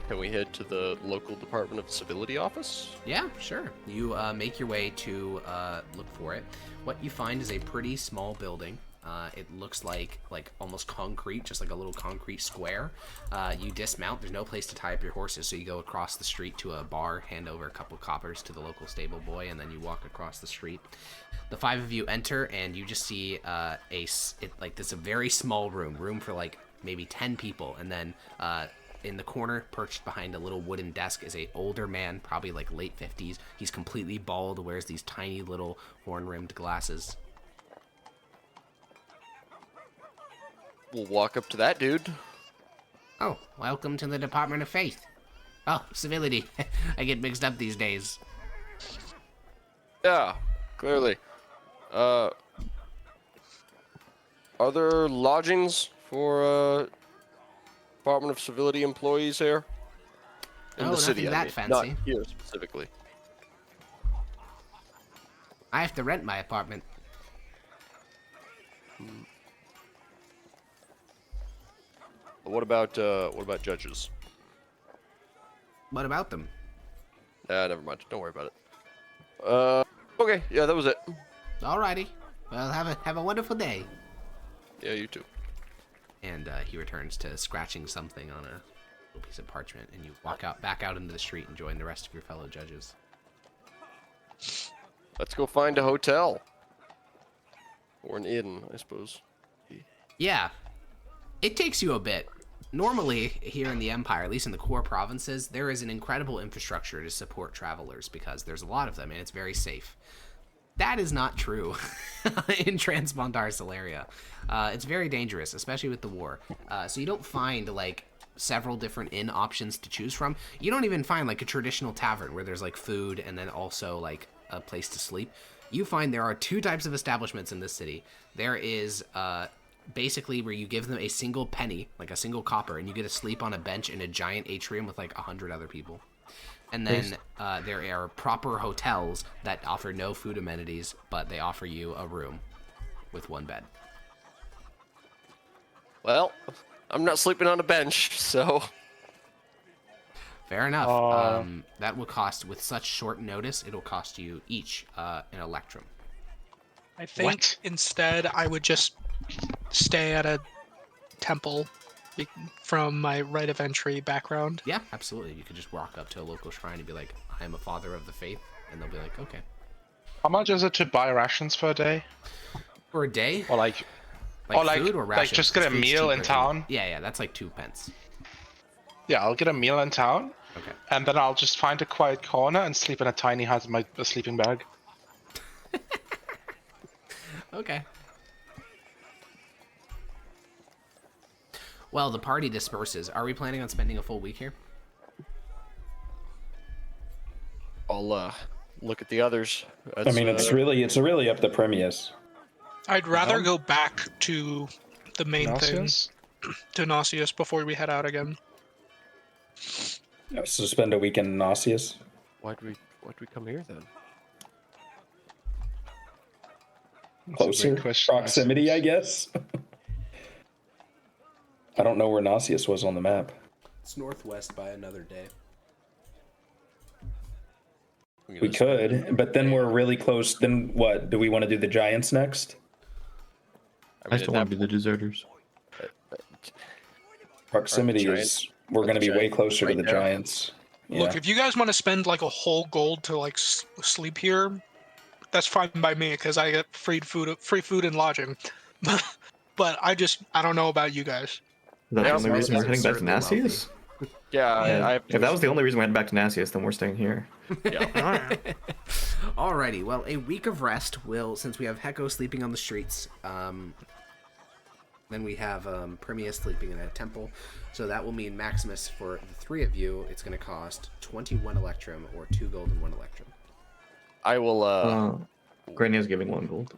Can we head to the local Department of Civility office? Yeah, sure. You make your way to look for it. What you find is a pretty small building. It looks like almost concrete, just like a little concrete square. You dismount. There's no place to tie up your horses, so you go across the street to a bar, hand over a couple coppers to the local stable boy, and then you walk across the street. The five of you enter, and you just see this a very small room for like maybe 10 people, and then in the corner, perched behind a little wooden desk, is a older man, probably like late 50s. He's completely bald, wears these tiny little horn-rimmed glasses. We'll walk up to that dude. Oh, welcome to the Department of Faith. Oh, civility. I get mixed up these days. Yeah, clearly. Are there lodgings for Department of Civility employees here? In Oh, the city, nothing I that mean. Not fancy. here specifically. I have to rent my apartment. What about judges? What about them? Never mind. Don't worry about it. Okay, yeah, that was it. Alrighty. Well, have a wonderful day. Yeah, you too. And he returns to scratching something on a little piece of parchment, and you walk back out into the street and join the rest of your fellow judges. Let's go find a hotel. Or an inn, I suppose. Yeah. It takes you a bit. Normally, here in the Empire, at least in the core provinces, there is an incredible infrastructure to support travelers because there's a lot of them and it's very safe. That is not true in Transmondar Solaria. It's very dangerous, especially with the war. So you don't find, like, several different inn options to choose from. You don't even find, like, a traditional tavern where there's, like, food and then also, like, a place to sleep. You find there are two types of establishments in this city. There is, basically where you give them a single penny, like a single copper, and you get to sleep on a bench in a giant atrium with, like, 100 other people. And then there are proper hotels that offer no food amenities, but they offer you a room with one bed. Well, I'm not sleeping on a bench, so... Fair enough. That will cost, with such short notice, it'll cost you each an electrum. I think What? instead I would just stay at a temple from my right of entry background. Yeah, absolutely. You could just walk up to a local shrine and be like, I am a father of the faith, and they'll be like, okay. How much is it to buy rations for a day? For a day? Or like Food or rations? just get a Food's meal in cheaper. town? Yeah, that's like 2 pence. Yeah, I'll get a meal in town, Okay. and then I'll just find a quiet corner and sleep in a tiny hut in my sleeping bag. Okay. Well, the party disperses. Are we planning on spending a full week here? I'll look at the others. I mean, it's really up to Premius. I'd rather go back to the main Nauseous? thing, to Nauseous, before we head out again. So spend a week in Nauseous. Why'd we come here then? That's a Closer great question, proximity, I guess. I don't know where Nauseous was on the map. It's northwest by another day. We could, but then we're really close. Then what? Do we want to do the Giants next? I still want to be the deserters. Proximity is we're going to be way closer to right the there. Giants. Yeah. Look, if you guys want to spend like a whole gold to like sleep here, that's fine by me because I get free food and lodging. But I don't know about you guys. Is that the Yeah, only reason we're Nauseous heading is back to certainly Nasius? Yeah, If that was the only reason we're heading back to Nasius, then we're staying here. Yeah. Alrighty, well, a week of rest will, since we have Heko sleeping on the streets, then we have Premius sleeping in a temple, so that will mean Maximus, for the three of you, it's going to cost 21 electrum, or 2 gold and 1 electrum. I will. Grania's giving 1 gold.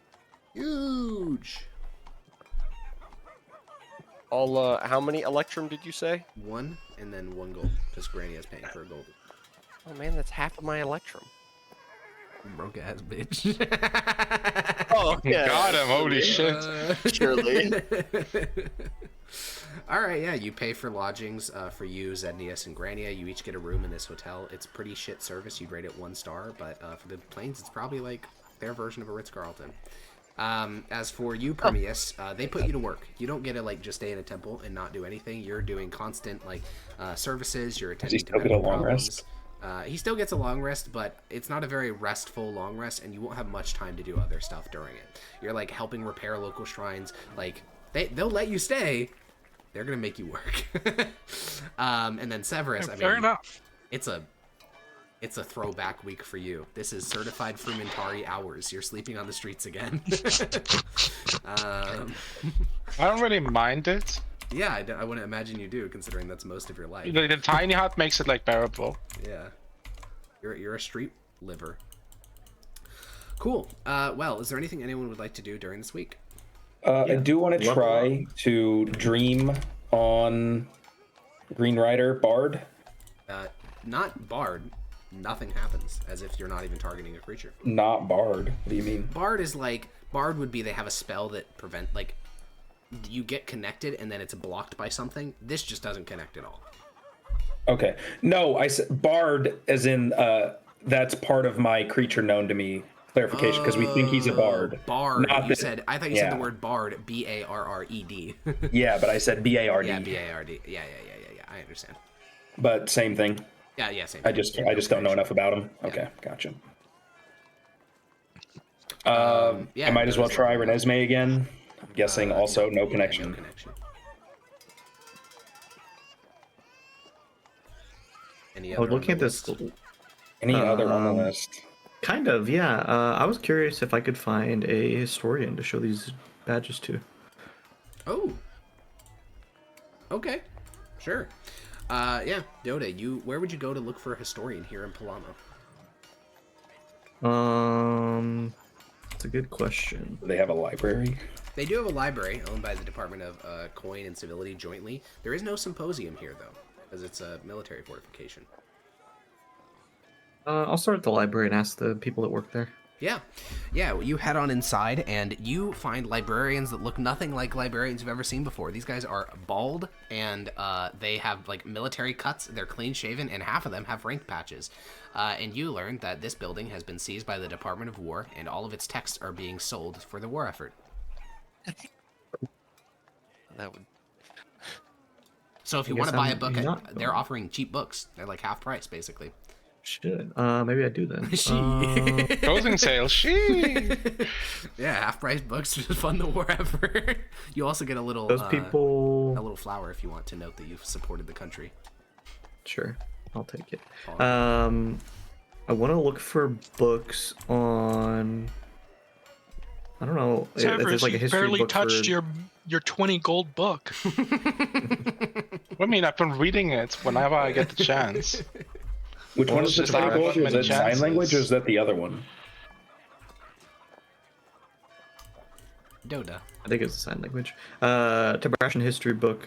Huge! I'll. How many electrum did you say? 1, and then 1 gold, because Granny is paying for a gold. Oh man, that's half of my electrum. Broke ass bitch. Oh yeah. Got him, holy shit. Surely. Alright, yeah, you pay for lodgings for you, Zednius, and Grania. You each get a room in this hotel. It's pretty shit service. You'd rate it 1 star, but for the planes, it's probably like their version of a Ritz-Carlton. As for you, Premius, they put you to work. You don't get to like just stay in a temple and not do anything. You're doing constant like services. You're attending to still get a medical long problems. rest? He still gets a long rest, but it's not a very restful long rest, and you won't have much time to do other stuff during it. You're like helping repair local shrines. Like they'll let you stay. They're gonna make you work. And then Severus, Fair enough. it's a throwback week for you. This is certified frumentari hours. You're sleeping on the streets again. I don't really mind it. Yeah, I wouldn't imagine you do, considering that's most of your life. The tiny hut makes it like bearable. Yeah, you're a street liver. Cool. Well, is there anything anyone would like to do during this week? I do want to try to dream on Green Rider Bard. Not Bard. Nothing happens, as if you're not even targeting a creature. Not Bard. What do you mean? Bard would be they have a spell that prevent, like, you get connected and then it's blocked by something. This just doesn't connect at all. Okay. No, I said Bard as in that's part of my creature known to me clarification because we think he's a bard. Bard. Not You that- said. I thought you said the word bard. B-A-R-R-E-D. Yeah, but I said B-A-R-D. Yeah, B-A-R-D. Yeah. I understand. But same thing. Yeah, same. I just don't know enough about him. Okay, gotcha. Yeah, I might as well there's try like- Renesmee again. I'm guessing also no Yeah, connection. no connection. Any Oh, other looking on at the this, list? Any other on the list? kind of, yeah. I was curious if I could find a historian to show these badges to. Oh. Okay. Sure. Yeah, Doda, where would you go to look for a historian here in Palamo? It's a good question. Do they have a library? They do have a library owned by the Department of Coin and Civility jointly. There is no symposium here, though, because it's a military fortification. I'll start at the library and ask the people that work there. Yeah, you head on inside, and you find librarians that look nothing like librarians you've ever seen before. These guys are bald, and they have, like, military cuts. They're clean-shaven, and half of them have rank patches. And you learn that this building has been seized by the Department of War, and all of its texts are being sold for the war effort. That would. So if you I want to guess buy a I'm book, not they're going. offering cheap books. They're like half price, basically. Shit. Maybe I do then. Closing sale. She. Yeah, half price books to fund the war effort. You also get a little Those a people. little flower if you want to note that you've supported the country. Sure, I'll take it. Fine. I want to look for books on. I don't know. If Severus, there's like a you history barely book touched for... your 20 gold book. I mean, I've been reading it whenever I get the chance. Which one Well, is the it's just type not of? Is many that sign chances. language or is that the other one? Doda. I think it's a sign language. Tabrashan history book.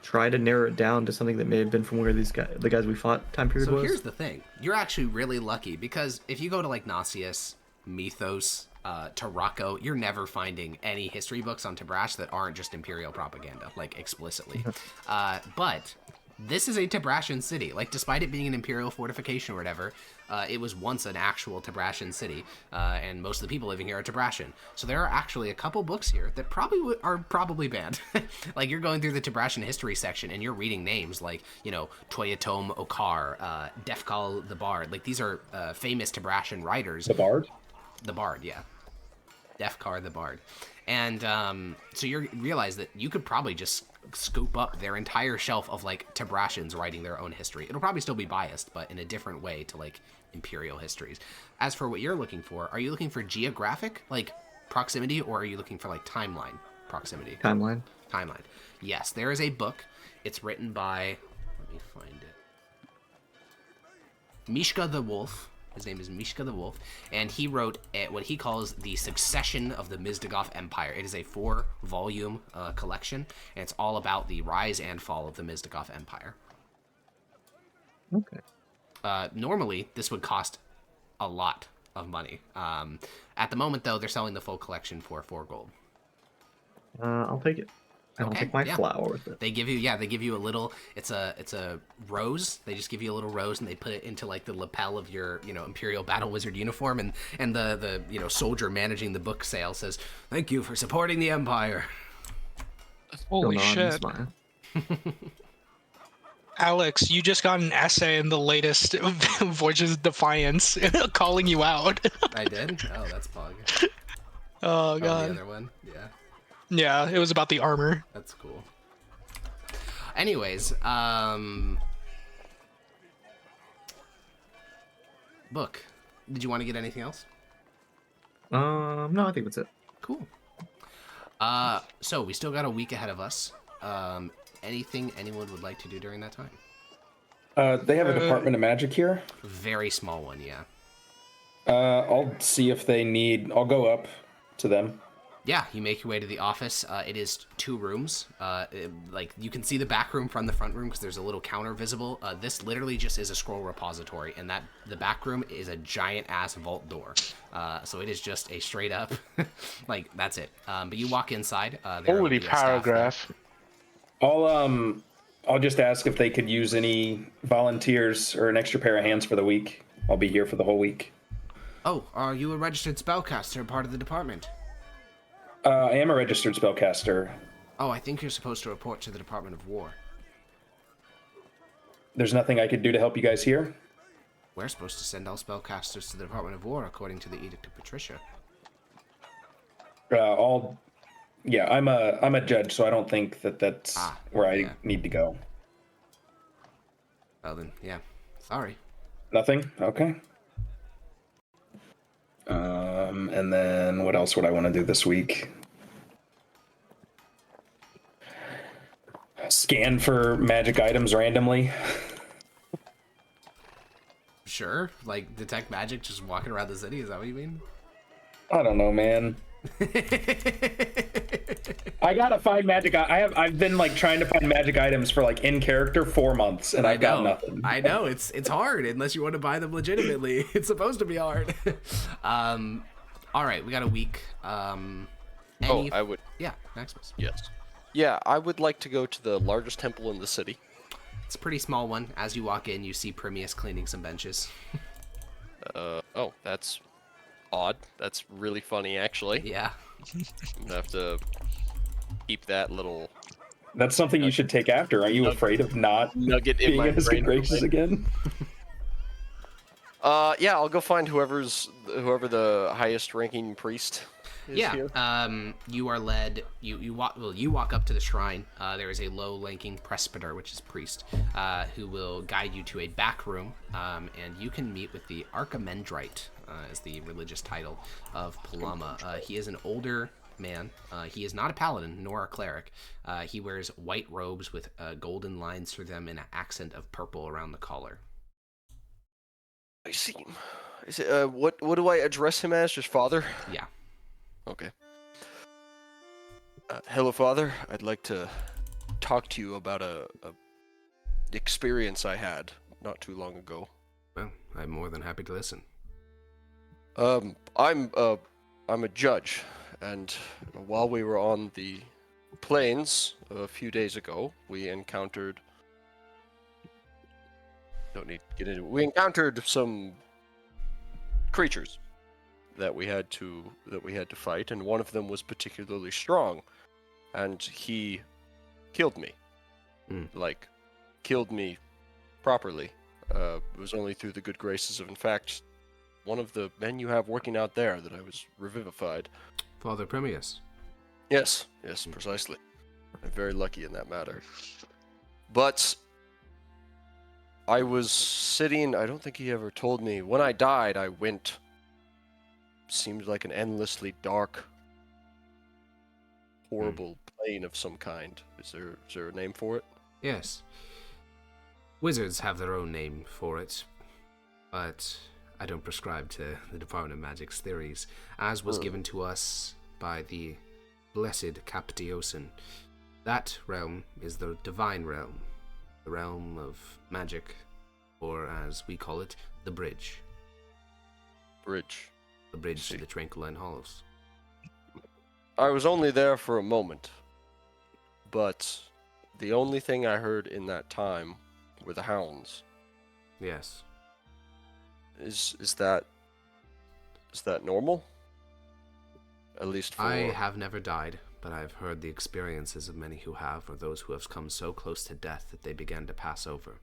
Try to narrow it down to something that may have been from where the guys we fought time period So was. here's the thing. You're actually really lucky because if you go to like Nasius, Mythos, Tarako, you're never finding any history books on Tabrash that aren't just Imperial propaganda, like explicitly. But this is a Tabrashan city. Like, despite it being an Imperial fortification or whatever, it was once an actual Tabrashan city, and most of the people living here are Tabrashan. So there are actually a couple books here that probably are probably banned. Like, you're going through the Tabrashan history section, and you're reading names like, you know, Toyatom Okar, Defkal the Bard. Like, these are famous Tabrashan writers. The bard? The Bard, yeah. Defkar the Bard. And so you realize that you could probably just scoop up their entire shelf of like Tabrashans writing their own history. It'll probably still be biased, but in a different way to like imperial histories. As for what you're looking for, are you looking for geographic, like proximity, or are you looking for like timeline proximity? Timeline. Timeline. Yes, there is a book. It's written by, let me find it, Mishka the Wolf. His name is Mishka the Wolf, and he wrote what he calls the Succession of the Mizdagov Empire. It is a 4-volume collection, and it's all about the rise and fall of the Mizdagov Empire. Okay. Normally, this would cost a lot of money. At the moment, though, they're selling the full collection for 4 gold. I'll take it. And Okay, I'll take my yeah. flower with it. They give you a little. It's a rose. They just give you a little rose, and they put it into like the lapel of your, you know, Imperial Battle Wizard uniform, and the you know, soldier managing the book sale says, "Thank you for supporting the Empire." Holy He'll nod and shit. smile. Alex, you just got an essay in the latest Voyages of Defiance calling you out. I did. Oh, that's Pog. Oh, Oh, the God. other one. Yeah, Yeah, it was about the armor. that's cool. Anyways, book. Did you want to get anything else? No, I think that's it. Cool. So we still got a week ahead of us. Anything anyone would like to do during that time? They have a Department of Magic here. Very small one, yeah. I'll see if they need. I'll go up to them. Yeah, you make your way to the office. It is 2 rooms. Like, you can see the back room from the front room because there's a little counter visible. This literally just is a scroll repository, and that the back room is a giant ass vault door. So it is just a straight up, like, that's it. But you walk inside. There will Holy be a staff there. paragraph. I'll just ask if they could use any volunteers or an extra pair of hands for the week. I'll be here for the whole week. Oh, are you a registered spellcaster, part of the department? I am a registered spellcaster. Oh, I think you're supposed to report to the Department of War. There's nothing I could do to help you guys here? We're supposed to send all spellcasters to the Department of War, according to the Edict of Patricia. Yeah, I'm a judge, so I don't think that's where I need to go. Well then, yeah. Sorry. Nothing? Okay. And then what else would I want to do this week? Scan for magic items randomly. Sure, like detect magic just walking around the city, is that what you mean? I don't know, man. I gotta find magic. I've been like trying to find magic items for like in character 4 months, and I've got nothing. I know it's hard unless you want to buy them legitimately. It's supposed to be hard. All right, we got a week. I would. Yeah, Maximus. Yes. Yeah, I would like to go to the largest temple in the city. It's a pretty small one. As you walk in, you see Primius cleaning some benches. Oh, that's odd. That's really funny, actually. Yeah. I'm gonna have to keep that little. That's something you should take after. Are you afraid of not nugget in being my in his good graces again? Yeah, I'll go find whoever the highest ranking priest is here. You are led. You walk up to the shrine. There is a low-ranking presbyter, which is priest, who will guide you to a back room, and you can meet with the Archimandrite, is the religious title of Palama. He is an older man. He is not a paladin nor a cleric. He wears white robes with golden lines through them and an accent of purple around the collar. I see. Is it, what do I address him as? Just Father? Yeah. Okay. Hello, Father. I'd like to talk to you about a experience I had not too long ago. Well, I'm more than happy to listen. I'm a judge, and while we were on the plains a few days ago, we encountered. Don't need to get into it. We encountered some creatures that we had to fight, and one of them was particularly strong, and he killed me. Like, killed me properly. It was only through the good graces of, in fact, one of the men you have working out there that I was revivified. Father Primius. Yes, precisely. I'm very lucky in that matter. But I was sitting, I don't think he ever told me, when I died, I went, seemed like an endlessly dark, horrible plane of some kind. Is there a name for it? Yes. Wizards have their own name for it, but I don't prescribe to the Department of Magic's theories, as was given to us by the blessed Captiosin. That realm is the divine realm, the realm of magic, or as we call it, the bridge. Bridge. The bridge to the Tranquiline Hollows. I was only there for a moment, but the only thing I heard in that time were the hounds. Yes. Is that normal? At least for... I have never died, but I've heard the experiences of many who have, or those who have come so close to death that they began to pass over.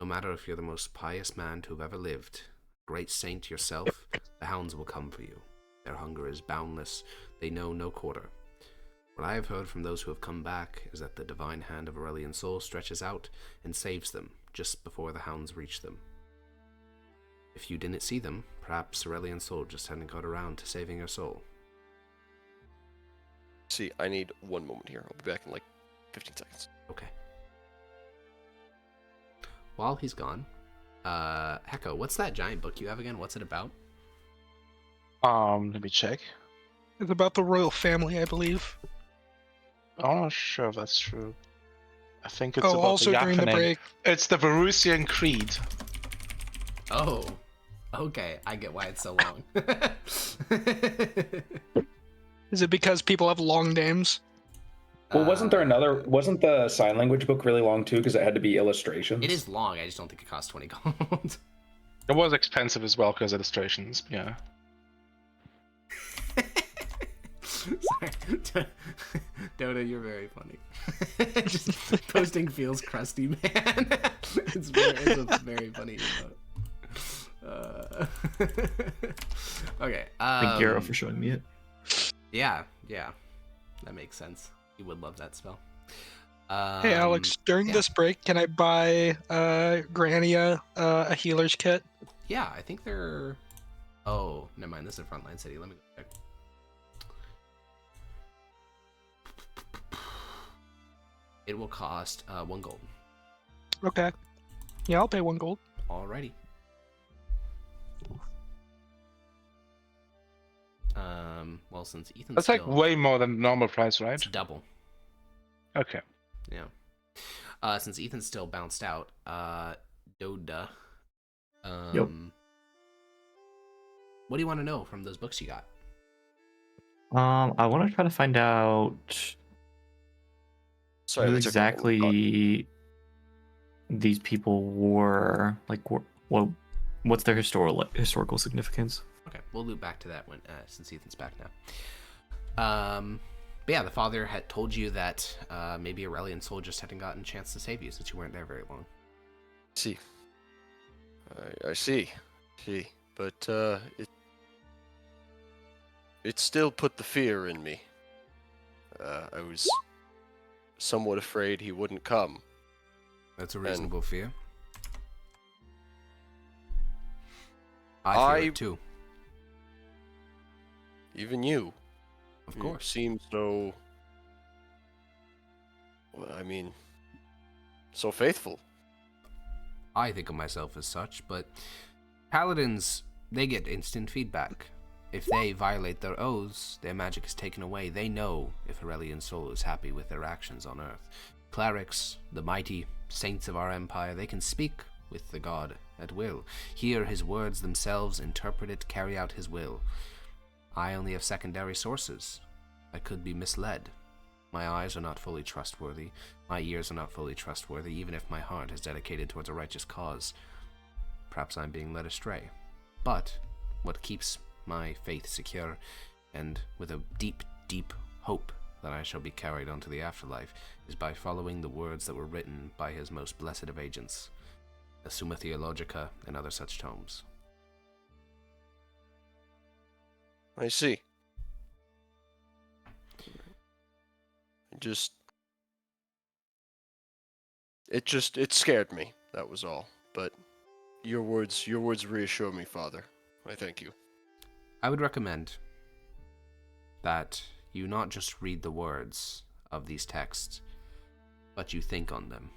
No matter if you're the most pious man to have ever lived, great saint yourself, the hounds will come for you. Their hunger is boundless. They know no quarter. What I have heard from those who have come back is that the divine hand of Aurelian Soul stretches out and saves them just before the hounds reach them. If you didn't see them, perhaps Aurelian Soul just hadn't got around to saving your soul. See, I need one moment here. I'll be back in like 15 seconds. Okay. While he's gone, Hecko, what's that giant book you have again? What's it about? Let me check. It's about the royal family, I believe. I'm not sure if that's true. I think it's about also the during the Yaphanim. break. It's the Varusian Creed. Oh, okay. I get why it's so long. Is it because people have long names? Well, wasn't the sign language book really long too, because it had to be illustrations? It is long, I just don't think it costs 20 gold. It was expensive as well because illustrations. Yeah. Sorry. Dota, you're very funny. Just posting feels crusty, man. It's a very funny emote. Okay. Thank Garo for showing me it. Yeah. That makes sense. You would love that spell. Hey Alex, during this break, can I buy Grania a healer's kit? Yeah, I think they're... Oh, never mind. This is a frontline city. Let me go check. It will cost 1 gold. Okay. Yeah, I'll pay 1 gold. Alrighty. Well, since Ethan's That's like still... way more than normal price, right? It's double. Okay. Yeah. Since Ethan's still bounced out, Doda. Yep. What do you want to know from those books you got? I want to try to find out Sorry, who that took a while. exactly these people were. Like, what's their historical significance? Okay, we'll loop back to that when since Ethan's back now. But yeah, the father had told you that maybe Aurelian soldiers hadn't gotten a chance to save you since you weren't there very long. See. I see. But it still put the fear in me. I was somewhat afraid he wouldn't come. That's a reasonable fear. I fear it too. Even you. Of You course. seem so... Well, I mean... so faithful. I think of myself as such, but paladins, they get instant feedback. If they violate their oaths, their magic is taken away. They know if Aurelian soul is happy with their actions on earth. Clerics, the mighty saints of our empire, they can speak with the god at will, hear his words themselves, interpret it, carry out his will. I only have secondary sources. I could be misled. My eyes are not fully trustworthy. My ears are not fully trustworthy, even if my heart is dedicated towards a righteous cause. Perhaps I'm being led astray. But what keeps my faith secure, and with a deep, deep hope that I shall be carried onto the afterlife, is by following the words that were written by his most blessed of agents, the Summa Theologica and other such tomes. I see. It scared me, that was all. But your words reassure me, Father. I thank you. I would recommend that you not just read the words of these texts, but you think on them.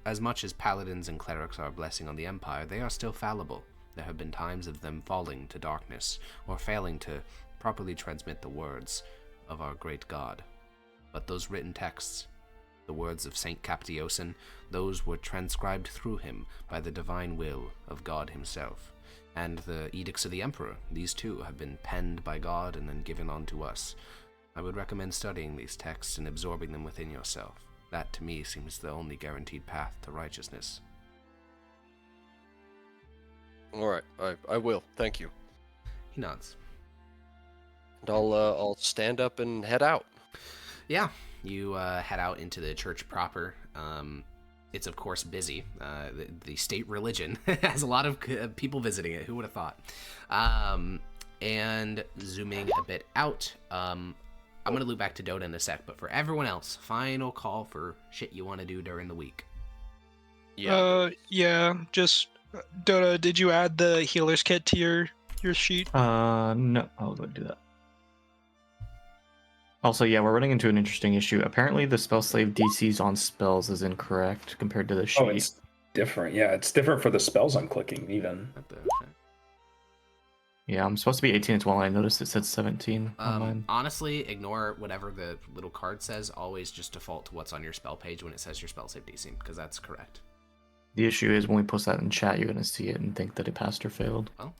As much as paladins and clerics are a blessing on the Empire, they are still fallible. There have been times of them falling to darkness, or failing to properly transmit the words of our great God. But those written texts, the words of Saint Captiosin, those were transcribed through him by the divine will of God himself. And the edicts of the Emperor, these too have been penned by God and then given on to us. I would recommend studying these texts and absorbing them within yourself. That, to me, seems the only guaranteed path to righteousness. Alright, I will. Thank you. He nods. And I'll stand up and head out. Yeah, you head out into the church proper. It's, of course, busy. The state religion has a lot of people visiting it. Who would have thought? And zooming a bit out, I'm going to loop back to Dota in a sec, but for everyone else, final call for shit you want to do during the week. Yeah, just Dota, did you add the healer's kit to your sheet? No, I'll go do that. Also, yeah, we're running into an interesting issue. Apparently, the spell slave DCs on spells is incorrect compared to the sheet. Oh, it's different. Yeah, it's different for the spells I'm clicking, even. Yeah, I'm supposed to be 18 as well. I noticed it said 17 on mine. Honestly, ignore whatever the little card says. Always just default to what's on your spell page when it says your spell save DC, because that's correct. The issue is when we post that in chat, you're going to see it and think that it passed or failed. Well,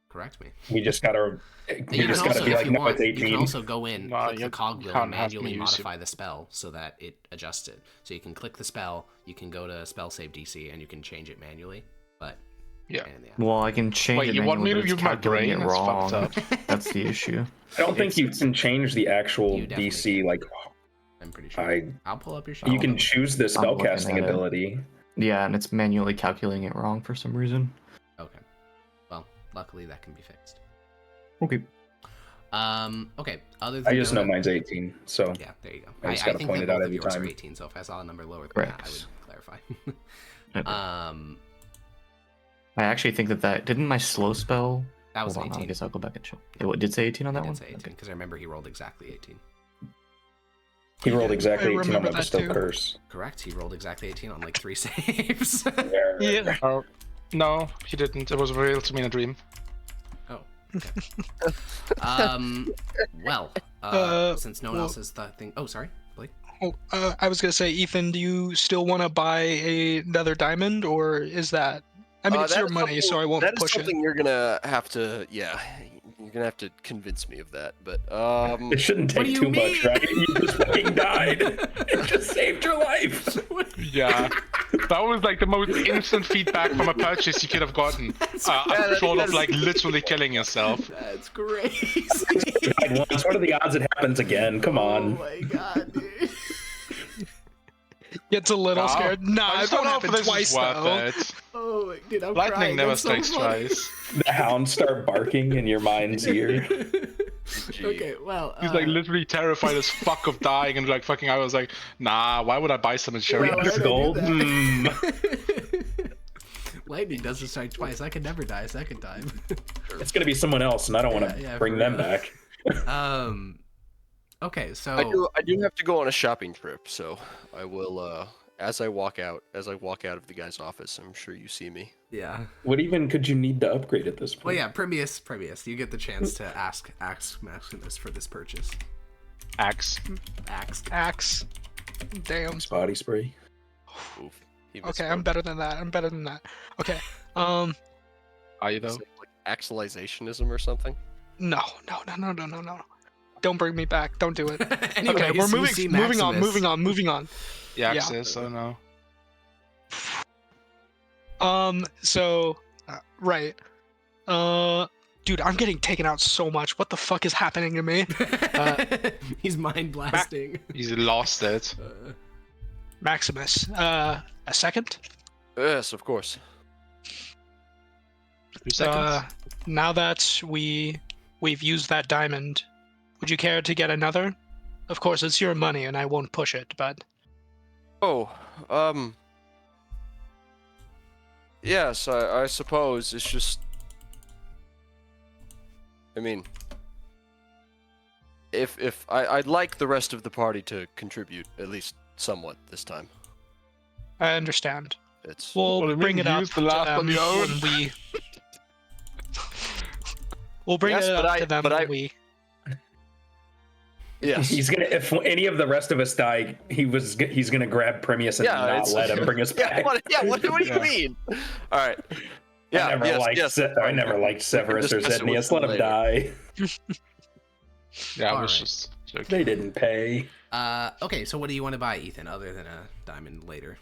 correct me. We just gotta be You like, can no, it's 18. You can also go in, No, click the you cogwheel, can't and have me manually use modify the spell so that it adjusts it. So you can click the spell, you can go to spell save DC, and you can change it manually. But Yeah. And, yeah. Well, I can change Wait, it you want me to manually, but use it's my calculating brain? it That's wrong. fucked up. That's the issue. I don't think you can change the actual You definitely DC. can. Like, I'm pretty sure. I'll pull up your sheet. you can choose the I'm looking spellcasting at it. ability. Yeah, and it's manually calculating it wrong for some reason. Okay. Well, luckily that can be fixed. Okay. Okay. Other than I just know donut- mine's 18, so Yeah, there you go. I just I gotta think point that it out both of every yours are time. 18, so if I saw a number lower than Correct. that, I would clarify. Okay. I actually think that didn't my slow spell. That was Hold on, 18. I guess I'll go back and check. It did say 18 on I that did one. say 18 Okay. because I remember he rolled exactly 18. he rolled exactly 18 on remember my that bestowed too. curse. Correct. He rolled exactly 18 on like 3 saves. Yeah. Oh, no, he didn't. It was revealed to me in a dream. Oh. Okay. Well, since no one else has the thing. Oh, sorry, Blake. Oh, I was gonna say, Ethan, do you still want to buy another diamond, or is that? I mean, it's That your is money, so something- I won't That is push it. something you're gonna have to, yeah, you're gonna have to convince me of that. But It shouldn't What do take you too much, mean? right? You just fucking died. It just saved your life. Yeah, that was like the most instant feedback from a purchase you could have gotten. Short of like literally killing yourself. That's crazy. Died once. What are the odds it happens again? Come Oh on. my god, dude. Gets a little No, scared. Nah, I it just don't don't know if happen this twice is worth though. it. Oh, dude, I'm Lightning crying. never That's so strikes funny. twice. The hounds start barking in your mind's ear. Okay, well, He's like literally terrified as fuck of dying, and like fucking, I was like, nah, why would I buy some insurance? why did I do Gold. that? Lightning doesn't strike twice. I could never die a second time. It's gonna be someone else, and I don't want to Yeah, bring for them real. back. Okay, so I do have to go on a shopping trip, so I will as I walk out of the guy's office. I'm sure you see me. yeah. What even could you need to upgrade at this point? Well, yeah, Premius, you get the chance to ask Maximus for this purchase. Axe. Axe. Damn. Body spray. Oof. He Okay, I'm better than that. Okay. Are you Is though? it like axelizationism or something? No. Don't bring me back. Don't do it. Anyway, Okay, we're moving on. The axis, oh no. So, right. Dude, I'm getting taken out so much. What the fuck is happening to me? He's mind blasting. He's lost it. Maximus. A second? Yes, of course. 2 seconds. Now that we've used that diamond, would you care to get another? Of course, it's your money and I won't push it, but... Oh, yes, I suppose it's just. I mean, if I'd like the rest of the party to contribute at least somewhat this time. I understand. It's We'll What do you bring mean, it up use the to last them on your own? when we... We'll bring Yes, it but up I- to them but I- when we... yes. He's gonna. If any of the rest of us die, he's gonna grab Premius and Yeah, not it's- let him bring us back. What do you Yeah. mean? All right. Yeah. I never liked Severus or Discuss it with Zednius. Let them him die. Yeah, I was Alright. just joking. They didn't pay. Okay, so what do you want to buy, Ethan, other than a diamond later?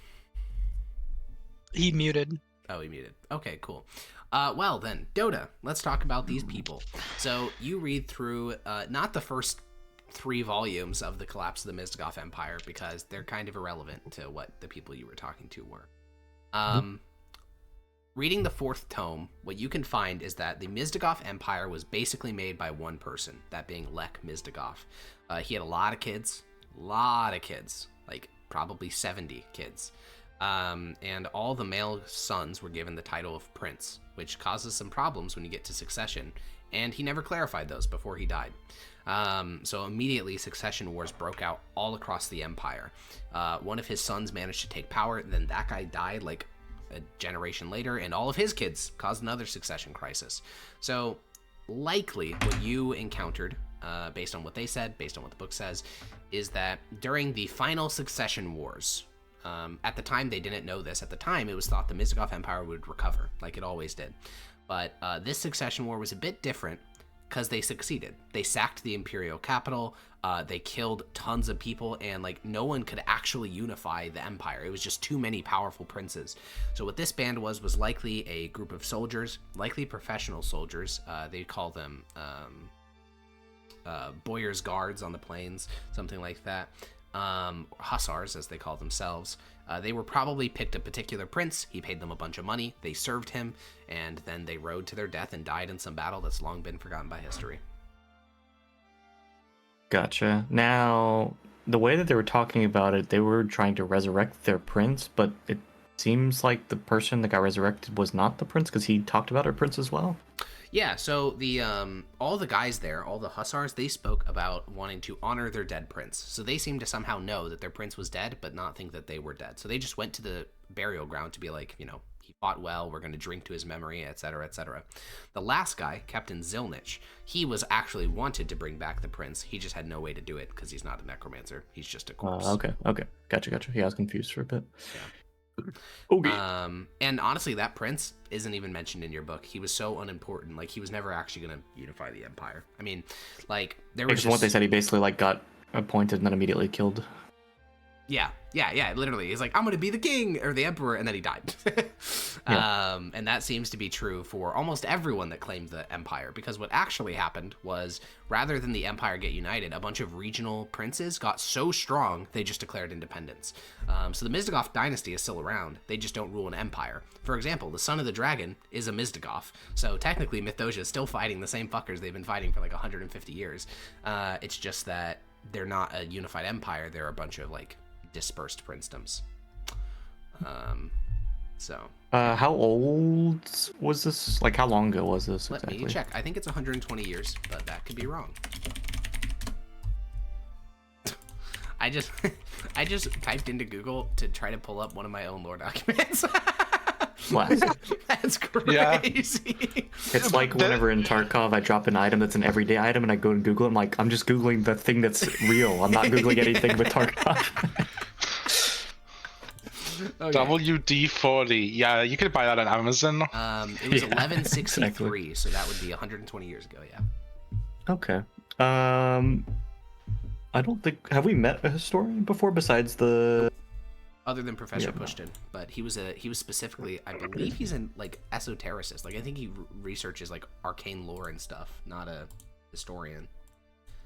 He muted. Oh, he muted. Okay, cool. Well then, Dota, let's talk about these people. So you read through not the first 3 volumes of the Collapse of the Mizdogoth Empire because they're kind of irrelevant to what the people you were talking to were. Reading the 4th tome, what you can find is that the Mizdogoth Empire was basically made by one person, that being Lech Mizdogoth. He had a lot of kids, like probably 70 kids. And all the male sons were given the title of prince, which causes some problems when you get to succession, and he never clarified those before he died. So immediately succession wars broke out all across the empire. One of his sons managed to take power, then that guy died like a generation later, and all of his kids caused another succession crisis. So likely what you encountered, based on what they said, based on what the book says, is that during the final succession wars, at the time they didn't know this, at the time it was thought the Mizdogoth Empire would recover, like it always did. But this succession war was a bit different. because they succeeded. They sacked the imperial capital. They killed tons of people, and like no one could actually unify the empire. It was just too many powerful princes. So what this band was likely a group of soldiers, likely professional soldiers. They call them Boyar's Guards on the plains, something like that. Hussars, as they call themselves. They were probably picked a particular prince. He paid them a bunch of money. They served him, and then they rode to their death and died in some battle that's long been forgotten by history. Gotcha. Now, the way that they were talking about it, they were trying to resurrect their prince, but it seems like the person that got resurrected was not the prince, because he talked about her prince as well. Yeah, so the all the guys there, all the hussars, they spoke about wanting to honor their dead prince. So they seemed to somehow know that their prince was dead, but not think that they were dead. So they just went to the burial ground to be like, you know, he fought well, we're going to drink to his memory, etc., etc. The last guy, Captain Zilnich, he was actually wanted to bring back the prince. He just had no way to do it because he's not a necromancer. He's just a corpse. Okay. Gotcha. Yeah, I was confused for a bit. Yeah. Okay. And honestly, that prince isn't even mentioned in your book. He was so unimportant. Like, he was never actually going to unify the empire. I mean, like, there was just what they said, he basically like got appointed and then immediately killed. Yeah, literally. He's like, I'm going to be the king or the emperor, and then he died. Yeah. And that seems to be true for almost everyone that claimed the empire, because what actually happened was, rather than the empire get united, a bunch of regional princes got so strong, they just declared independence. So the Mizdogoth dynasty is still around. They just don't rule an empire. For example, the son of the dragon is a Mizdogoth. So technically, Mythdosia is still fighting the same fuckers they've been fighting for like 150 years. It's just that they're not a unified empire. They're a bunch of like dispersed princedoms. How old was this? Like, how long ago was this exactly? Let me check. I think it's 120 years, but that could be wrong. I just typed into Google to try to pull up one of my own lore documents. Wow. That's crazy. Yeah. It's like whenever in Tarkov I drop an item that's an everyday item and I go to Google it, I'm like, I'm just Googling the thing that's real. I'm not Googling anything but Tarkov. Okay. WD-40. Yeah, you could buy that on Amazon. It was 1163, exactly. So that would be 120 years ago, yeah. Okay. I don't think, have we met a historian before besides the... Other than Professor Pushton, but he was specifically, I believe he's in like esotericist. Like, I think he researches like arcane lore and stuff, not a historian.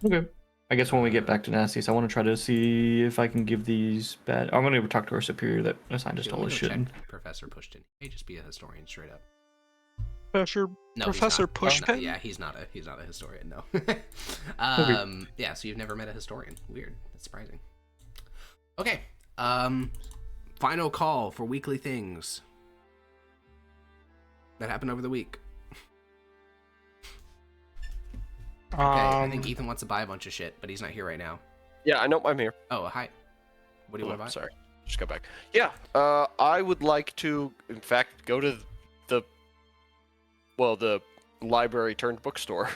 Okay. I guess when we get back to Nasties, I want to try to see if I can give these bad. I'm going to talk to our superior that assigned us to all this shit. Professor Pushton. He may just be a historian straight up. Professor Pushpin? Yeah, he's not a historian. No. Okay. Yeah. So you've never met a historian? Weird. That's surprising. Okay. Final call for weekly things that happened over the week. Okay, I think Ethan wants to buy a bunch of shit, but he's not here right now. Yeah, I know. I'm here. Oh, hi. What do you want to buy? Sorry, just got back. Yeah, I would like to, in fact, go to the library turned bookstore.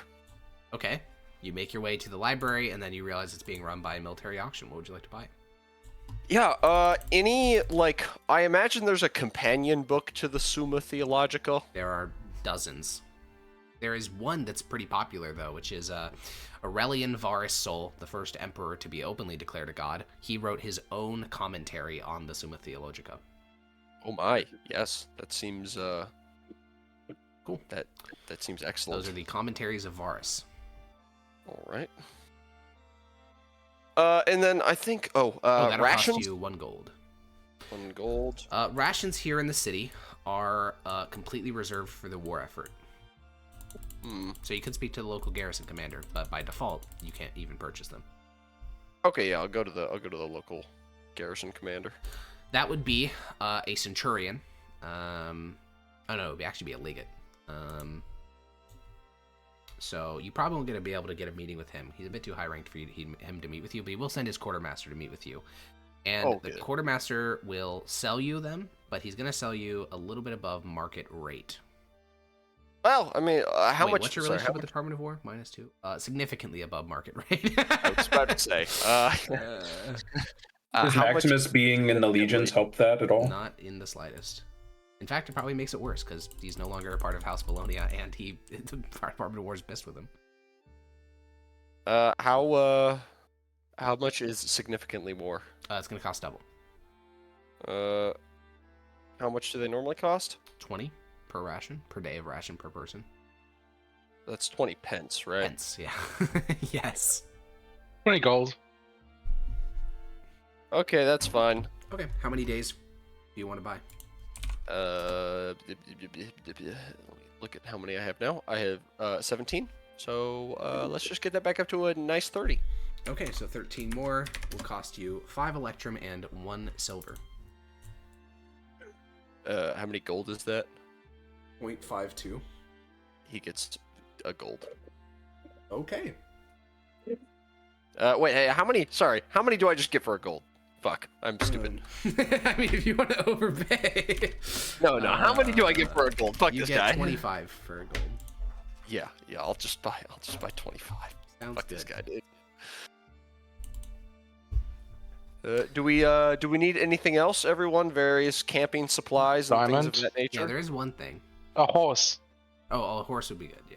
Okay. You make your way to the library, and then you realize it's being run by a military auction. What would you like to buy? Yeah, I imagine there's a companion book to the Summa Theologica. There are dozens. There is one that's pretty popular, though, which is Aurelian Varus Sol, the first emperor to be openly declared a god. He wrote his own commentary on the Summa Theologica. Oh my, yes, that seems cool. That seems excellent. Those are the commentaries of Varus. All right. And then I think that'll rations. Cost you 1 gold. 1 gold. Rations here in the city are completely reserved for the war effort. So you could speak to the local garrison commander, but by default, you can't even purchase them. Okay, yeah, I'll go to the local garrison commander. That would be a centurion. Oh no, it would actually be a legate. So you probably won't going to be able to get a meeting with him. He's a bit too high ranked for him to meet with you, but he will send his quartermaster to meet with you. And the quartermaster will sell you them, but he's going to sell you a little bit above market rate. Well, I mean, how much? What's your relationship with the Department of War? -2. Significantly above market rate. I was about to say. Does Maximus being in the legions help that at all? Not in the slightest. In fact, it probably makes it worse because he's no longer a part of House Bologna, and the Department of War is pissed with him. How much is significantly more? It's gonna cost double. How much do they normally cost? 20 per ration, per day of ration per person. That's 20 pence, right? Pence, yeah. Yes. 20 gold. Okay, that's fine. Okay, how many days do you want to buy? Let me look at how many I have now. I have 17. So let's just get that back up to a nice 30. Okay, so 13 more will cost you 5 electrum and 1 silver. How many gold is that? 0.52. He gets a gold. Okay. Wait, hey, how many? Sorry, how many do I just get for a gold? Fuck, I'm stupid. I mean, if you want to overpay. No, how many do I get for a gold? Fuck You this get guy. 25 for a gold. Yeah, I'll just buy 25. Sounds Fuck good. this guy, dude. Do we need anything else, everyone? Various camping supplies and Diamond? things of that nature? Yeah, there is one thing. A horse. Oh, a horse would be good, yeah.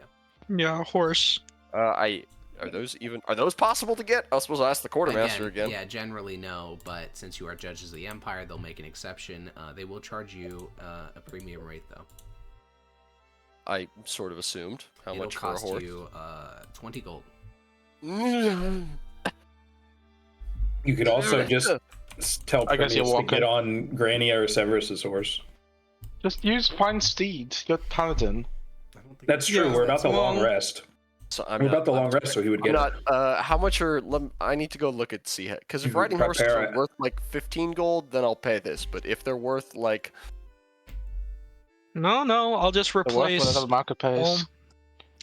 Yeah, horse. Are those possible to get? I was supposed to ask the quartermaster again. Yeah, generally no, but since you are judges of the Empire, they'll make an exception. They will charge you a premium rate, though. I sort of assumed. How It'll much for a cost horse? you 20 gold. You could also just tell I guess Primus you're to welcome. get on Grania or Severus's horse. Just use Fine Steed. You're Paladin. I don't think That's true. Yeah, We're about the long well- rest. So We're about the long rest, so he would I'm get not. it. How much are? I need to go look at see because if You riding horses prepare are it. worth like 15 gold, then I'll pay this. But if they're worth like, No, I'll just The worth replace. whatever market pays.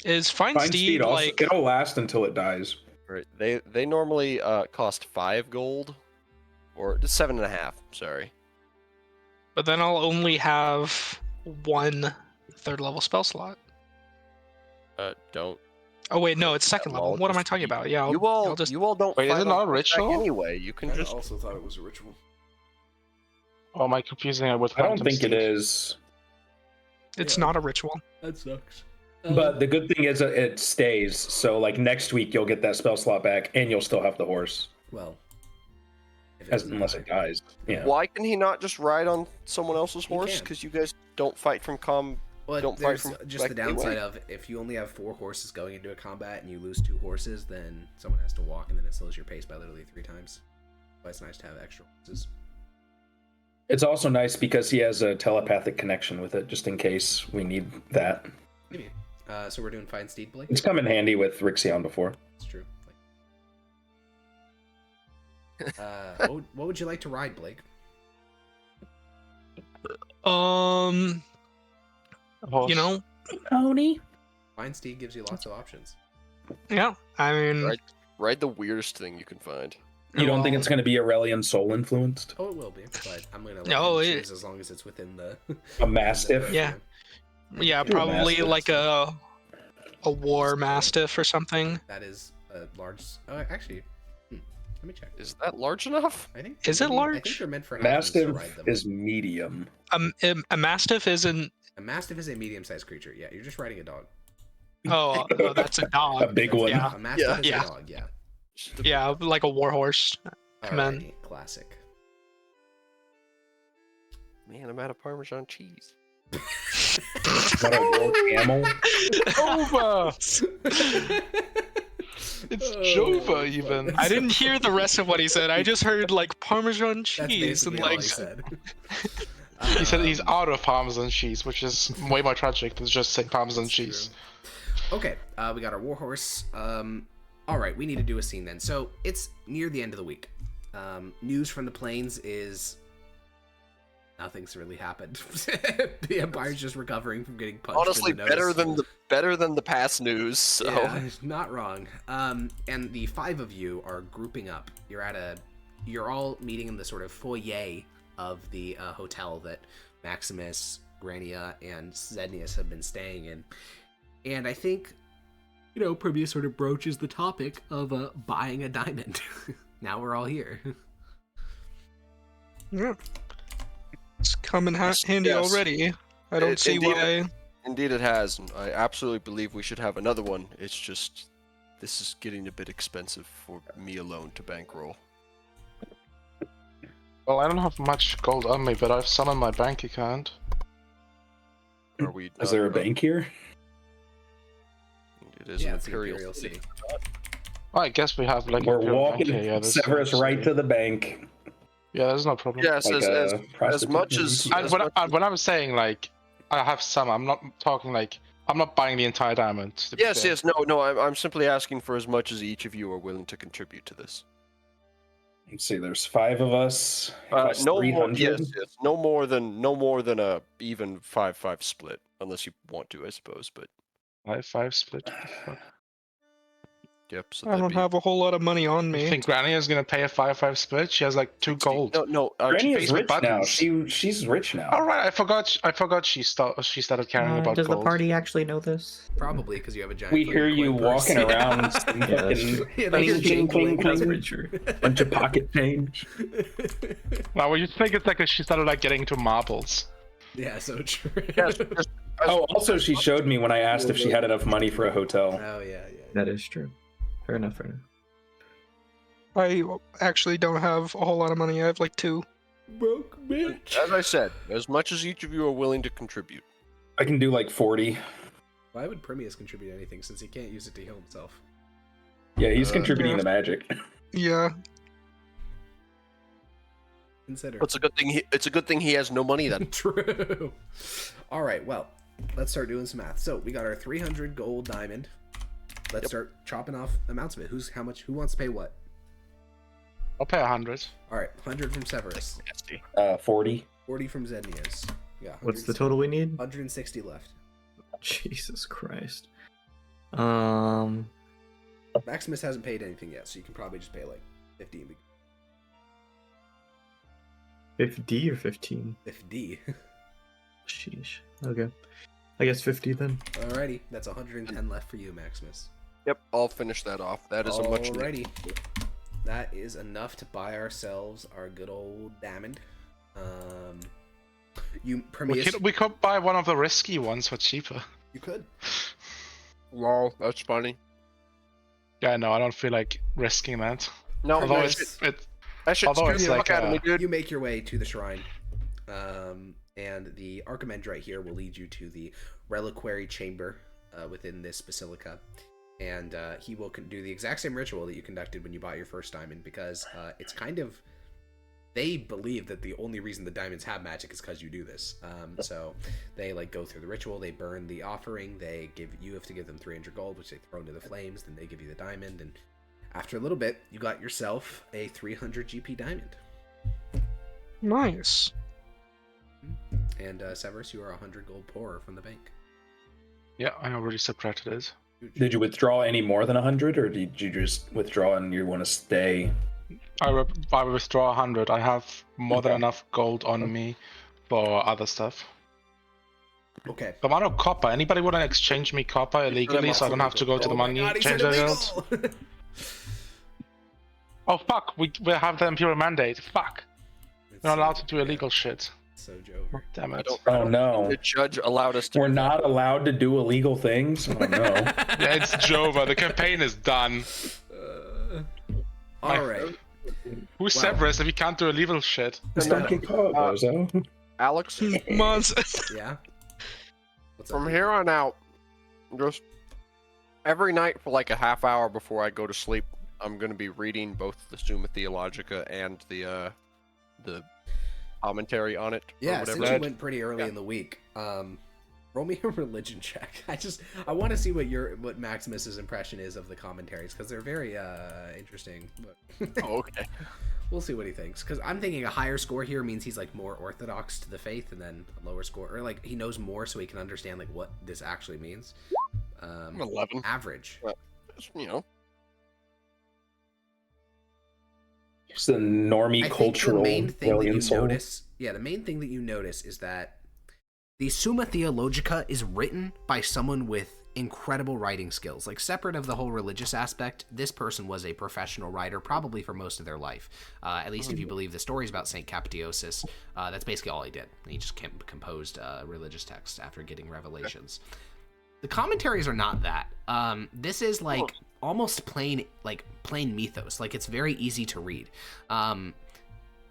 Is Fine Fine Steed Steed also, like? it'll last until it dies. right, they normally cost 5 gold, or 7.5. Sorry. But then I'll only have 1 third level spell slot. Don't. Oh wait, no, it's second level. Well, What am I just- talking about? Yeah, You all I'll just. you all don't. Wait, is fight it on not a horseback ritual? Anyway, you can just. also thought it was a ritual. Or am I confusing it with I don't Phantom think it Steed? is. It's Yeah. not a ritual. That sucks. But the good thing is that it stays. So like next week you'll get that spell slot back, and you'll still have the horse, Well, if it as, doesn't unless die. it dies. Yeah. Why can he not just ride on someone else's He horse? can. Because you guys don't fight from Well, don't fight there's from just the back anyway. downside of if you only have 4 horses going into a combat and you lose 2 horses, then someone has to walk, and then it slows your pace by literally 3 times. But it's nice to have extra horses. It's also nice because he has a telepathic connection with it, just in case we need that. Maybe. So we're doing Fine Steed, Blake? It's come in handy with Rixion before. That's true. What would you like to ride, Blake? Horse. You know, Pony. Fine Steed gives you lots of options. yeah. I mean, Right. Ride the weirdest thing you can find. You don't think well, it's going to be Aurelian soul influenced? Oh, it will be, but I'm gonna let No, him it- choose as long as it's within the. A mastiff? Yeah. Yeah, True probably mastiff. like a war mastiff or something. That is a large. Actually, let me check. Is that large enough? I think. Is it maybe- I large? think they're meant for halflings to ride Mastiff them. is medium. A mastiff isn't. A mastiff is a medium-sized creature. Yeah, you're just riding a dog. Oh, that's a dog. A big one. Yeah. A mastiff is Yeah. a dog. Yeah. Yeah, like a warhorse. Man. Alrighty, classic. Man, I'm out of Parmesan cheese. Not a war camel. Jova! It's Jova, even. I didn't hear the rest of what he said. I just heard like Parmesan That's cheese and basically all like. he said. He said he's out of Parmesan cheese, which is way more tragic than just saying Parmesan That's cheese. true. Okay, we got our warhorse. All right, we need to do a scene then. So it's near the end of the week. News from the plains is nothing's really happened. The Empire's just recovering from getting punched. Honestly, in the nose. better than the past news. So Yeah, not wrong. And the 5 of you are grouping up. You're all meeting in the sort of foyer of the hotel that Maximus, Grania, and Zednius have been staying in. And I think, Primus sort of broaches the topic of buying a diamond. Now we're all here. Yeah. It's come in Yes, handy yes. already. I don't see Indeed why. Indeed, it has. And I absolutely believe we should have another one. It's just This is getting a bit expensive for me alone to bankroll. Well, I don't have much gold on me, but I have some in my bank account. Are we? Is there a bank here? It is Yeah, an it's the Imperial Imperial City. City. Well, I guess we have like We're Imperial Bank walking here. Yeah, there's Severus right to the bank. Yeah, there's no problem. Yes, Like as prostitute much in as, GTA. as When, much when I was saying like I have some, I'm not talking like I'm not buying the entire diamond. To be yes, fair. yes, no, I'm simply asking for as much as each of you are willing to contribute to this. Let's see, there's 5 of us. Costs No more, 300. yes, no more than a even 5-5 split, unless you want to, I suppose. But 5-5 split. What the fuck? yep, so I that'd don't be. have a whole lot of money on You me. think Granny is gonna pay a 5-5 split? She has like 2 gold. No, Granny she is pays with rich now. buttons. She's rich now. All right, I forgot she started caring about Does gold. the party actually know this? Probably because you have a giant. We fucking hear you coin purse. walking around, some Yeah, that's fucking true. Yeah, they hear cling, cling, jingling. cling, cling, bunch of pocket change. Now, well, you think it's like she started like getting into marbles. Yeah, so true. Yes, Oh, also, she showed me when I asked if she had enough money for a hotel. Oh yeah. That is true. Fair enough. Fair enough. I actually don't have a whole lot of money. I have like 2. Broke bitch. as I said, as much as each of you are willing to contribute. I can do like 40. Why would Primius contribute anything since he can't use it to heal himself? Yeah, he's contributing yeah. the magic. Yeah. Consider. It's a good thing. It's a good thing he has no money then. True. All right. Well, let's start doing some math. So we got our 300 gold diamond. Let's start chopping off amounts of it. How much? Who wants to pay what? I'll pay 100. All right. 100 from Severus. 40. 40 from Zenius. Yeah. What's the total we need? 160 left. Jesus Christ. Maximus hasn't paid anything yet, so you can probably just pay like 15. 50 or 15? 50. Sheesh. Okay. I guess 50 then. Alrighty. That's 110 left for you, Maximus. Yep, I'll finish that off. That is a much. Alrighty. That is enough to buy ourselves our good old diamond. We could buy one of the risky ones for cheaper. You could. Wow, that's funny. Yeah, no, I don't feel like risking that. No, Although no, I should although scare it's the fuck like, out of me, dude. You make your way to the shrine, and the Archimandrite here will lead you to the reliquary chamber within this basilica, and he will do the exact same ritual that you conducted when you bought your first diamond, because it's kind of, they believe that the only reason the diamonds have magic is because you do this. So they like go through the ritual, they burn the offering, you have to give them 300 gold, which they throw into the flames, then they give you the diamond, and after a little bit, you got yourself a 300 GP diamond. Nice. And Severus, you are 100 gold poorer from the bank. Yeah, I already subtracted it. Did you withdraw any more than 100, or did you just withdraw and you want to stay? I withdraw 100. I have more than enough gold on me for other stuff. Okay. The amount of copper. Anybody want to exchange me copper illegally so I don't have to go to the money changer guild? Oh fuck! We have the Imperial mandate. Fuck! We're not allowed to do illegal shit. So Jover. Damn it. Oh no. The judge allowed us to. We're not allowed to do illegal things? Oh no. Yeah, it's Jova. The campaign is done. All right. Who's Severus if he can't do illegal shit? Just don't get caught, bozo. Alex, Yeah. What's up, from dude? here on out, just every night for like a half hour before I go to sleep, I'm gonna be reading both the Summa Theologica and the commentary on it. Yeah, or since whatever. you went pretty early in the week, roll me a religion check. I want to see what Maximus's impression is of the commentaries, because they're very interesting. But Oh, okay. we'll see what he thinks, because I'm thinking a higher score here means he's like more orthodox to the faith, and then a lower score, or like he knows more so he can understand like what this actually means. 11. Average. You know. It's the normie I think cultural the main thing that alien you soul. notice, the main thing that you notice is that the Summa Theologica is written by someone with incredible writing skills. Like, separate of the whole religious aspect, this person was a professional writer probably for most of their life. At least if you believe the stories about St. Captiosus, that's basically all he did. He just composed religious texts after getting revelations. The commentaries are not that. This is like almost plain mythos. Like, it's very easy to read.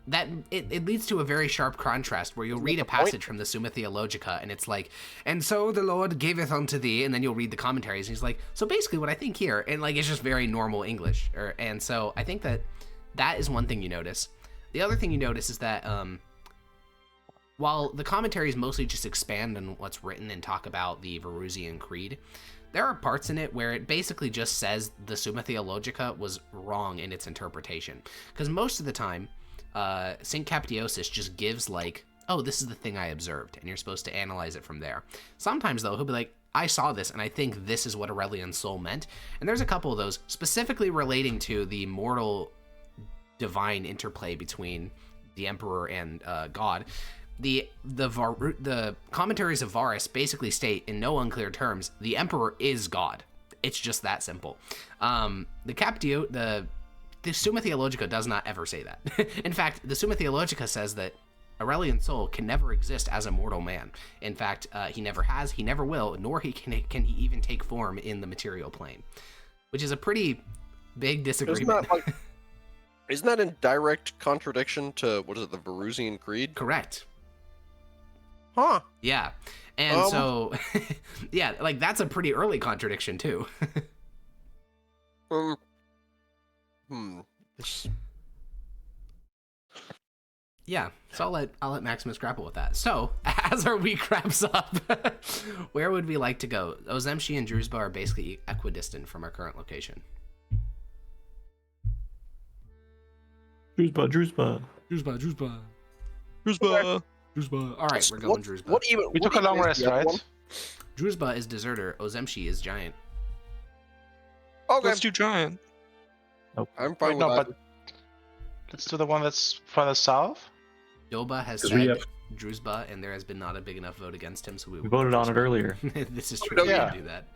That it leads to a very sharp contrast where you'll read a passage from the Summa Theologica and it's like, and so the Lord gaveth unto thee, and then you'll read the commentaries and he's like, so basically what I think here, and like it's just very normal English. And so I think that is one thing you notice. The other thing you notice is that while the commentaries mostly just expand on what's written and talk about the Varusian Creed, there are parts in it where it basically just says the Summa Theologica was wrong in its interpretation. Because most of the time, St. Captiosus just gives like, oh, this is the thing I observed, and you're supposed to analyze it from there. Sometimes, though, he'll be like, I saw this, and I think this is what Aurelian's soul meant. And there's a couple of those, specifically relating to the mortal-divine interplay between the Emperor and God. The commentaries of Varus basically state, in no unclear terms, the Emperor is God. It's just that simple. The Summa Theologica does not ever say that. In fact, the Summa Theologica says that Aurelian's soul can never exist as a mortal man. In fact, he never has, he never will, nor can he even take form in the material plane, which is a pretty big disagreement. Isn't that in direct contradiction to, what is it, the Varusian Creed? Correct. Huh. Yeah. And so, yeah, like that's a pretty early contradiction too. Yeah, so I'll let Maximus grapple with that. So, as our week wraps up, where would we like to go? Ozemshi and Druzhba are basically equidistant from our current location. Druzhba. All right, we're going Druzhba. We took a long rest, right? Druzhba is deserter. Ozemshi is giant. Okay. Let's do giant. I'm fine with No, that. but let's do the one that's further south. Doba has said Druzhba, and there has been not a big enough vote against him, so we voted on it earlier. This is true. Yeah. We can do that.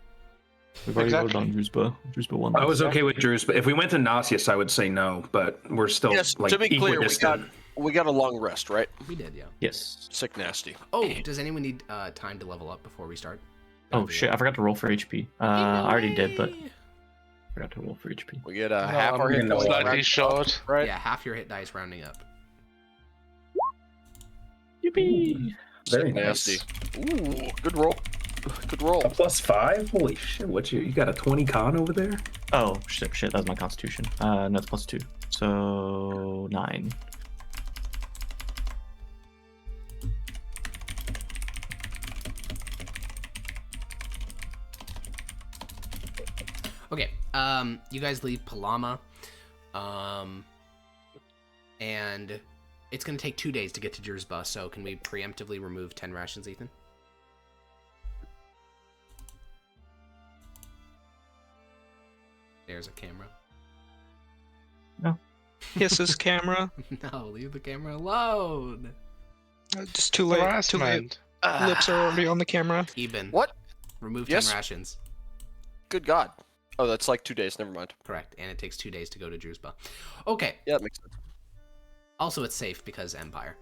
We've already voted on Druzhba. Druzhba won. I was okay with Drew's, but if we went to Nasius, I would say no. But we're still like to be clear, equidistant. we got a long rest, right? We did, yeah. Yes. Sick nasty. Oh, does anyone need time to level up before we start? Oh shit! I forgot to roll for HP. I already did, but I forgot to roll for HP. We get half our hit no, points slightly rounded short. up, right? Yeah, half your hit dice rounding up. Yippee! Very Sick nasty. nice. Ooh, good roll. Good roll. A +5? Holy shit! What you got a 20 con over there? Oh shit! That was my Constitution. No, it's +2, so 9. Okay, you guys leave Palama, and it's gonna take 2 days to get to Druzhba, so can we preemptively remove 10 rations, Ethan? There's a camera. No. Kisses camera. No, leave the camera alone. Just too late. Too late. Harassment. Lips are already on the camera. Eben. What? Remove Yes? 10 rations. Good God. Oh, that's like 2 days. Never mind. Correct, and it takes 2 days to go to Druzhba. Okay. Yeah, that makes sense. Also, it's safe because Empire.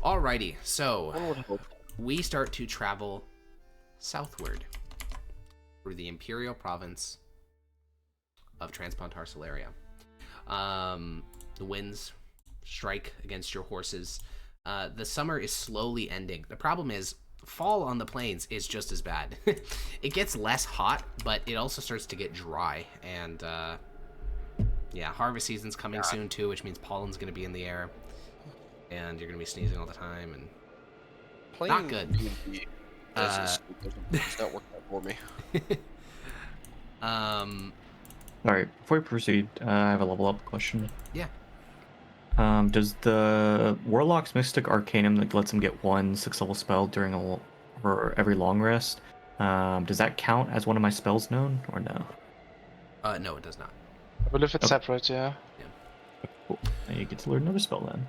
Alrighty, so One would hope. we start to travel southward through the Imperial Province of Transpontar Solaria. The winds strike against your horses. The summer is slowly ending. The problem is, fall on the plains is just as bad. It gets less hot, but it also starts to get dry. And yeah, harvest season's coming soon too, which means pollen's going to be in the air. And you're going to be sneezing all the time. And not good. D&D doesn't it's not working out for me. All right. Before we proceed, I have a level up question. Yeah. Does the Warlock's Mystic Arcanum that lets him get 1 6th-level spell during or every long rest, does that count as one of my spells known or no? No, it does not. I believe it's Okay. separate, yeah. Cool. Now you get to learn another spell then.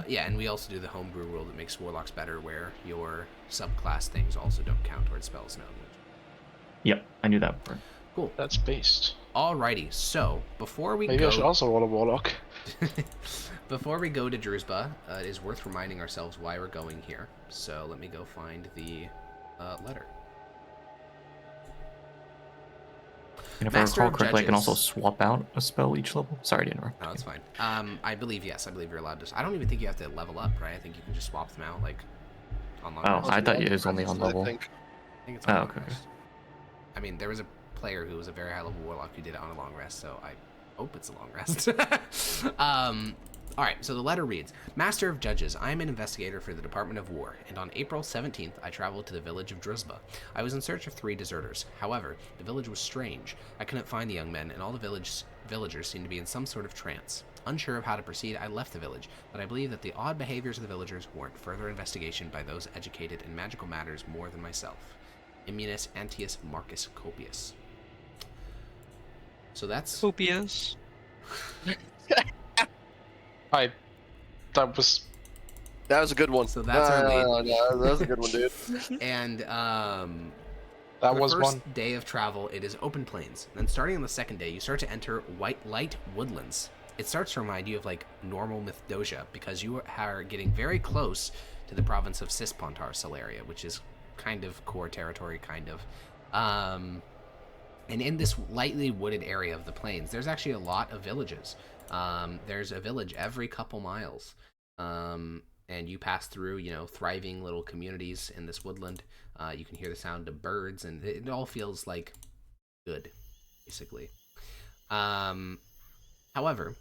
Yeah, and we also do the homebrew rule that makes warlocks better, where your subclass things also don't count towards spells known. Yep, I knew that before. Cool. That's based. Alrighty, so before we Maybe I go, should also roll a warlock. before we go to Druzhba, it is worth reminding ourselves why we're going here. So let me go find the letter. And if I Master recall of correctly, I can also Judges. swap out a spell each level. Sorry to interrupt. No, that's fine. I believe yes. I believe you're allowed to. I don't even think you have to level up, right? I think you can just swap them out like on long Oh, rest. I thought it was only on I level. think. I think it's on Oh, long okay. rest. I mean, there was a player who was a very high level warlock who did it on a long rest, so I hope it's a long rest. All right, so the letter reads, Master of Judges, I am an investigator for the Department of War, and on April 17th, I traveled to the village of Druzhba. I was in search of 3 deserters. However, the village was strange. I couldn't find the young men, and all the villagers seemed to be in some sort of trance. Unsure of how to proceed, I left the village, but I believe that the odd behaviors of the villagers warrant further investigation by those educated in magical matters more than myself. Immunus Antius Marcus Copius. So that's... Copious. That was That was a good one. So that's our lead. No, that was a good one, dude. And that for the was first one. day of travel, it is open plains. Then starting on the second day, you start to enter light woodlands. It starts to remind you of like normal Mithdosica because you are getting very close to the province of Cispontar Solaria, which is kind of core territory, kind of. And in this lightly wooded area of the plains, there's actually a lot of villages. There's a village every couple miles. And you pass through, you know, thriving little communities in this woodland. You can hear the sound of birds, and it all feels like good, basically. However,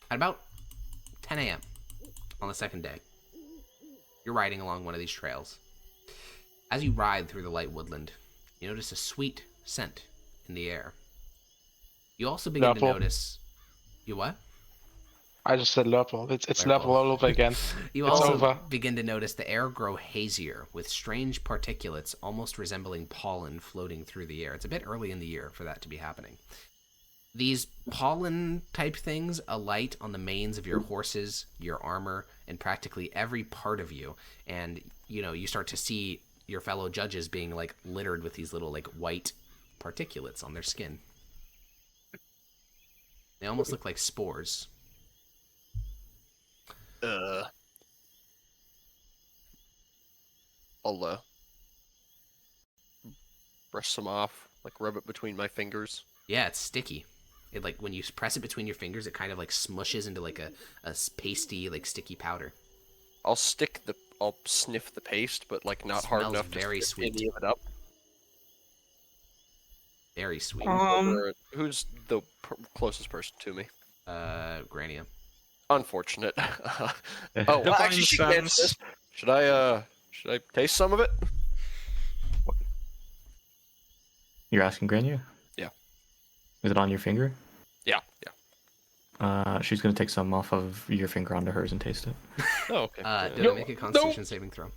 at about 10 a.m. on the second day, you're riding along one of these trails. As you ride through the light woodland, you notice a sweet scent in the air. You also begin to Purple. notice... You what? I just said Lurple. It's Lurple. Lurple all over again. You It's also over. begin to notice the air grow hazier, with strange particulates almost resembling pollen floating through the air. It's a bit early in the year for that to be happening. These pollen-type things alight on the manes of your horses, your armor, and practically every part of you. And, you know, you start to see your fellow judges being, like, littered with these little, like, white particulates on their skin. They almost look like spores. I'll brush some off, like rub it between my fingers. Yeah, it's sticky. It like when you press it between your fingers, it kind of like smushes into like a pasty, like sticky powder. I'll sniff the paste, but like not hard Smells enough very to sniff sweet. any of it up. Very sweet. Who's the closest person to me? Grania. Unfortunate. Oh, well, Define actually, she can't sense. this. Should I taste some of it? You're asking Grania? Yeah. Is it on your finger? Yeah. She's gonna take some off of your finger onto hers and taste it. Oh, okay. Did I make a Constitution saving throw?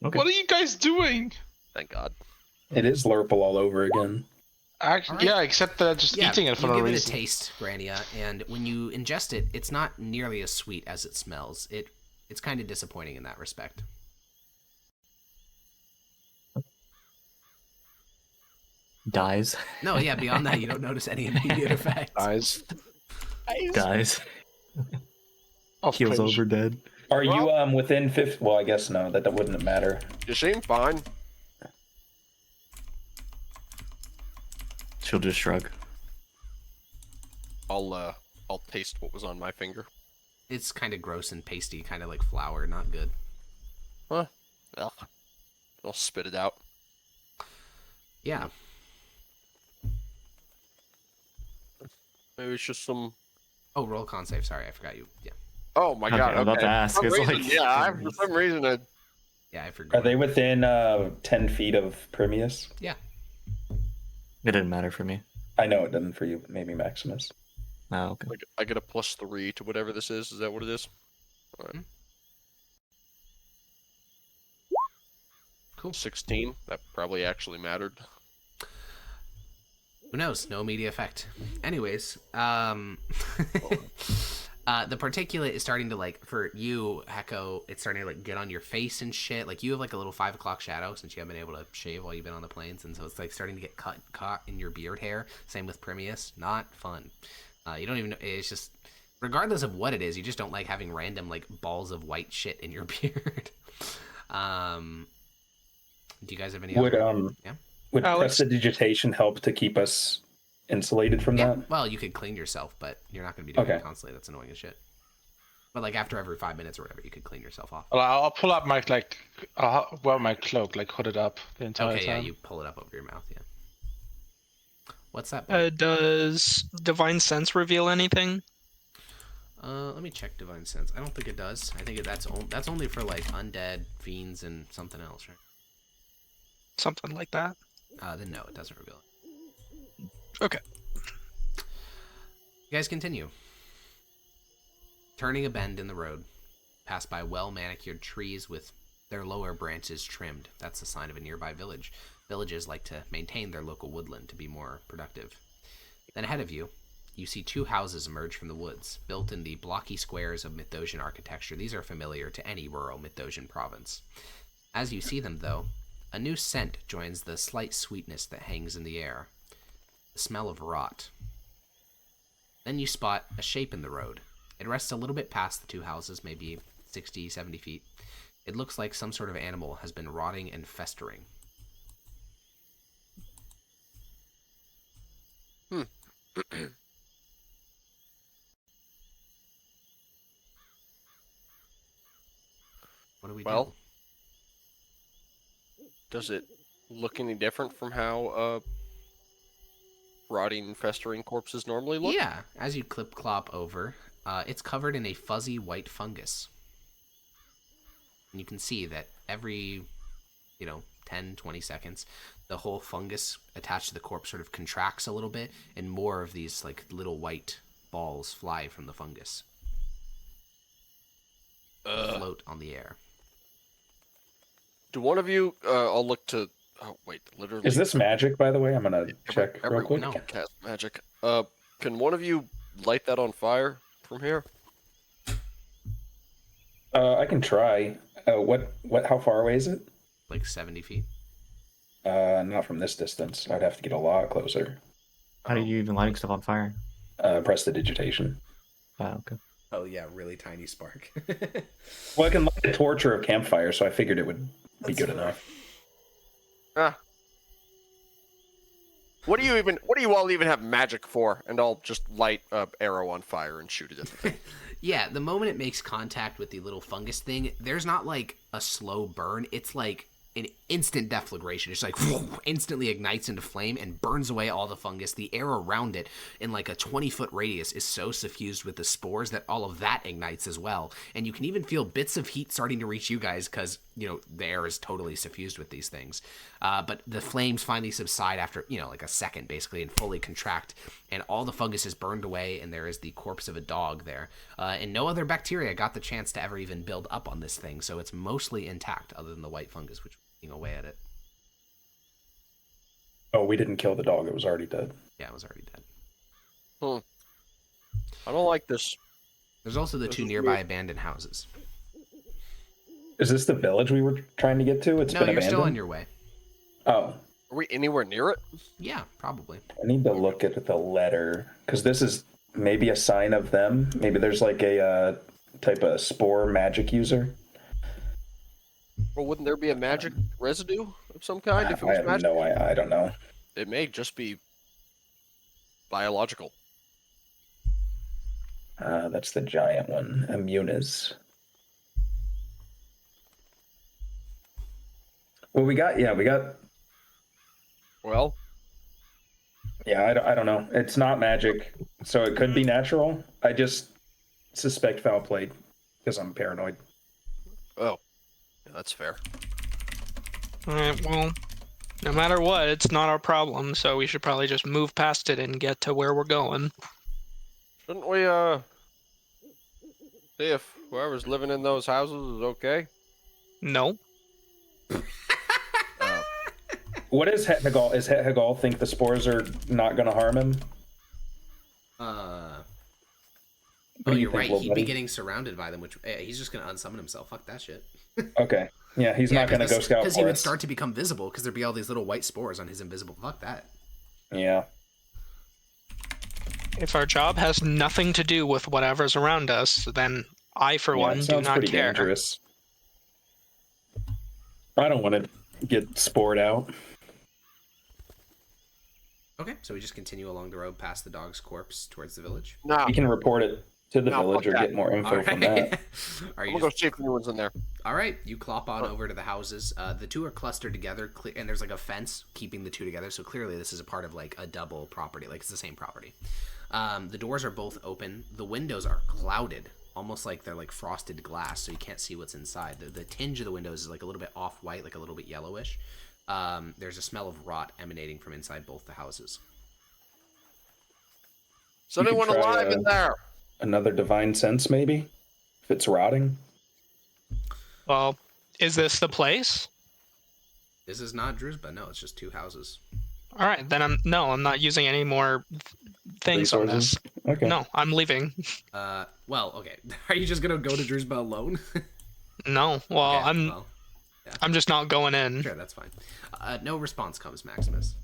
Okay. What are you guys doing? Thank God. It is Lurple all over again. Actually, Alright. yeah, except they're just eating it for you no give it a reason. taste, Grania, and when you ingest it, it's not nearly as sweet as it smells. It's kind of disappointing in that respect. Dies. No, yeah, beyond that, you don't notice any immediate effects. Guys, Dies. of Keels cringe. over dead. Are you within 50? Well, I guess no. That wouldn't matter. You seem fine. She'll just shrug. I'll taste what was on my finger. It's kind of gross and pasty, kind of like flour, not good. Huh? Well, I'll spit it out. Yeah. Maybe it's just some. Oh, roll con save. Sorry, I forgot you. Yeah. Oh my God! I'm about okay. to ask, For some it's reason, like- yeah, for some reason, Yeah, I forgot. Are they within 10 feet of Primius? Yeah. It didn't matter for me. I know it doesn't for you, but maybe Maximus. Oh, okay. like, I get a +3 to whatever this is. Is that what it is? All right. Cool. 16. That probably actually mattered. Who knows? No immediate effect. Anyways, the particulate is starting to like for you, Heko. It's starting to like get on your face and shit. Like you have like a little 5 o'clock shadow since you haven't been able to shave while you've been on the plains, and so it's like starting to get caught in your beard hair. Same with Primius. Not fun. You don't even know. It's just regardless of what it is, you just don't like having random like balls of white shit in your beard. Do you guys have any? Would other... Yeah. Would Alex? prestidigitation help to keep us insulated from Yeah. that? Well, you could clean yourself, but you're not going to be doing Okay. it constantly. That's annoying as shit. But like after every 5 minutes or whatever, you could clean yourself off. Well, I'll pull up my I'll wear my cloak, like hood it up the entire Okay, time. yeah, you pull it up over your mouth. Yeah. What's that? Button? Does Divine Sense reveal anything? Let me check Divine Sense. I don't think it does. I think that's only for like undead, fiends, and something else, right? Something like that. Then no, it doesn't reveal it. Okay. You guys continue. Turning a bend in the road, pass by well-manicured trees with their lower branches trimmed. That's a sign of a nearby village. Villages like to maintain their local woodland to be more productive. Then ahead of you, you see two houses emerge from the woods, built in the blocky squares of Mithdosian architecture. These are familiar to any rural Mithdosian province. As you see them, though, a new scent joins the slight sweetness that hangs in the air. The smell of rot. Then you spot a shape in the road. It rests a little bit past the two houses, maybe 60, 70 feet. It looks like some sort of animal has been rotting and festering. What do we do? Well, does it look any different from how rotting, festering corpses normally look? Yeah, as you clip-clop over, it's covered in a fuzzy white fungus. And you can see that every, 10, 20 seconds, the whole fungus attached to the corpse sort of contracts a little bit, and more of these, like, little white balls fly from the fungus. Float on the air. Do one of you, I'll look to, oh wait, literally. Is this magic, by the way? I'm gonna check real everyone quick. No. can cast magic. Can one of you light that on fire from here? I can try. How far away is it? Like 70 feet. Not from this distance. I'd have to get a lot closer. How do you even lighting stuff on fire? Prestidigitation. Okay. Oh, yeah, really tiny spark. Well, I can light a torch or a campfire, so I figured it would be good enough. What do you all even have magic for? And I'll just light a arrow on fire and shoot it at the thing. Yeah, the moment it makes contact with the little fungus thing, there's not like a slow burn. It's like an instant deflagration. It's like instantly ignites into flame and burns away all the fungus. The air around it in like a 20-foot radius is so suffused with the spores that all of that ignites as well. And you can even feel bits of heat starting to reach you guys because, the air is totally suffused with these things. But the flames finally subside after, like a second basically and fully contract. And all the fungus is burned away and there is the corpse of a dog there. And no other bacteria got the chance to ever even build up on this thing. So it's mostly intact other than the white fungus, which away at it. Oh, we didn't kill the dog. It was already dead. Yeah, it was already dead. I don't like this. There's also the two nearby abandoned houses. Is this the village we were trying to get to? It's No, been you're abandoned? still on your way. Oh, Are we anywhere near it? Yeah, probably. I need to look at the letter, because this is maybe a sign of them. Maybe there's like a type of spore magic user. Well, wouldn't there be a magic residue of some kind if it was I have magic? no, I don't know. It may just be biological. That's the giant one, Immunis. Well, we got. Well, Yeah, I don't know. It's not magic, so it could be natural. I just suspect foul play because I'm paranoid. oh, yeah, that's fair. Alright, well, no matter what, it's not our problem, so we should probably just move past it and get to where we're going. Shouldn't we, see if whoever's living in those houses is okay? No. What is Het Hagal? Is Het Hagal think the spores are not going to harm him? Oh, What do you you're think, right. little He'd buddy? be getting surrounded by them, which he's just gonna unsummon himself. Fuck that shit. Okay. Yeah, he's not going to go scout because for he would us. start to become visible because there'd be all these little white spores on his invisible. Fuck that. Yeah. If our job has nothing to do with whatever's around us, then I, for Yeah, one, it do sounds not pretty care. dangerous. I don't want to get spored out. Okay, so we just continue along the road past the dog's corpse towards the village. Nah, We can report it to the No, village or fuck that. get more info All from right. that. Are I'm you gonna go just... see if anyone's in there. All right, you clop on over to the houses. The two are clustered together, and there's like a fence keeping the two together. So clearly, this is a part of like a double property, like it's the same property. The doors are both open. The windows are clouded, almost like they're like frosted glass, so you can't see what's inside. The tinge of the windows is like a little bit off-white, like a little bit yellowish. There's a smell of rot emanating from inside both the houses. Is You could anyone try, alive in there? Another divine sense, maybe? If it's rotting? Well, is this the place? This is not Drewsba. No, it's just two houses. All right, then I'm not using any more things on this. Resources? Okay. No, I'm leaving. Well, okay. Are you just gonna go to Drewsba alone? No, well, Okay, well, I'm just not going in. sure, that's fine. No response comes, Maximus.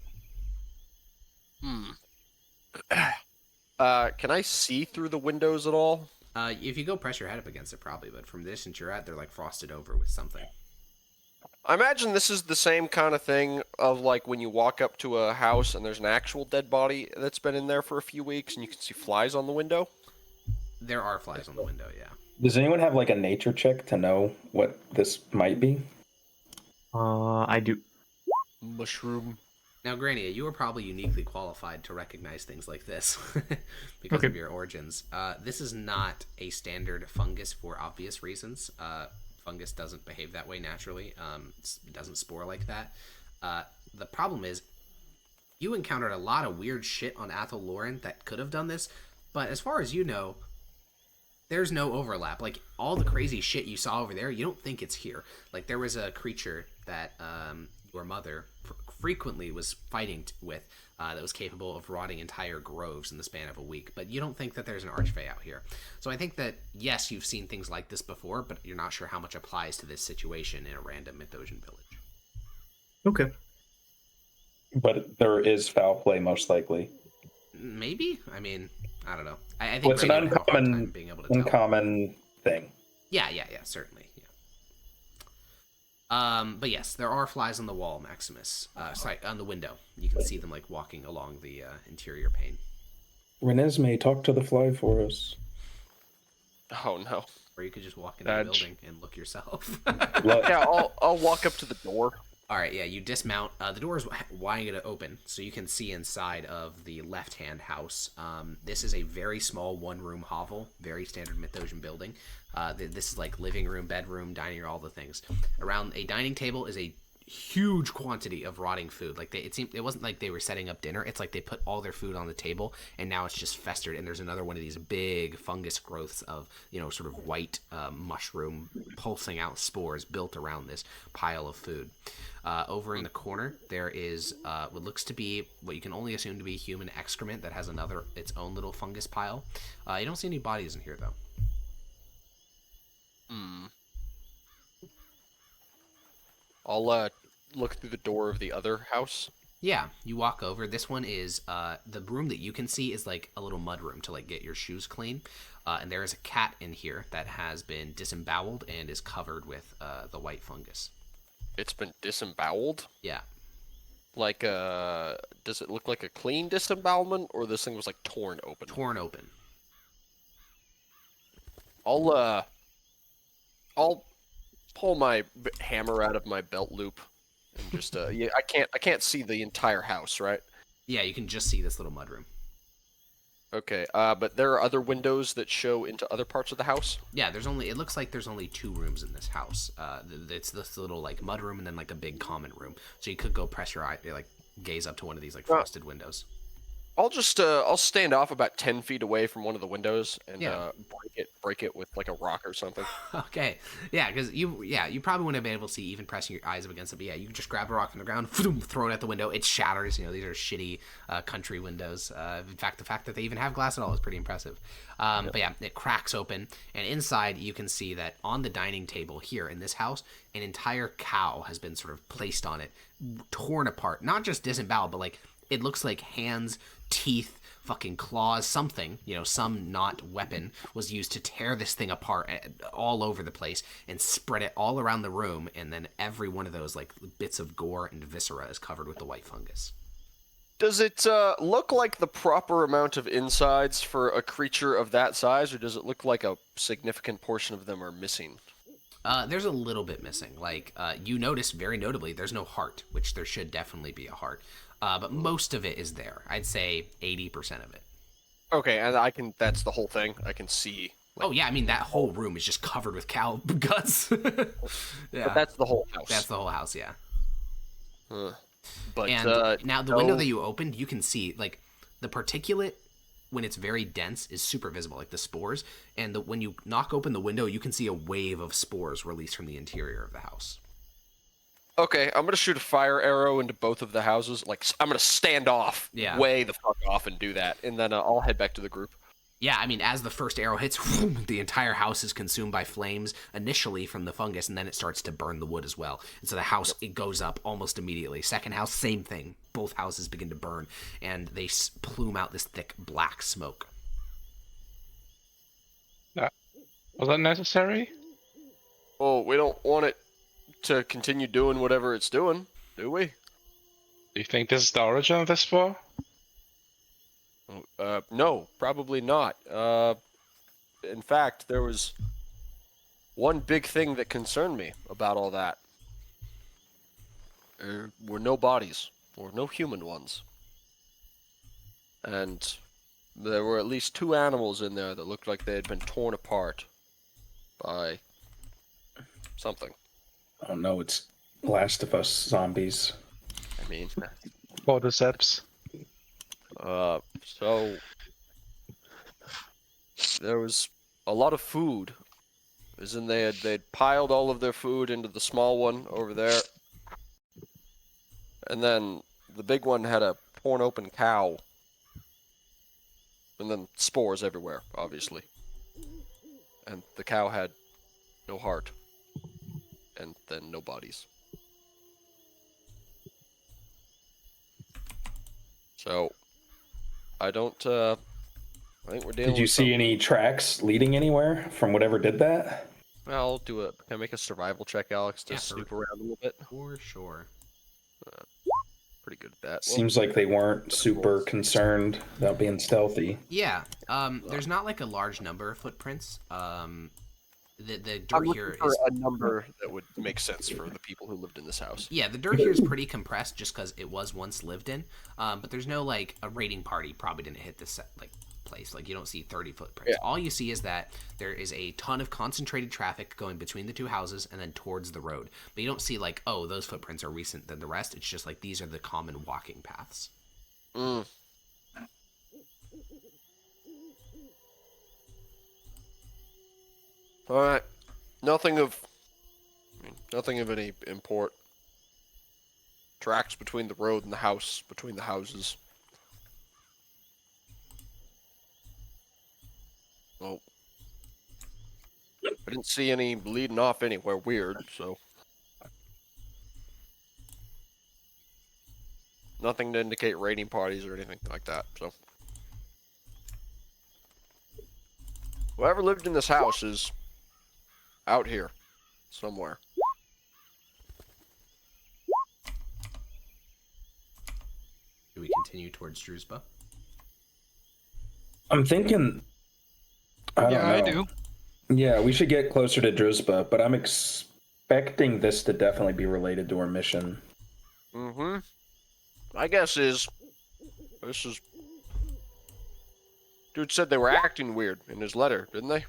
Can I see through the windows at all? If you go press your head up against it, probably, but from the distance you're at, they're like frosted over with something. I imagine this is the same kind of thing of like when you walk up to a house and there's an actual dead body that's been in there for a few weeks and you can see flies on the window. There are flies on the window, yeah. Does anyone have like a nature check to know what this might be? I do. Mushroom. Now, Grania, you are probably uniquely qualified to recognize things like this because Okay. of your origins. This is not a standard fungus for obvious reasons. Fungus doesn't behave that way naturally. It doesn't spore like that. The problem is, you encountered a lot of weird shit on Athel Lauren that could have done this, but as far as you know, there's no overlap. Like, all the crazy shit you saw over there, you don't think it's here. Like, there was a creature that your mother frequently was fighting with that was capable of rotting entire groves in the span of a week. But you don't think that there's an archfey out here. So I think that, yes, you've seen things like this before, but you're not sure how much applies to this situation in a random Mythosian village. Okay. But there is foul play, most likely. Maybe? I mean, I don't know. I think Well, it's an Grania would have a hard time uncommon, being able to tell. uncommon thing. Yeah, certainly. Yeah. But yes, there are flies on the wall, Maximus. Sorry, on the window. You can see them like walking along the interior pane. Renesmee, talk to the fly for us. Oh no. Or you could just walk into the Badge. building and look yourself. Look, Yeah, I'll walk up to the door. All right, yeah, you dismount. The door is wide to open, so you can see inside of the left-hand house. This is a very small one-room hovel, very standard Mythosian building. This is like living room, bedroom, dining room, all the things. Around a dining table is a huge quantity of rotting food. Like it wasn't like they were setting up dinner. It's like they put all their food on the table, and now it's just festered. And there's another one of these big fungus growths of sort of white mushroom pulsing out spores built around this pile of food. Over in the corner, there is what looks to be what you can only assume to be human excrement that has its own little fungus pile. You don't see any bodies in here, though. I'll look through the door of the other house. Yeah, you walk over. This one is the room that you can see is like a little mud room to like get your shoes clean. And there is a cat in here that has been disemboweled and is covered with the white fungus. It's been disemboweled. Yeah. Like, does it look like a clean disembowelment, or this thing was like torn open? Torn open. I'll pull my hammer out of my belt loop and just yeah, I can't see the entire house, right? Yeah, you can just see this little mud room. Okay, but there are other windows that show into other parts of the house. Yeah, it looks like there's only 2 rooms in this house. It's this little like mud room and then like a big common room. So you could go press your eye, like gaze up to one of these like frosted windows. I'll just I'll stand off about 10 feet away from one of the windows and Yeah. break it with like a rock or something. Okay, yeah, because you probably wouldn't have been able to see even pressing your eyes up against it. But yeah, you can just grab a rock from the ground, throw it at the window. It shatters. These are shitty country windows. In fact, the fact that they even have glass at all is pretty impressive. But yeah, it cracks open, and inside you can see that on the dining table here in this house, an entire cow has been sort of placed on it, torn apart, not just disemboweled, but like it looks like hands, teeth, fucking claws, something, some not weapon was used to tear this thing apart all over the place and spread it all around the room, and then every one of those like bits of gore and viscera is covered with the white fungus. Does it look like the proper amount of insides for a creature of that size, or does it look like a significant portion of them are missing? There's a little bit missing. Like, you notice very notably, there's no heart, which there should definitely be a heart. But most of it is there. I'd say 80% of it. Okay, and that's the whole thing. I can see. Oh yeah, I mean that whole room is just covered with cow guts. Yeah, But that's the whole house. that's the whole house. Yeah. But And now the window no- that you opened, you can see like the particulate when it's very dense is super visible, like the spores. And when you knock open the window, you can see a wave of spores released from the interior of the house. Okay, I'm gonna shoot a fire arrow into both of the houses. Like, I'm gonna stand off, Yeah. way the fuck off, and do that, and then I'll head back to the group. Yeah, I mean, as the first arrow hits, the entire house is consumed by flames, initially from the fungus, and then it starts to burn the wood as well. And so the house, it goes up almost immediately. Second house, same thing. Both houses begin to burn, and they plume out this thick black smoke. Was that necessary? Well, we don't want it to continue doing whatever it's doing, do we? Do you think this is the origin of this spore? No, probably not. In fact, there was one big thing that concerned me about all that. There were no bodies, or no human ones. And there were at least 2 animals in there that looked like they had been torn apart by something. Oh no, it's Last of Us zombies. I mean, Cordyceps. so there was a lot of food. As in they'd piled all of their food into the small one over there. And then the big one had a torn open cow. And then spores everywhere, obviously. And the cow had no heart. And then no bodies. So, I don't, I think we're dealing Did you with see any tracks leading anywhere from whatever did that? I'll do it. Can I make a survival check, Alex, to Yeah, snoop around a little bit? For sure. Pretty good at that. Seems like they weren't super concerned about being stealthy. Yeah, there's not like a large number of footprints. The I'm dirt looking here for is a number that would make sense for the people who lived in this house. yeah, the dirt here is pretty compressed just because it was once lived in. But there's no like a raiding party probably didn't hit this like place. Like you don't see 30 footprints. Yeah. All you see is that there is a ton of concentrated traffic going between the 2 houses and then towards the road. But you don't see like, oh, those footprints are recent than the rest. It's just like these are the common walking paths. Mm. All right. Nothing of any import. Tracks between the road and the house, between the houses. Well, I didn't see any leading off anywhere weird, so. Nothing to indicate raiding parties or anything like that, so. Whoever lived in this house is out here somewhere. Do we continue towards Druzhba? I'm thinking. I don't Yeah, I know. do. Yeah, we should get closer to Druzhba, but I'm expecting this to definitely be related to our mission. Mm-hmm. My guess is this is. Dude said they were acting weird in his letter, didn't they?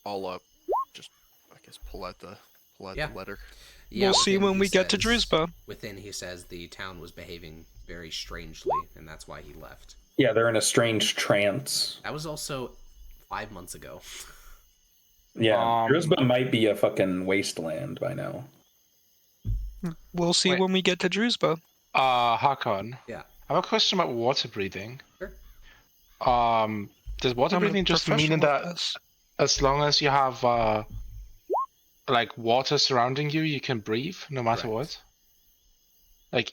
I'll just I guess pull out the Yeah. letter. Yeah, We'll see within when he we get to says- Druzhba. Within he says the town was behaving very strangely, and that's why he left. Yeah, they're in a strange trance. That was also 5 months ago. Yeah, Um, Druzhba might be a fucking wasteland by now. We'll see Wait. when we get to Druzhba. Hakon. Yeah. I have a question about water breathing. Sure. Does water I'm a breathing just mean professional at that this. as long as you have like water surrounding you, you can breathe no matter Correct. what?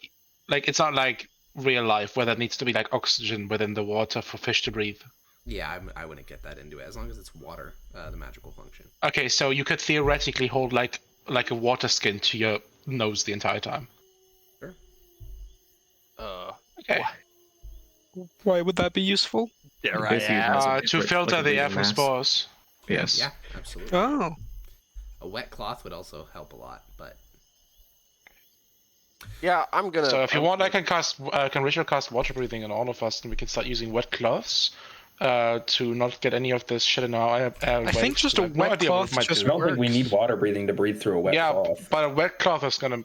Like it's not like real life where there needs to be like oxygen within the water for fish to breathe. Yeah, I wouldn't get that into it. As long as it's water, the magical function. Okay, so you could theoretically hold like like a water skin to your nose the entire time. Sure. Okay. Why would that be useful? There I Basically, it am. has a To different- filter like a the air breathing from mask. spores. Yes. Yeah, absolutely. Oh, A wet cloth would also help a lot, but Yeah, I'm gonna. So if you want, I can Richard cast water breathing on all of us, and we can start using wet cloths to not get any of this shit in our air. I think just a wet cloth just I don't think we works. need water breathing to breathe through a wet Yeah, cloth. but a wet cloth is gonna.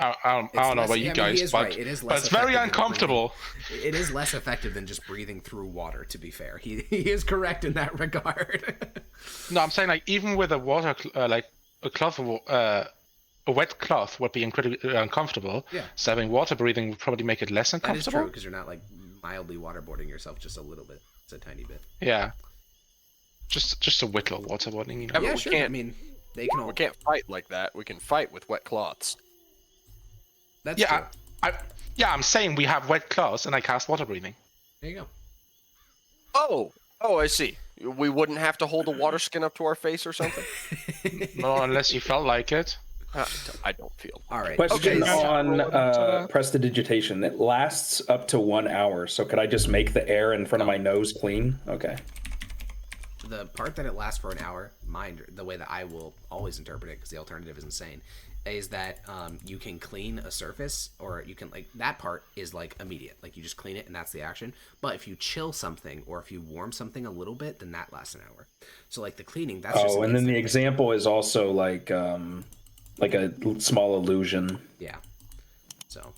I don't know less- about you I mean, guys, he is but, right. It is but less it's very effective than uncomfortable. it is less effective than just breathing through water. To be fair, he is correct in that regard. No, I'm saying like even with a water like a cloth, a wet cloth would be incredibly uncomfortable. Yeah. So having water breathing would probably make it less That is uncomfortable. true because you're not like mildly waterboarding yourself just a little bit. It's a tiny bit. Yeah. Just a whittle waterboarding, you know. Yeah, but Yeah, we sure. can't- I mean, they can all. We can't fight like that. We can fight with wet cloths. That's Yeah, true. I'm saying we have wet cloths and I cast water breathing. There you go. Oh, I see. We wouldn't have to hold a water skin up to our face or something. No, unless you felt like it. I don't feel. All right. Question Okay, on roll it up to that. prestidigitation. It lasts up to 1 hour, so could I just make the air in front of my nose clean? Okay. The part that it lasts for an hour, the way that I will always interpret it, because the alternative is insane, is that you can clean a surface, or you can, like, that part is, like, immediate. Like, you just clean it, and that's the action. But if you chill something, or if you warm something a little bit, then that lasts an hour. So, like, the cleaning, that's just... Oh, an and then the instant thing. example is also like a small illusion, Yeah. So,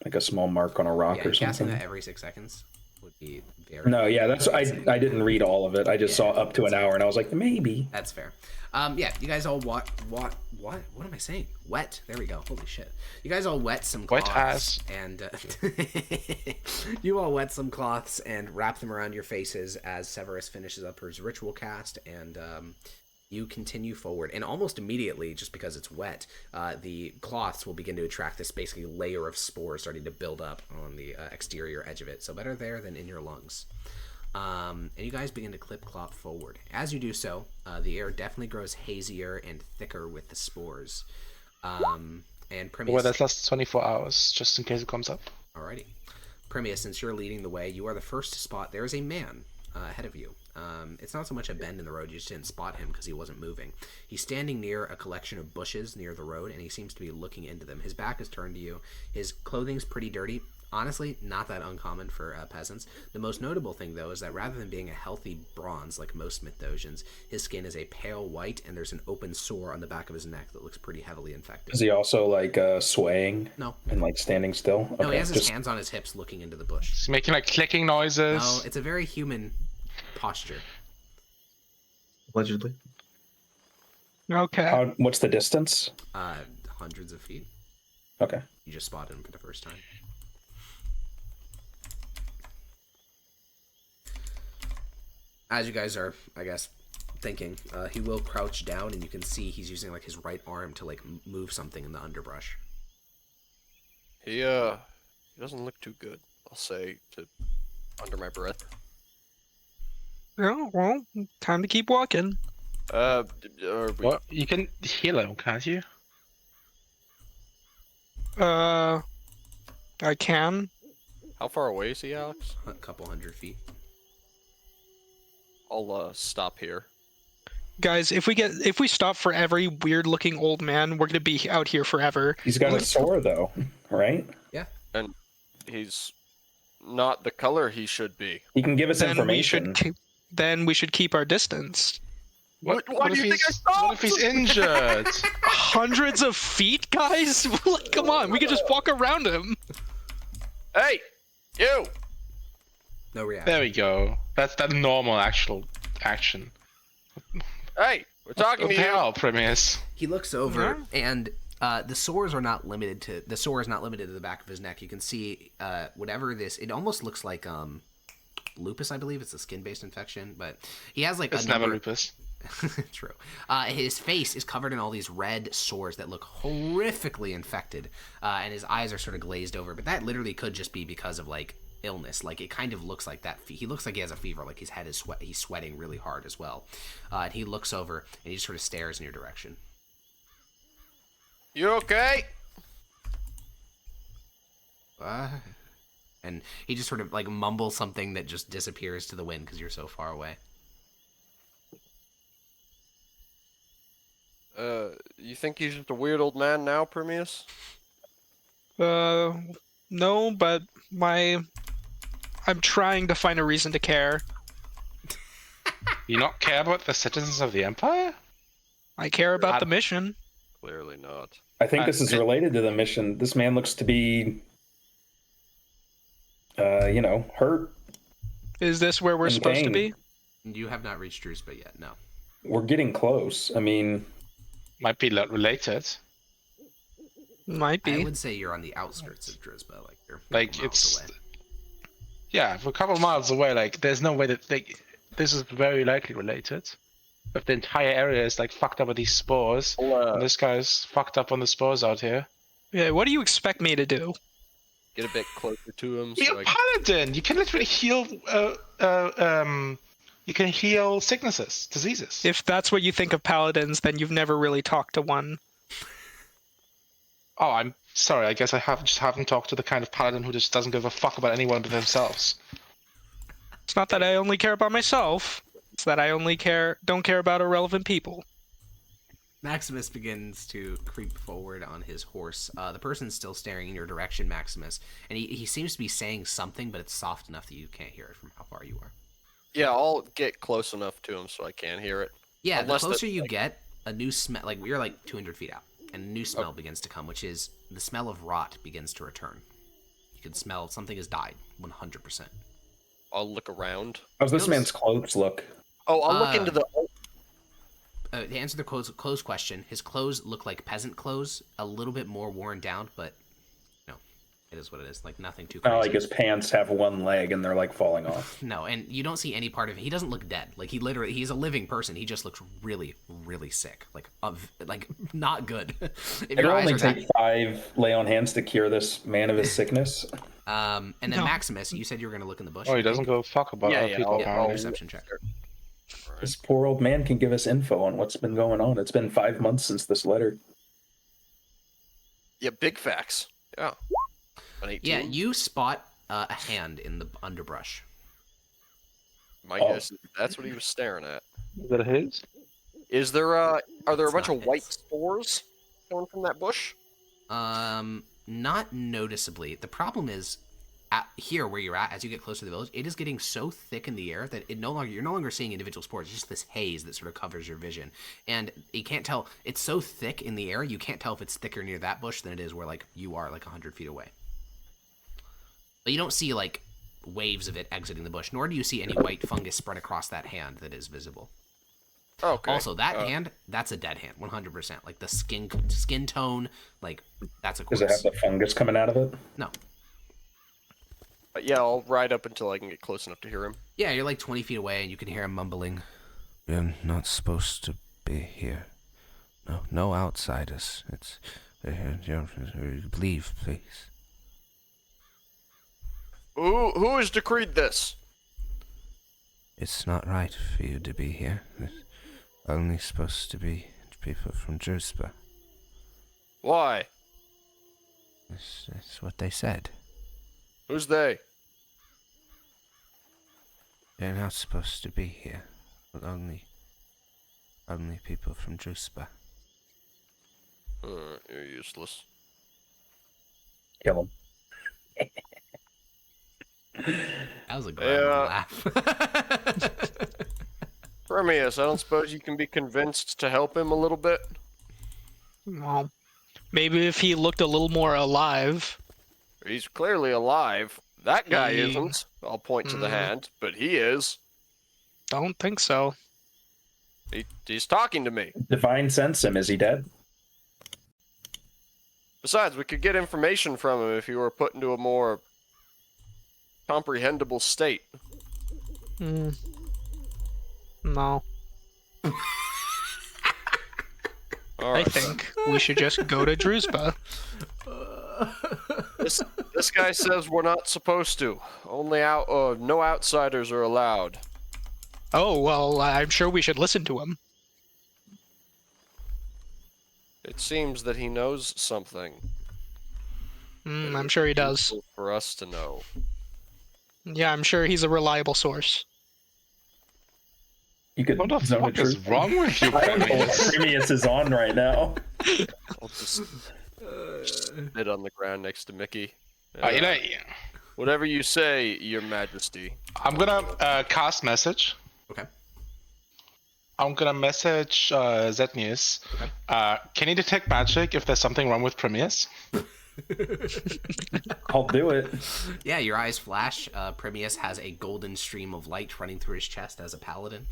like a small mark on a rock yeah, or casting something. that every 6 seconds would be very... No, yeah, that's I didn't read all of it. I just saw up to an hour, and I was like, maybe. That's fair. Yeah, you guys all what am I saying? Wet. There we go. Holy shit. You guys all wet some Wet cloths and you all wet some cloths and wrap them around your faces as Severus finishes up his ritual cast, and you continue forward. And almost immediately, just because it's wet, the cloths will begin to attract this basically layer of spores starting to build up on the exterior edge of it. So better there than in your lungs. And you guys begin to clip-clop forward. As you do so, the air definitely grows hazier and thicker with the spores. And Primius... Well, that lasts 24 hours, just in case it comes up. Alrighty. Primius, since you're leading the way, you are the first to spot there is a man ahead of you. It's not so much a bend in the road, you just didn't spot him because he wasn't moving. He's standing near a collection of bushes near the road, and he seems to be looking into them. His back is turned to you. His clothing's pretty dirty. Honestly, not that uncommon for peasants. The most notable thing, though, is that rather than being a healthy bronze like most Mithdosians, his skin is a pale white, and there's an open sore on the back of his neck that looks pretty heavily infected. Is he also like swaying? No. And like standing still? No, he Okay, has his just- hands on his hips looking into the bush. It's making like clicking noises. No, it's a very human posture. Allegedly. Okay. What's the distance? Hundreds of feet. Okay. You just spotted him for the first time. As you guys are, I guess, thinking, he will crouch down, and you can see he's using like his right arm to like move something in the underbrush. He doesn't look too good. I'll say under my breath. Yeah, well, time to keep walking. What? You can heal him, can't you? I can. How far away is he, Alex? A couple 100 feet. I'll stop here. Guys, if we stop for every weird looking old man, we're gonna be out here forever. He's got a sore though, right? Yeah. And he's not the color he should be. He can give us information. Then we should keep our distance. Why What do if you think I he's- stopped? What if he's injured? Hundreds of feet, guys? Like, come on, we could just walk around him. Hey, you! No reaction. There we go. That's that normal actual action. Hey, we're talking to What the you. hell, Primus? He looks over, and the sores are not limited to the sore is not limited to the back of his neck. You can see whatever this. It almost looks like lupus, I believe. It's a skin-based infection, but he has like It's a never number. lupus. True. His face is covered in all these red sores that look horrifically infected, and his eyes are sort of glazed over. But that literally could just be because of like illness. Like it kind of looks like that. He looks like he has a fever. Like his head is he's sweating really hard as well. And he looks over and he just sort of stares in your direction. You okay? And he just sort of like mumbles something that just disappears to the wind because you're so far away. You think he's just a weird old man now, Permeus? No, but I'm trying to find a reason to care. You not care about the citizens of the Empire? I care about the mission. Clearly not. I think this is related to the mission. This man looks to be, hurt. Is this where we're In supposed to pain. be? You have not reached Druspa yet, no. We're getting close. I mean, Might be related. Might I be. would say you're on the outskirts of Druspa, like you're Like, miles it's... away. Yeah, if we're a couple of miles away, like, there's no way that, this is very likely related. If the entire area is, like, fucked up with these spores, and this guy's fucked up on the spores out here. Yeah, what do you expect me to do? Get a bit closer to him. You're a paladin! You can literally heal, you can heal sicknesses, diseases. If that's what you think of paladins, then you've never really talked to one. Oh, I'm sorry, I guess I just haven't talked to the kind of paladin who just doesn't give a fuck about anyone but themselves. It's not that I only care about myself. It's that I only don't care about irrelevant people. Maximus begins to creep forward on his horse. The person's still staring in your direction, Maximus, and he seems to be saying something, but it's soft enough that you can't hear it from how far you are. Yeah, I'll get close enough to him so I can hear it. Yeah, Unless the closer you get, a new smell, like you're like 200 feet out, and a new smell begins to come, which is the smell of rot begins to return. You can smell something has died, 100%. I'll look around. how's this man's clothes look? Oh, I'll look into the... To answer the clothes question, his clothes look like peasant clothes, a little bit more worn down, but it is what it is. Like nothing too crazy. Like his pants have one leg and they're like falling off. No, and you don't see any part of it. He doesn't look dead. Like he's a living person. He just looks really, really sick. Like not good. If It your will eyes only are take 5 lay on hands to cure this man of his sickness. and then Maximus, you said you were going to look in the bush. Oh, he doesn't give a fuck about other people. I'll perception check. This poor old man can give us info on what's been going on. It's been 5 months since this letter. Yeah, big facts. Yeah. An 18. Yeah, you spot a hand in the underbrush. My guess is that's what he was staring at. Is that his? Is there are there It's a bunch not of white his. spores coming from that bush? Not noticeably. The problem is, here where you're at, as you get closer to the village, it is getting so thick in the air that you're no longer seeing individual spores. It's just this haze that sort of covers your vision, and you can't tell. It's so thick in the air, you can't tell if it's thicker near that bush than it is where like you are, like 100 feet away. But you don't see like waves of it exiting the bush, nor do you see any white fungus spread across that hand that is visible. Okay. Also, that hand, that's a dead hand, 100%. Like the skin tone, like that's a corpse. Does it have the fungus coming out of it? No. Yeah, I'll ride up until I can get close enough to hear him. Yeah, you're like 20 feet away, and you can hear him mumbling. We're not supposed to be here. No outsiders. It's leave, please. Who has decreed this? It's not right for you to be here. It's only supposed to be people from Druspa. Why? That's what they said. Who's they? They're not supposed to be here. Only people from Druspa. You're useless. Kill him. That was a great laugh. Permeus, I don't suppose you can be convinced to help him a little bit? Well, maybe if he looked a little more alive. He's clearly alive. That guy He- isn't. I'll point to the hand, but he is. Don't think so. He's talking to me. Divine sense him. Is he dead? Besides, we could get information from him if he were put into a more comprehensible state. No. All I right. think we should just go to Druspa. This guy says we're not supposed to. Only no outsiders are allowed. Oh, well, I'm sure we should listen to him. It seems that he knows something. I'm sure he does. Useful for us to know. Yeah, I'm sure he's a reliable source. You could What the zone fuck a is truth. wrong with you, I don't know what Premius? Premius is on right now. I'll just sit on the ground next to Mickey. You know, Whatever you say, Your Majesty. I'm gonna cast message. Okay. I'm gonna message Zilnich. Can you detect magic if there's something wrong with Premius? I'll do it. Yeah, your eyes flash. Premius has a golden stream of light running through his chest as a paladin.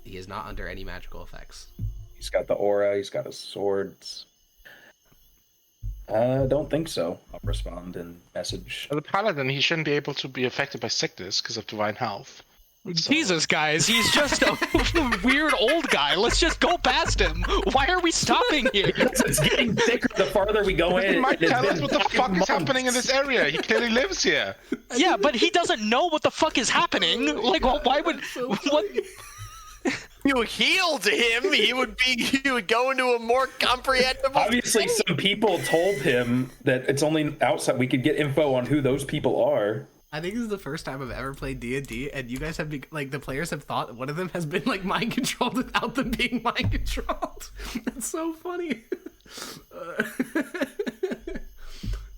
He is not under any magical effects. He's got the aura. He's got his swords. Don't think so. I'll respond and message. As a paladin, he shouldn't be able to be affected by sickness because of divine health. So- Jesus, guys, he's just a weird old guy. Let's just go past him. Why are we stopping here? It's getting thicker the farther we go in. He might It's tell us been what the fuck is months. happening in this area. He clearly lives here. Yeah, but he doesn't know what the fuck is happening. Like, why would what? You healed him. He would go into a more comprehensible. Obviously, some people told him that it's only outside. We could get info on who those people are. I think this is the first time I've ever played D&D, and you guys have been, like, the players have thought one of them has been, like, mind controlled without them being mind controlled. That's so funny.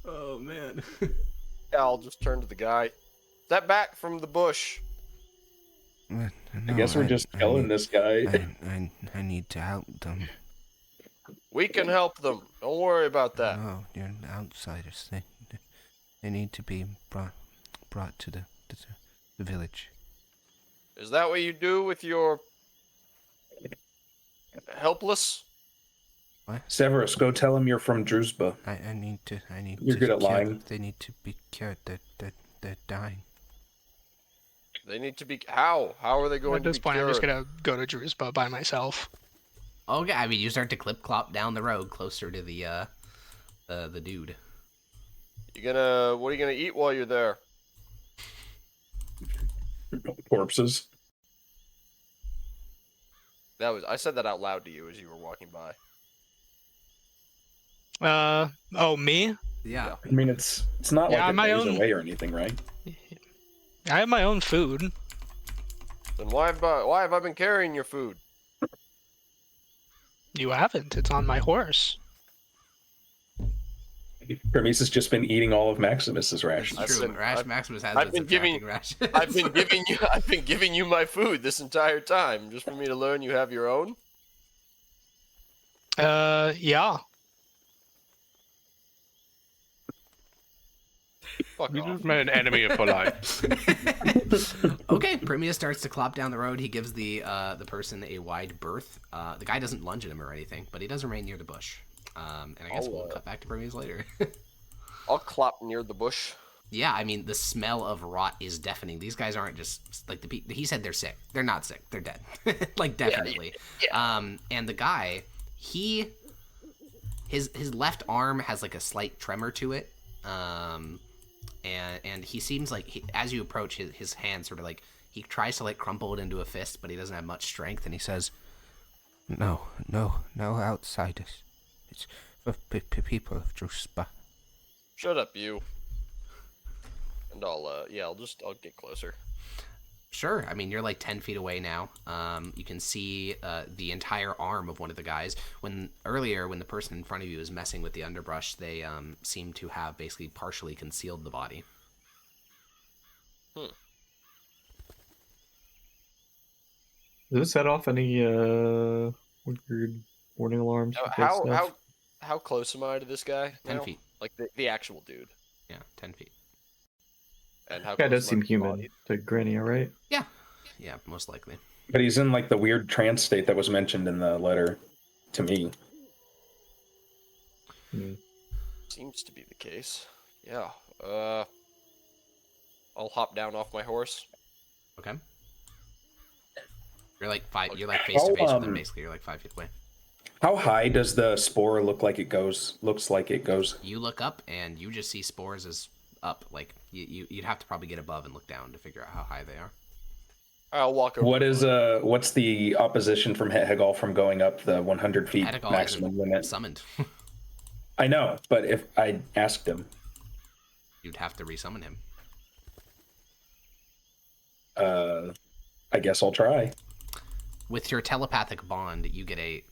Oh man. Yeah, I'll just turn to the guy. Step back from the bush. No, I guess we're just killing this guy. I need to help them. We can help them. Don't worry about that. No, you're outsiders. They need to be brought to the village. Is that what you do with your helpless? Severus, go tell him you're from Druzhba. I need to. You're good at cure lying. them. They need to be cured. They're dying. They need to be. How? How are they going At to this be point, I'm cured? just gonna go to Drewspa by myself. Okay, I mean, you start to clip-clop down the road closer to the dude. What are you gonna eat while you're there? Corpses. I said that out loud to you as you were walking by. Oh, me? Yeah. I mean, it's not Yeah, like my it goes own- away or anything, right? I have my own food. Then why have I been carrying your food? You haven't. It's on my horse. Hermes has just been eating all of Maximus's rations. I've True. been- Maximus has I've been been giving- subtracting rations. I've been giving you my food this entire time, just for me to learn you have your own. Yeah. Fuck We off. just made an enemy for life. Okay, Premius starts to clop down the road. He gives the person a wide berth. The guy doesn't lunge at him or anything, but he does remain near the bush. And I guess we'll cut back to Premius later. I'll clop near the bush. Yeah, I mean, the smell of rot is deafening. These guys aren't just, like, he said they're sick. They're not sick. They're dead. Like, definitely. And the guy, his left arm has, like, a slight tremor to it. And he seems like, as you approach, his hand sort of, like, he tries to, like, crumple it into a fist, but he doesn't have much strength, and he says, No outsiders. It's for people of Druzhba. Shut up, you. And I'll get closer. sure. I mean, you're like 10 feet away now. You can see the entire arm of one of the guys. Earlier, when the person in front of you was messing with the underbrush, they seem to have basically partially concealed the body. Does this set off any weird warning alarms? for dead stuff? How close am I to this guy? 10 now? feet. Like the actual dude. Yeah, 10 feet. And how Yeah, it close does am I seem to the human body? to Granny, all right? Yeah, most likely. But he's in like the weird trance state that was mentioned in the letter to me. Seems to be the case. Yeah. I'll hop down off my horse. Okay. You're like You're like face to face with them. um, Basically, you're like 5 feet away. How high does the spore look like it goes? Looks like it goes. You look up and you just see spores as up. Like you'd have to probably get above and look down to figure out how high they are. I'll walk over. What's the opposition from Hegal from going up the 100 feet Hegal maximum isn't limit? summoned. I know, but if I asked him, You'd have to resummon him. I guess I'll try. With your telepathic bond, you get a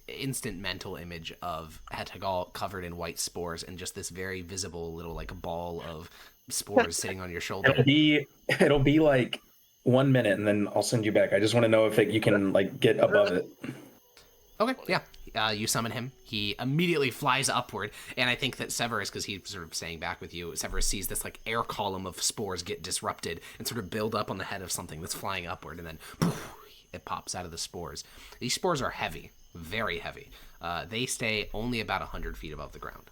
instant mental image of Hegal covered in white spores and just this very visible little like ball of spores sitting on your shoulder. It'll be like 1 minute, and then I'll send you back. I just want to know if you can like get above it. Okay, yeah. You summon him. He immediately flies upward, and I think that Severus, because he's sort of staying back with you, Severus sees this like air column of spores get disrupted and sort of build up on the head of something that's flying upward, and then poof, it pops out of the spores. These spores are heavy, very heavy. They stay only about 100 feet above the ground.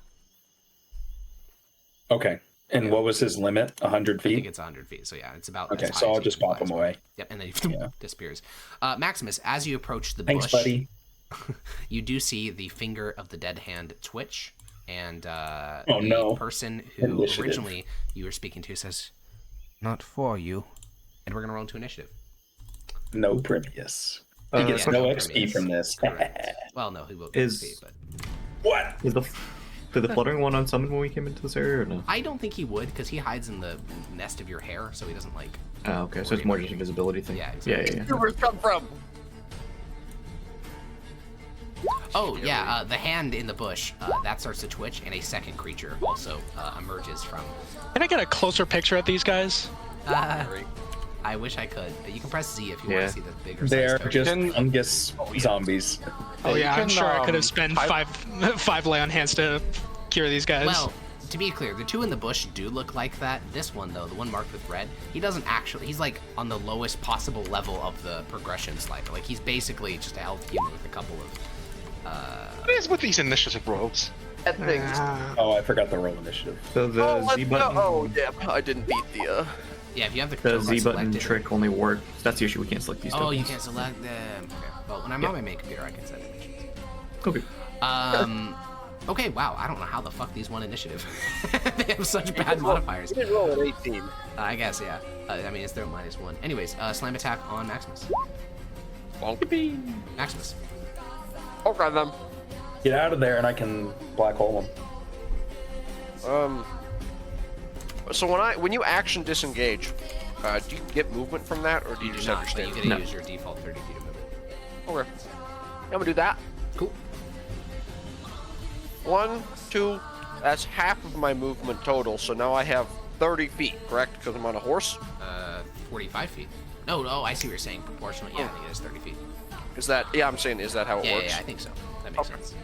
Okay. And what was his limit? 100 feet? I think it's 100 feet, so yeah, it's about Okay, as high so as I'll you just can pop fly him as well. away. Yep, and then he disappears. Maximus, as you approach the Thanks, bush, buddy. you do see the finger of the dead hand twitch, and no. person who Initiative. originally you were speaking to says, Not for you. and we're going to roll into initiative. No Privius. He gets yeah, no no XP Privius. from this. Correct. Well, no, he will get Is- XP, but What? Did the fluttering one unsummon when we came into this area or no? I don't think he would, because he hides in the nest of your hair, so he doesn't like... Oh, okay, so it's more just a visibility thing. Yeah, exactly. Yeah. Where'd come from? Oh, yeah, the hand in the bush, that starts to twitch, and a second creature also emerges from... Can I get a closer picture of these guys? I wish I could. You can press Z if you Yeah. want to see the bigger They're size just token. fungus zombies. Oh you yeah, I'm can, sure I could have spent I- five lay on hands to cure these guys. Well, to be clear, the two in the bush do look like that. This one, though, the one marked with red, he doesn't actually... He's, like, on the lowest possible level of the progression slider. Like, he's basically just a health human with a couple of... What is with these initiative rolls? Oh, I forgot the roll initiative. So the let's Z go. button, Oh, yeah, I didn't beat the. Yeah, if you have the the Z button selected- trick only works. That's the issue. We can't select these. Oh, tokens. you can't select them. Okay. Well, when I'm on my main computer, I can send initiatives. Okay. Okay, wow, I don't know how the fuck these won initiative. They have such bad modifiers. You didn't roll an 18. I guess, yeah. I mean, it's their -1. Anyways, slam attack on Maximus. Bonk. Maximus. Okay then. Get out of there, and I can black hole him. So when you action disengage, do you get movement from that, or do you You do just not, but you understand? get to No. use your default 30 feet of movement. Okay. I'm gonna do that. Cool. 1, 2. That's half of my movement total. So now I have 30 feet, correct? Because I'm on a horse. 45 feet. No, I see what you're saying. Proportionally, yeah, I think it is 30 feet. Is that? Yeah, I'm saying. Is that how it Yeah, works? yeah, I think so. That makes Okay. sense.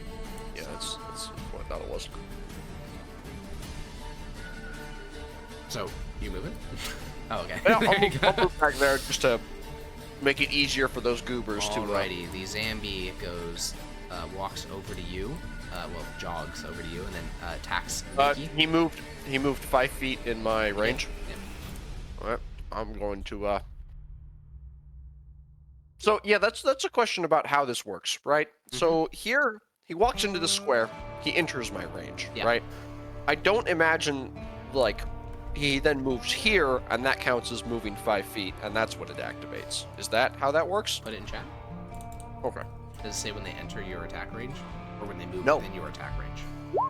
Yeah, that's what I thought it was. So, you moving? Oh, okay. Yeah, There you go. I'll move back there just to make it easier for those goobers to. Alrighty, the Zambi goes, walks over to you, jogs over to you, and then attacks Mickey. He moved 5 feet in my range. Yeah. All right, I'm going to. So yeah, that's a question about how this works, right? So here he walks into the square, he enters my range, Yeah. right? I don't imagine like he then moves here, and that counts as moving 5 feet, and that's what it activates. Is that how that works? Put it in chat. Okay. Does it say when they enter your attack range? Or when they move No. within your attack range?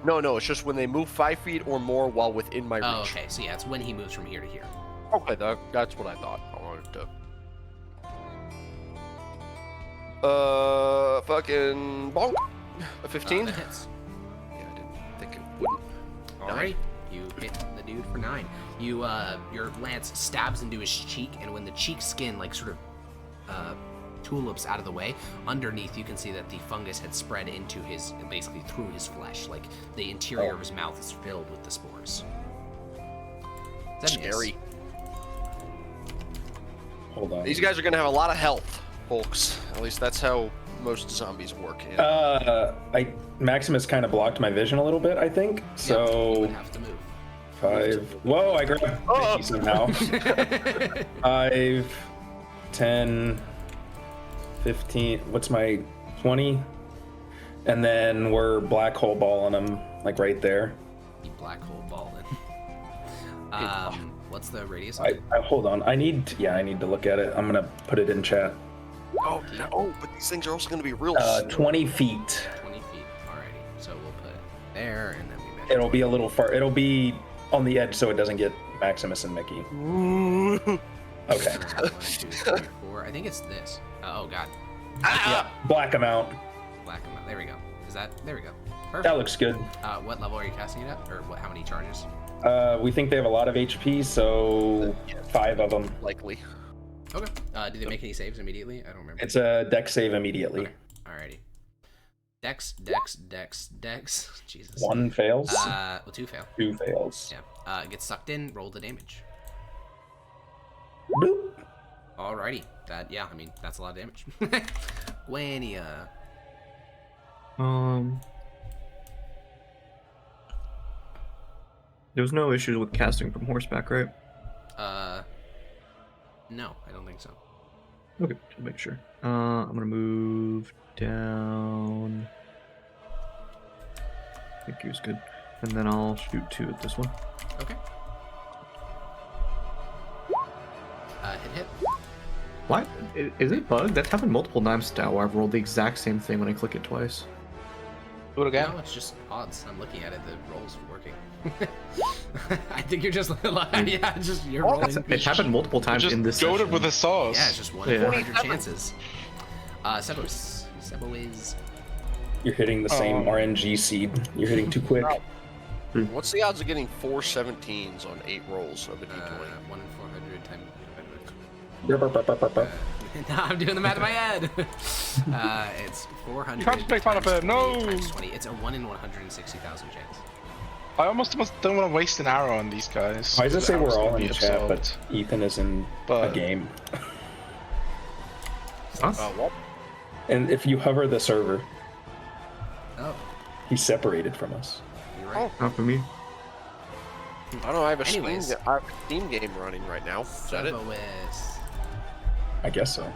No, it's just when they move 5 feet or more while within my Oh, reach. okay. So yeah, it's when he moves from here to here. Okay, that's what I thought. I wanted to. Fucking bonk. A 15? That hits. Yeah, I didn't think it wouldn't. Alright. You hit the dude for 9. You, your lance stabs into his cheek, and when the cheek skin, like, sort of, tulips out of the way, underneath you can see that the fungus had spread into his, basically through his flesh. Like, the interior of his mouth is filled with the spores. Is that a miss? Scary. Hold on. These guys are gonna have a lot of health, folks. At least that's how most zombies work. Yeah. Maximus kind of blocked my vision a little bit, I think. You So would have to move. 5. Whoa! I grabbed Mickey somehow. 5, 10, 15. What's my 20? And then we're black hole balling them like right there. You black hole balling. What's the radius? I hold on. I need to look at it. I'm gonna put it in chat. Oh no! But these things are also going to be real. 20 feet. 20 feet. Alrighty. So we'll put it there, and then we measure. It'll be a little far. It'll be on the edge so it doesn't get Maximus and Mickey. Okay. 1, 2, 3, 4. I think it's this. Oh god. Yeah. Black amount. Black and white. There we go. Is that? There we go. Perfect. That looks good. What level are you casting it at, or what? How many charges? We think they have a lot of HP, so 5 of them. Likely. Okay. Did they make any saves immediately? I don't remember. It's a dex save immediately. Okay. Alrighty. Dex. Jesus. 1 fails. Well, 2 fail. 2 fails. Yeah. It gets sucked in. Roll the damage. Boop. Alrighty. That. Yeah. I mean, that's a lot of damage. Gwenia. There's no issues with casting from horseback, right? No, I don't think so. Okay, just make sure. I'm gonna move down. Thank you is good. And then I'll shoot 2 at this one. Okay. Hit. What? Is it bugged? That's happened multiple times now where I've rolled the exact same thing when I click it twice. Do it again. No, it's just odds. I'm looking at it. The roll's working. I think you're just yeah, just you're rolling. It's happened multiple times Just in this goaded session. with a sauce. Yeah, it's just 1 in 400 chances. Sebo is. You're hitting the same RNG seed. You're hitting too quick. What's the odds of getting 4 17s on 8 rolls of a d20? 1 in 400 times. Burp. No, I'm doing the math in my head. It's 400. You can't just make fun of times him. No. 20 times 20. It's a 1 in 160,000 chance. I almost don't want to waste an arrow on these guys. Why does it say we're all in chat, absorbed. but Ethan is in a game? What? And if you hover the server, Oh, he's separated from us. you're right. Not for me. I don't know. I have a Anyways. Steam game running right now. Is that it? Sebo is. I guess so.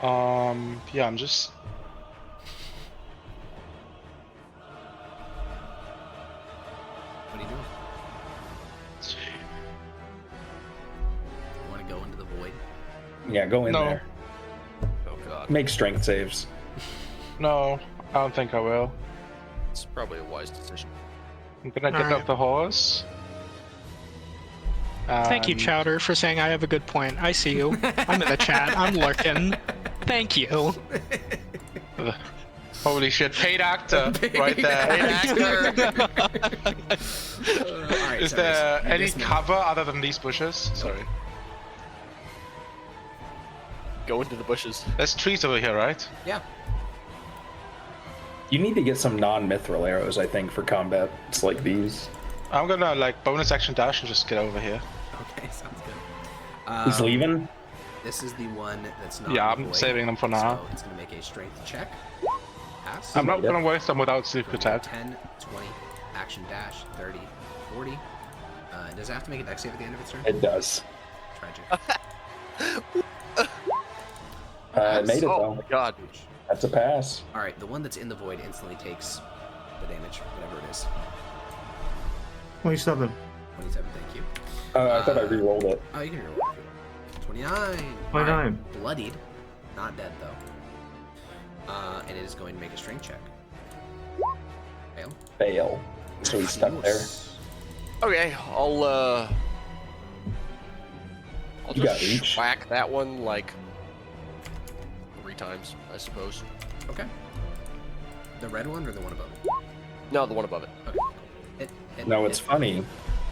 Oh, okay. Yeah, I'm just. What are you doing? You want to go into the void? Yeah, go in No. there. Oh god. Make strength saves. No, I don't think I will. It's probably a wise decision. I'm gonna get Alright. off the horse. Thank you, and- Chowder, for saying I have a good point. I see you. I'm in the chat. I'm lurking. Thank you. Holy shit, paid actor right there. Alright, Is so there you any dismount. cover other than these bushes? Sorry. Go into the bushes. There's trees over here, right? Yeah. You need to get some non-mithril arrows, I think, for combat. It's like these. I'm gonna like bonus action dash and just get over here. Okay, sounds good. He's leaving. This is the one that's not. Yeah, in the I'm void, saving them for now. So it's gonna make a strength check. Pass. I'm not Yep. gonna waste them without sleep attack. 10, 20, action dash, 30, 40. Does it have to make a dex save at the end of its turn? It does. Tragic. It made it Oh though. my god. That's a pass. All right, the one that's in the void instantly takes the damage, whatever it is. 27. 27. Thank you. I thought I re-rolled it. Oh, you can roll it. 29. 29. Alright, bloodied, not dead though. And it is going to make a strength check. Fail. Fail. So he's stuck there. Okay, I'll You got just reach. whack that one like 3 times, I suppose. Okay. The red one or the one above it? No, the one above it. Okay. Hit, Now what's funny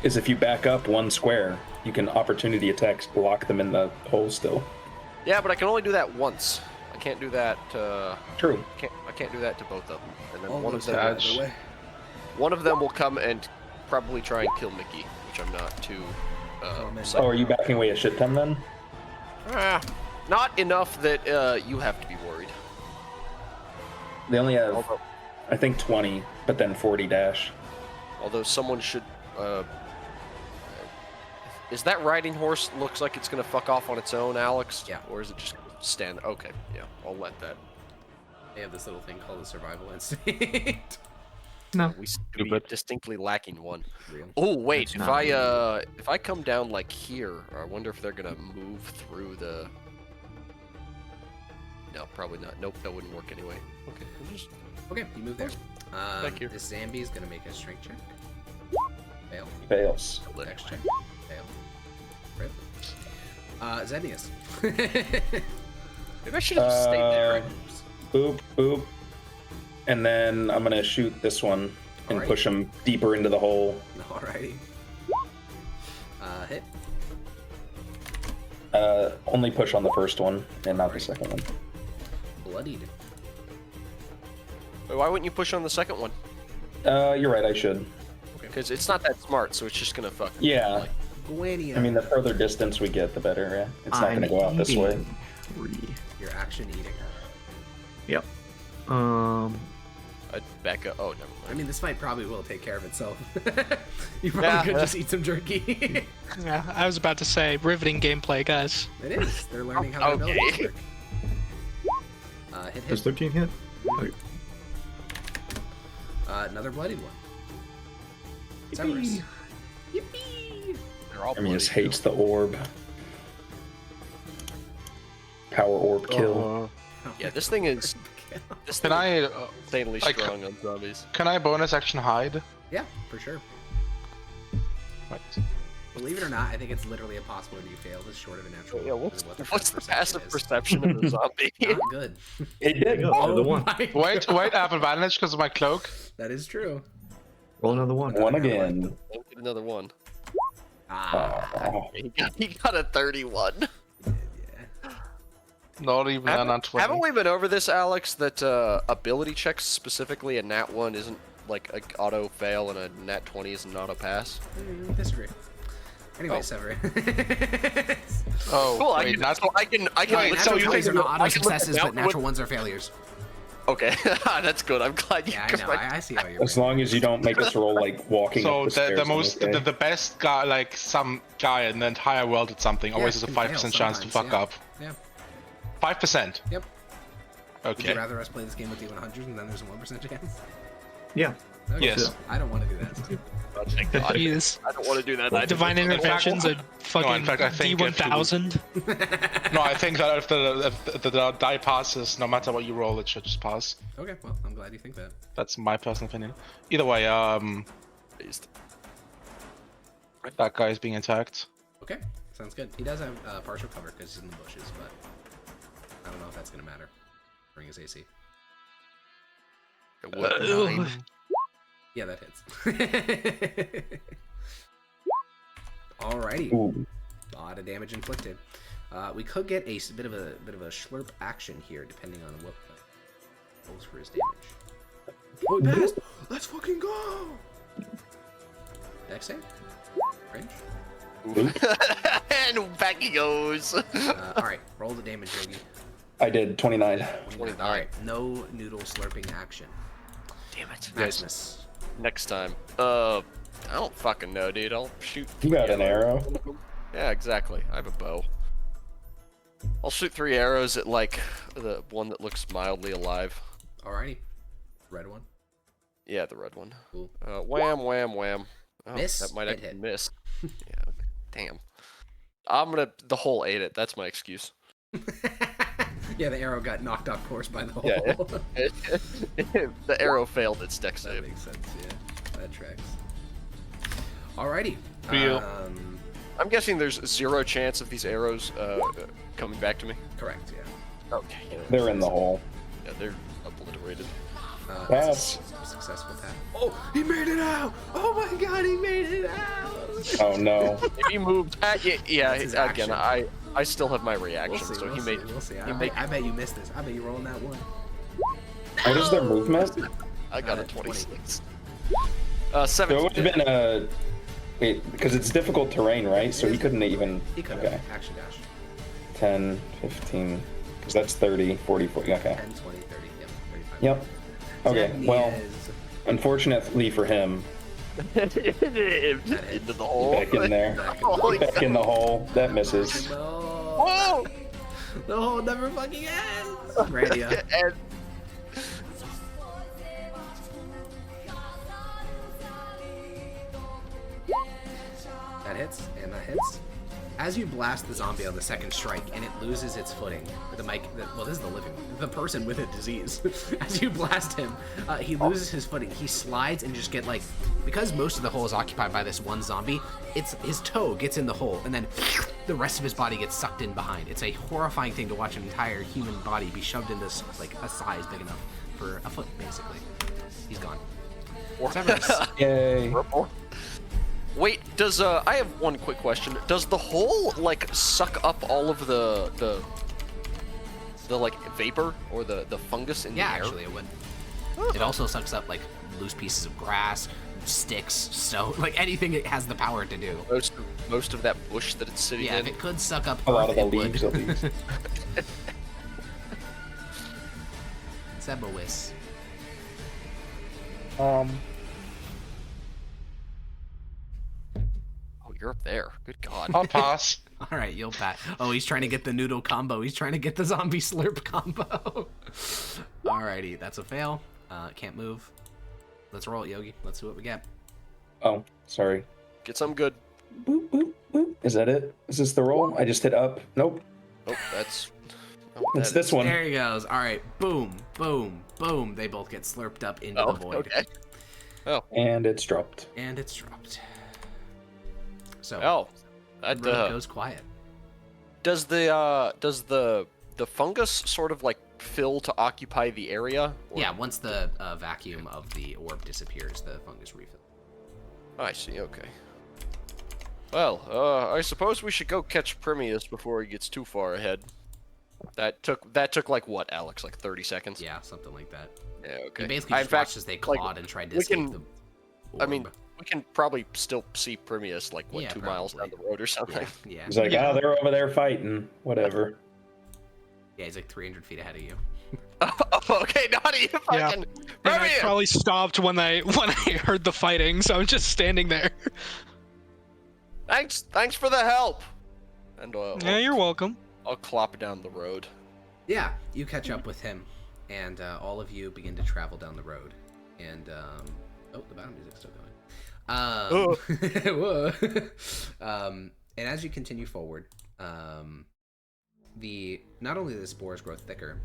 is if you back up 1 square, you can opportunity attacks block them in the hole still. Yeah, but I can only do that once. I can't do that. True. I can't do that to both of them. And then All one of those them, die either way. one of them will come and probably try and kill Mickey, which I'm not too. Oh, are you backing away a shit ton then? Not enough that you have to be worried. They only have, Although, I think, 20, but then 40 dash. although someone should. Is that riding horse looks like it's gonna fuck off on its own, Alex? Yeah. Or is it just gonna stand? Okay, yeah, I'll let that. They have this little thing called the survival instinct. No. We Stupid. distinctly lacking one. Real. Oh wait, That's if I come down like here, I wonder if they're gonna move through the. No, probably not. Nope, that wouldn't work anyway. Okay, we'll just. Okay, you move there. Thank you. This Zambi is gonna make a strength check. Fail. Fails. Dex check. Fail. Rip. Zenius. Maybe I should have just stayed there. Boop, boop. And then I'm gonna shoot this one and Alright. push him deeper into the hole. Alrighty. Hit. Only push on the first one and not the second one. Bloodied. Wait, why wouldn't you push on the second one? You're right, I should. Because it's not that smart, so it's just gonna fuck. Yeah. Guania. I mean, the further distance we get, the better. Yeah? It's not gonna go out this way. Your action eating. Yep. I'd back up. Oh, never I mind. mean, this fight probably will take care of itself. You probably could just eat some jerky. Yeah, I was about to say, riveting gameplay, guys. It is. They're learning how to build Okay. work. Hit. Does 13 hit? Okay. Another bloodied one. Severus. They're all Armius bloody, hates the orb. Power orb kill. Yeah, this thing is. This thing Can I is insanely like- strong on zombies. can I bonus action hide? Yeah, for sure. Right. Believe it or not, I think it's literally impossible when you fail this short of a natural. Yeah, because of what what's the passive is. perception of the zombie? Not good. It did. Roll another one. my Wait, God. wait, I have advantage because of my cloak. That is true. Roll another one. One again. Don't get another one. Ah. Oh, He got a 31. Yeah. Not even a nat 20. Haven't we been over this, Alex? That ability checks, specifically a nat 1, isn't like an auto fail, and a nat 20 is an auto pass. Disagree. Anyway, Oh. Severus. Oh, Cool. wait, not. I can. Wait, Natural so you 20s think are not auto I can look successes, at but that natural with- ones are failures. Okay, that's good. I'm glad you. Yeah, I cause know. my- I see how you're. as long as you don't make us roll like walking So up the stairs. the I'm most okay. the best guy, like some guy in the entire world did something, always has a can 5% fail chance to fuck sometimes, up. Yeah. 5%. Yep. Would Okay. you rather us play this game with D100s and then there's a 1% chance? Yeah. Okay, Yes. so I don't want to do that. Oh, thank God. Jeez. I don't want to do that. either. Divine Intervention's a fucking in fact, I think if you- D1000. No, I think that if the die passes, no matter what you roll, it should just pass. Okay, well, I'm glad you think that. That's my personal opinion. Either way, Pleased. that guy is being attacked. Okay, sounds good. He does have partial cover because he's in the bushes, but I don't know if that's going to matter during his AC. It would- Ugh. Yeah, that hits. Alrighty. Ooh. A lot of damage inflicted. We could get a bit of a slurp action here, depending on what rolls for his damage. Oh, he passed! Let's fucking go! Dex save? Range? and back he goes. Alright, roll the damage, Yogi. I did 29. 29. Alright, no noodle slurping action. Damn it. Maximus. Next time. I don't fucking know, dude. I'll shoot. You got an arrow. Yeah, exactly. I have a bow. I'll shoot 3 arrows at like the one that looks mildly alive. Alrighty. Red one. Yeah, the red one. Cool. Wham, wham, wham. Oh, Miss, That might hit, actually hit. miss. Yeah. Damn. I'm gonna. The hole ate it. That's my excuse. Yeah, the arrow got knocked off course by the hole. Yeah. The arrow failed its dex That save. makes sense, yeah. That tracks. Alrighty. Real. I'm guessing there's 0 chance of these arrows coming back to me. Correct, yeah. Okay. Yeah, They're in the hole. yeah they're obliterated. Pass. Successful tap. Oh, he made it out! Oh my god, he made it out! Oh no. If he moved, yeah. That's his Again, action. I still have my reaction, We'll see, so we'll he see, made. we'll see. he I made- bet you missed this. I bet you rolling that one. What is their movement? I got a 20. 26. So it 17. would have been a. Wait, because it's difficult terrain, right? So he couldn't even. He could have. Okay. Action dash. 10, 15. Because that's 30, 40, 40. Okay. 10, 20, 30. Yep. 35. Yep. Okay, well, Zebniez. unfortunately for him, Into the hole. back in there. Holy Back in the hole. That misses. No. Whoa! The hole never fucking ends. Randia. And hits, and that hits. As you blast the zombie on the second strike, and it loses its footing, well, this is the living one, the person with a disease. As you blast him, he loses his footing. He slides and just because most of the hole is occupied by this one zombie, his toe gets in the hole, and then the rest of his body gets sucked in behind. It's a horrifying thing to watch an entire human body be shoved into a size big enough for a foot, basically. He's gone. Severus. Yay. Wait, does I have one quick question. Does the hole like suck up all of the like vapor or the fungus in the air? Yeah, actually it would. It also sucks up like loose pieces of grass, sticks, snow, like anything it has the power to do. Most of that bush that it's sitting Yeah, in. if it could suck up A lot earth, of the it leaves, would. at least. Sebowis. Oh, you're up there. Good God. I'll pass. All right, you'll pat. Oh, he's trying to get the noodle combo. He's trying to get the zombie slurp combo. Alrighty, that's a fail. Can't move. Let's roll it, Yogi. Let's see what we get. Oh, sorry. Get some good. Boop, boop, boop. Is that it? Is this the roll? I just hit up. Nope. Oh, that's. It's this one. There he goes. All right, boom, boom, boom. They both get slurped up into the void. Okay. Oh. And it's dropped. And it's dropped. So Oh. the road goes quiet. Does the fungus sort of like fill to occupy the area? Or... Yeah, once the vacuum of the orb disappears, the fungus refills. I see. Okay. Well, I suppose we should go catch Primius before he gets too far ahead. That took like what, Alex? Like 30 seconds? Yeah, something like that. Yeah. Okay. You basically just watched as they clawed and tried to escape the orb. I mean, we can probably still see Primius like what, Yeah, 2 miles down the road or something. Yeah. He's like, Yeah. oh, they're over there fighting. Whatever. Yeah, he's like 300 feet ahead of you. Oh, okay, Naughty, you Yeah. fucking And I Primius! probably stopped when I heard the fighting, so I'm just standing there. Thanks for the help. And Yeah, you're welcome. I'll clop down the road. Yeah, you catch up with him, and all of you begin to travel down the road. And oh, the battle music's still going. Whoa. And as you continue forward, not only do the spores grow thicker,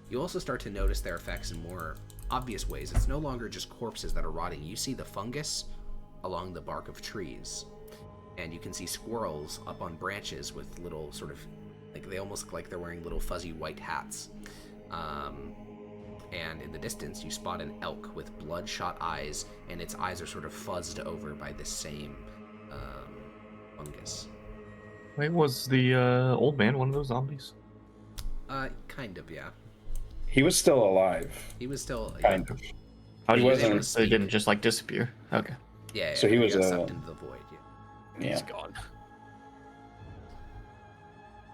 you also start to notice their effects in more obvious ways. It's no longer just corpses that are rotting. You see the fungus along the bark of trees, and you can see squirrels up on branches with little sort of, like, they almost look like they're wearing little fuzzy white hats. And in the distance, you spot an elk with bloodshot eyes, and its eyes are sort of fuzzed over by the same fungus. Wait, was the old man one of those zombies? Kind of, yeah. He was still alive. He was still Kind of. How He did wasn't- they didn't just like disappear? Okay. Yeah. So he was, got sucked into the void. Yeah. Yeah. He's gone.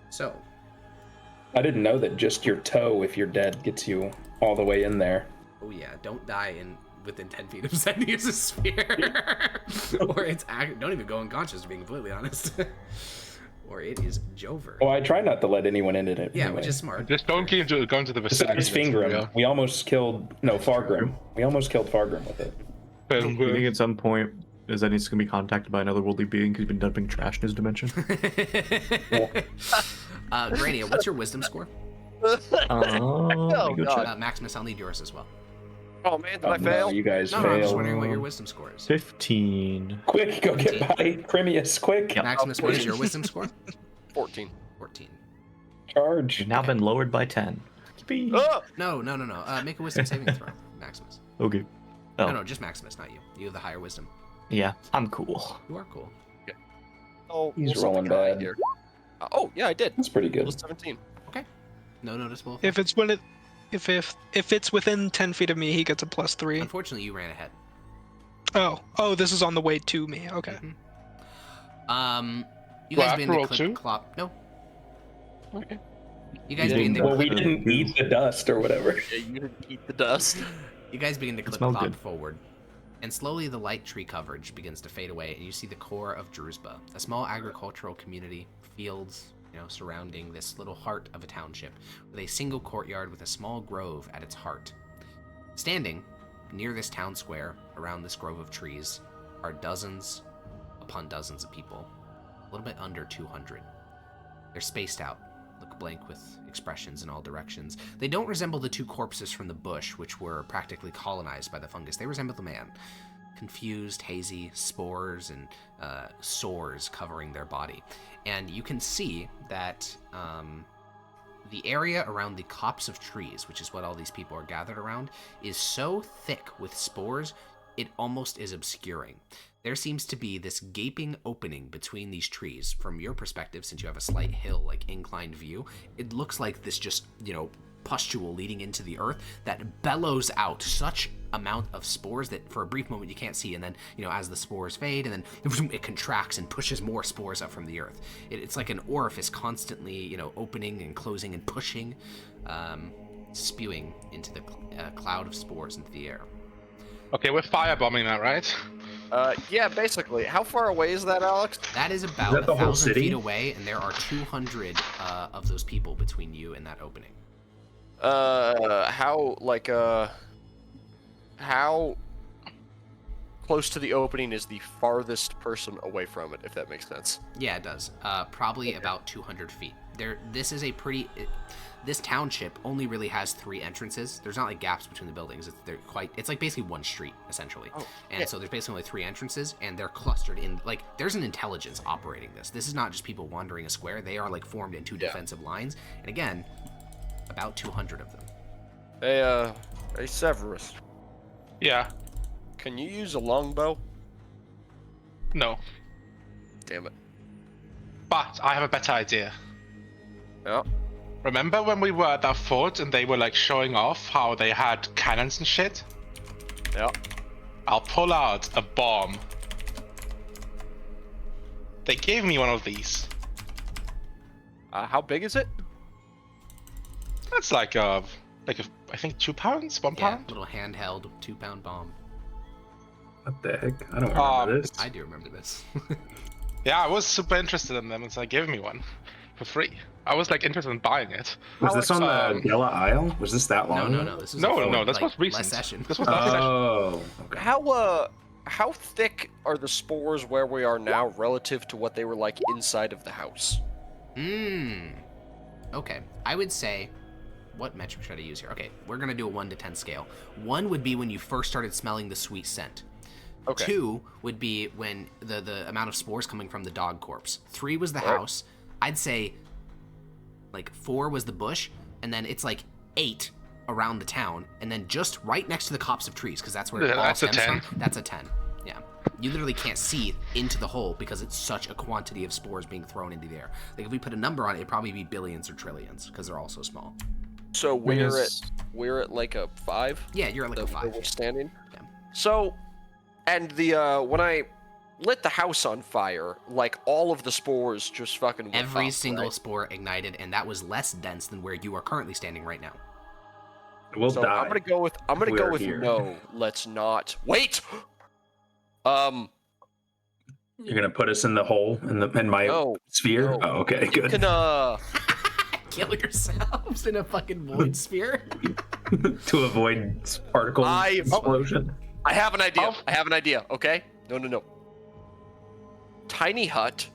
So I didn't know that just your toe, if you're dead, gets you all the way in there. oh yeah, don't die within 10 feet of Zenius' sphere, or don't even go unconscious. To be completely honest, or it is Jover. Well, I try not to let anyone in it. Yeah, anyway. which is smart. Just don't keep going to the I vicinity. just finger him. We almost killed Fargrim. We almost killed Fargrim with it. I think at some point, Zenith's gonna be contacted by another worldly being who's been dumping trash in his dimension. Grania, what's your wisdom score? Oh, God. Maximus, I'll need yours as well. Oh man, did Oh, I fail? no, you guys No, I'm just failed. wondering what your wisdom score is. 15. Quick, go get by Primius, quick. Maximus, what is your wisdom score? 14. 14. Charge. You've now been lowered by 10. Yippee. Oh! No. Make a wisdom saving throw, Maximus. Okay. Oh, No, just Maximus, not you. You have the higher wisdom. yeah, I'm cool. You are cool. Oh, He's something rolling got bad. here. Oh, yeah, I did. That's pretty good. Plus 17. No noticeable. If it's when it, if it's within 10 feet of me, he gets a +3. Unfortunately, you ran ahead. Oh, this is on the way to me. Okay. You guys Well, being the roll clip two? clop. No. Okay. You guys Yeah, being the Well, we clip. didn't eat the dust or whatever. Yeah, you didn't eat the dust. You guys begin to clip smells clop good. forward, and slowly the light tree coverage begins to fade away, and you see the core of Druzhba, a small agricultural community, fields, surrounding this little heart of a township, with a single courtyard with a small grove at its heart. Standing near this town square, around this grove of trees, are dozens upon dozens of people. A little bit under 200. They're spaced out, look blank with expressions in all directions. They don't resemble the 2 corpses from the bush, which were practically colonized by the fungus. They resemble the man. Confused, hazy, spores and sores covering their body. And you can see that the area around the copse of trees, which is what all these people are gathered around, is so thick with spores, it almost is obscuring. There seems to be this gaping opening between these trees. From your perspective, since you have a slight hill, like inclined view, it looks like this just, pustule leading into the earth that bellows out such amount of spores that for a brief moment you can't see, and then as the spores fade, and then it contracts and pushes more spores up from the earth. It's like an orifice constantly opening and closing and pushing, spewing into the cloud of spores into the air. Okay, we're firebombing that, right? Yeah, basically. How far away is that, Alex? That is about 1,000 feet away, and there are 200 of those people between you and that opening. How close to the opening is the farthest person away from it, if that makes sense? Yeah, it does. Probably about 200 feet. This township only really has 3 entrances. There's not like gaps between the buildings. It's like basically one street essentially. So there's basically only 3 entrances, and they're clustered in, like, there's an intelligence operating this. This is not just people wandering a square. They are like formed in 2 defensive lines. And again, about 200 of them. Hey Severus. Yeah. Can you use a longbow? No. Damn it. But I have a better idea. Yeah. Remember when we were at that fort and they were like showing off how they had cannons and shit? Yeah. I'll pull out a bomb. They gave me one of these. How big is it? That's like I think 2 pounds, 1 Yeah, pound. little handheld 2-pound bomb. What the heck? I don't remember this. I do remember this. Yeah, I was super interested in them, and so they gave me one for free. I was like interested in buying it. Was this on the Gala Isle? Was this that long? No. This is No. This was recent. Last session. This was last session. Oh, okay. How thick are the spores where we are now relative to what they were like inside of the house? Okay. I would say, what metric should I use here? Okay, we're gonna do a 1 to 10 scale. 1 would be when you first started smelling the sweet scent. Okay. 2 would be when the amount of spores coming from the dog corpse. 3 was the house. I'd say like 4 was the bush, and then it's like 8 around the town, and then just right next to the copse of trees, because that's where it all stems from. That's a 10. Yeah. You literally can't see into the hole because it's such a quantity of spores being thrown into the air. Like if we put a number on it, it'd probably be billions or trillions because they're all so small. So we're at like a 5? Yeah, you're at like a 5. Where we're standing? Yeah. So, and when I lit the house on fire, like all of the spores just fucking went Every up, single right? spore ignited, and that was less dense than where you are currently standing right now. We'll So die. I'm gonna go with here. no. Let's not wait. You're gonna put us in the hole in my No, sphere? no. Oh, okay, You good. can Kill yourselves in a fucking void sphere. To avoid particle explosion. I have an idea. Okay? No. Tiny hut.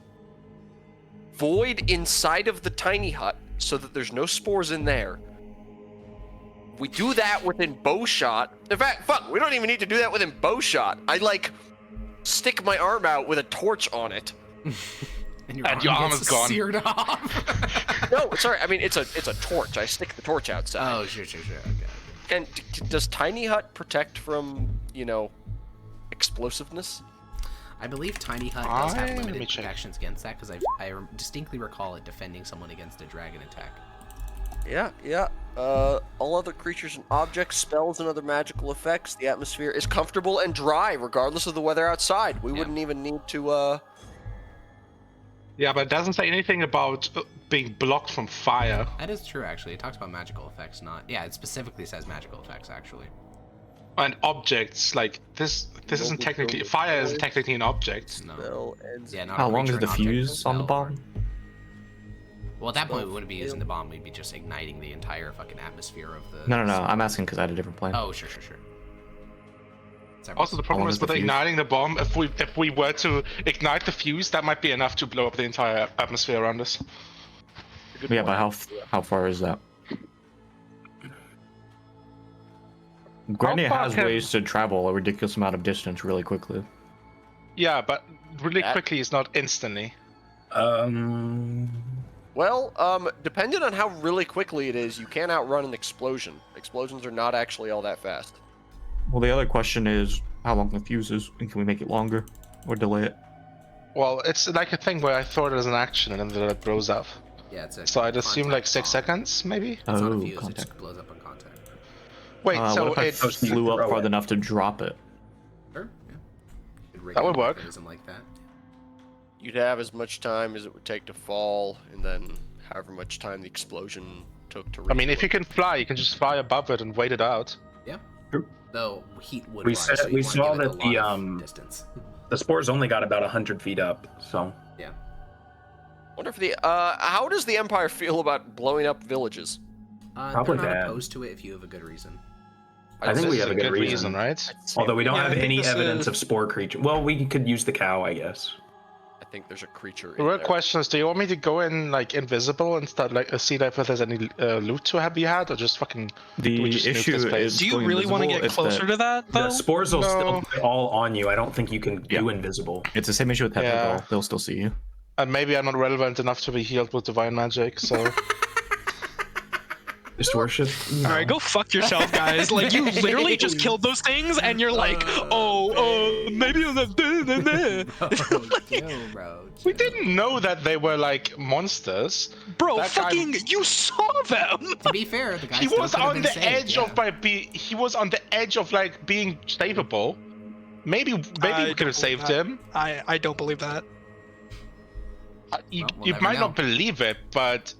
Void inside of the tiny hut so that there's no spores in there. We do that within bow shot. In fact, fuck, we don't even need to do that within bow shot. I stick my arm out with a torch on it. And your arm gets is gone. seared off. No, sorry. I mean, it's a torch. I stick the torch outside. Oh, sure. Okay. And does tiny hut protect from, explosiveness? I believe Tiny Hut does have Let me limited check. protections against that because I distinctly recall it defending someone against a dragon attack. Yeah. All other creatures and objects, spells, and other magical effects. The atmosphere is comfortable and dry, regardless of the weather outside. We wouldn't even need to. Yeah, but it doesn't say anything about being blocked from fire. That is true, actually. It talks about magical effects, not... Yeah, it specifically says magical effects, actually. And objects, like, this isn't technically... Fire isn't technically an object. No. Spell ends. Yeah, not How a long is creature, the an object, fuse on the spell, or- bomb? Well, at that point, we wouldn't be using the bomb. We'd be just igniting the entire fucking atmosphere of the... No. I'm asking because I had a different plan. Oh, sure. Several. Also, the problem long is is the with fuse? igniting the bomb, if we were to ignite the fuse, that might be enough to blow up the entire atmosphere around us. Good Yeah, point. but how far is that? Grenade far has can- ways to travel a ridiculous amount of distance really quickly. Yeah, but really That- quickly is not instantly. Well, depending on how really quickly it is, you can outrun an explosion. Explosions are not actually all that fast. Well, the other question is how long the fuse is, and can we make it longer or delay it? Well, it's like a thing where I throw it as an action and then it blows up. Yeah, it's a So I'd assume like contact 6 bomb. seconds, maybe? It's not a Oh, fuse, it contact. just blows up on contact. Wait, so what if I it's... flew up throw far it. enough to drop it? Sure, yeah. Could rig That a would work. mechanism like that. You'd have as much time as it would take to fall, and then however much time the explosion took to reach. I mean, if you it. can fly, you can just fly above it and wait it out. Yeah. True. Though heat would We rise, said- so you we wanna saw give it that a the, lot of distance. The spores only got about 100 feet up, so. Yeah. Wonder if the how does the Empire feel about blowing up villages? Probably they're not bad. opposed to it if you have a good reason. I think This we is have a good reason. right? Although we don't Yeah, I have think any this evidence is- of spore creature. Well, we could use the cow, I guess. I think there's a creature The in real there. question is, do you want me to go in like invisible and start like see if there's any loot to have you had, or just fucking? The we just nuke issue this place? is Do you going really want to invisible, get it's closer that to that, though? The spores will still No. be all on you. I don't think you can do invisible. It's the same issue with Yeah. Tetragal. They'll still see you. And maybe I'm not relevant enough to be healed with divine magic, so. Just worship. All right, go fuck yourself, guys. Like, you literally just killed those things, and you're like, maybe I'm not doing that. Chill, bro. We chill. didn't know that they were like monsters. Bro, That guy- fucking, you saw them! To be fair, the guy He still was could have on been the saved, edge yeah. of he was on the edge of like being savable. Maybe we could have don't saved believe him. I don't believe that. You, Well, we'll you never might know. not believe it, but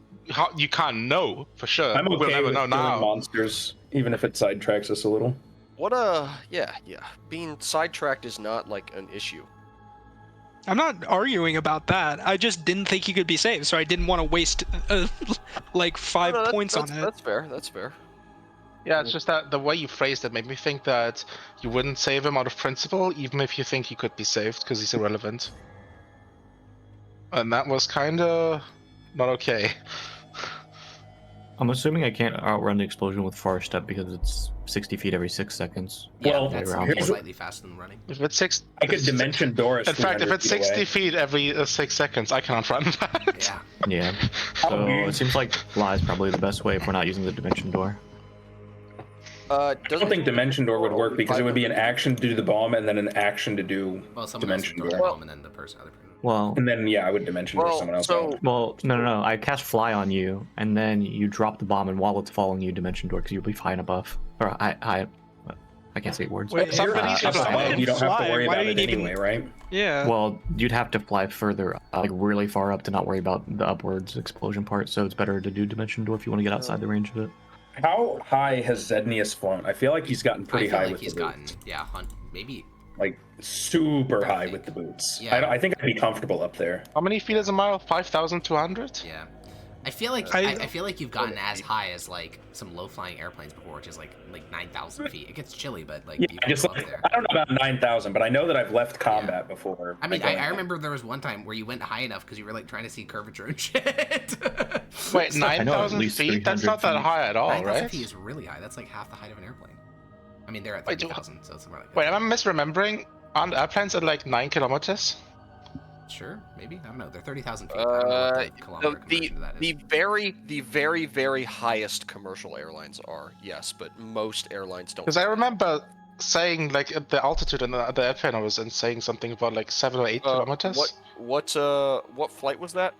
you can't know for sure. I'm okay we'll never with know killing now. monsters, even if it sidetracks us a little. What yeah. Being sidetracked is not like an issue. I'm not arguing about that. I just didn't think he could be saved, so I didn't want to waste like 5 No, points on that's, it. That's fair. That's fair. Yeah, it's just that the way you phrased it made me think that you wouldn't save him out of principle, even if you think he could be saved, because he's irrelevant. And that was kind of not okay. I'm assuming I can't outrun the explosion with Far Step because it's 60 feet every 6 seconds. Yeah, Well, that's here's- slightly faster than running. If it's I could dimension Doris. In fact, if 300 it's feet 60 away. feet every 6 seconds, I cannot run that. Yeah. Yeah. So it seems like fly is probably the best way if we're not using the dimension door. I don't think Dimension Door would work because it would be an action to do the bomb and then an action to do Well, someone Dimension else would Door. throw the bomb and then the other person. Well, And then, yeah, I would Dimension Door Well, someone else. so- out. well, no. I cast fly on you, and then you drop the bomb, and while it's following you, dimension door, because you'll be high and above. Or I can't say words. Wait, somebody you're- should Up have fly above, and you don't have to fly. worry Why about do it you need to- anyway, right? Yeah. Well, you'd have to fly further, like really far up, to not worry about the upwards explosion part. So it's better to do dimension door if you want to get outside the range of it. How high has Zednius flown? I feel like he's gotten pretty I feel high like with he's the gotten, boots. yeah, maybe. Like, super high think. with the boots. Yeah. I think I'd be comfortable up there. How many feet is a mile? 5,200? Yeah. I feel like I feel like you've gotten as high as like some low-flying airplanes before, which is like 9,000 feet. It gets chilly, but like Yeah, you can just go up like, there. I don't know about 9,000, but I know that I've left combat before. I mean, Like, I remember there was one time where you went high enough because you were like trying to see curvature and shit. Wait, I know at 9,000 least feet? That's 300 not that feet. high at all, 9,000 right? feet is really high. That's like half the height of an airplane. I mean, they're at Wait, 30,000, so it's more like. Wait, am I misremembering? Aren't airplanes at like 9 kilometers? Sure, maybe. I don't know. They're 30,000 feet. I don't know what the kilometer conversion to that is. The very highest commercial airlines are, yes, but most airlines don't. Because I remember saying like at the altitude in the airplane I was in, saying something about like 7 or 8 kilometers. What flight was that?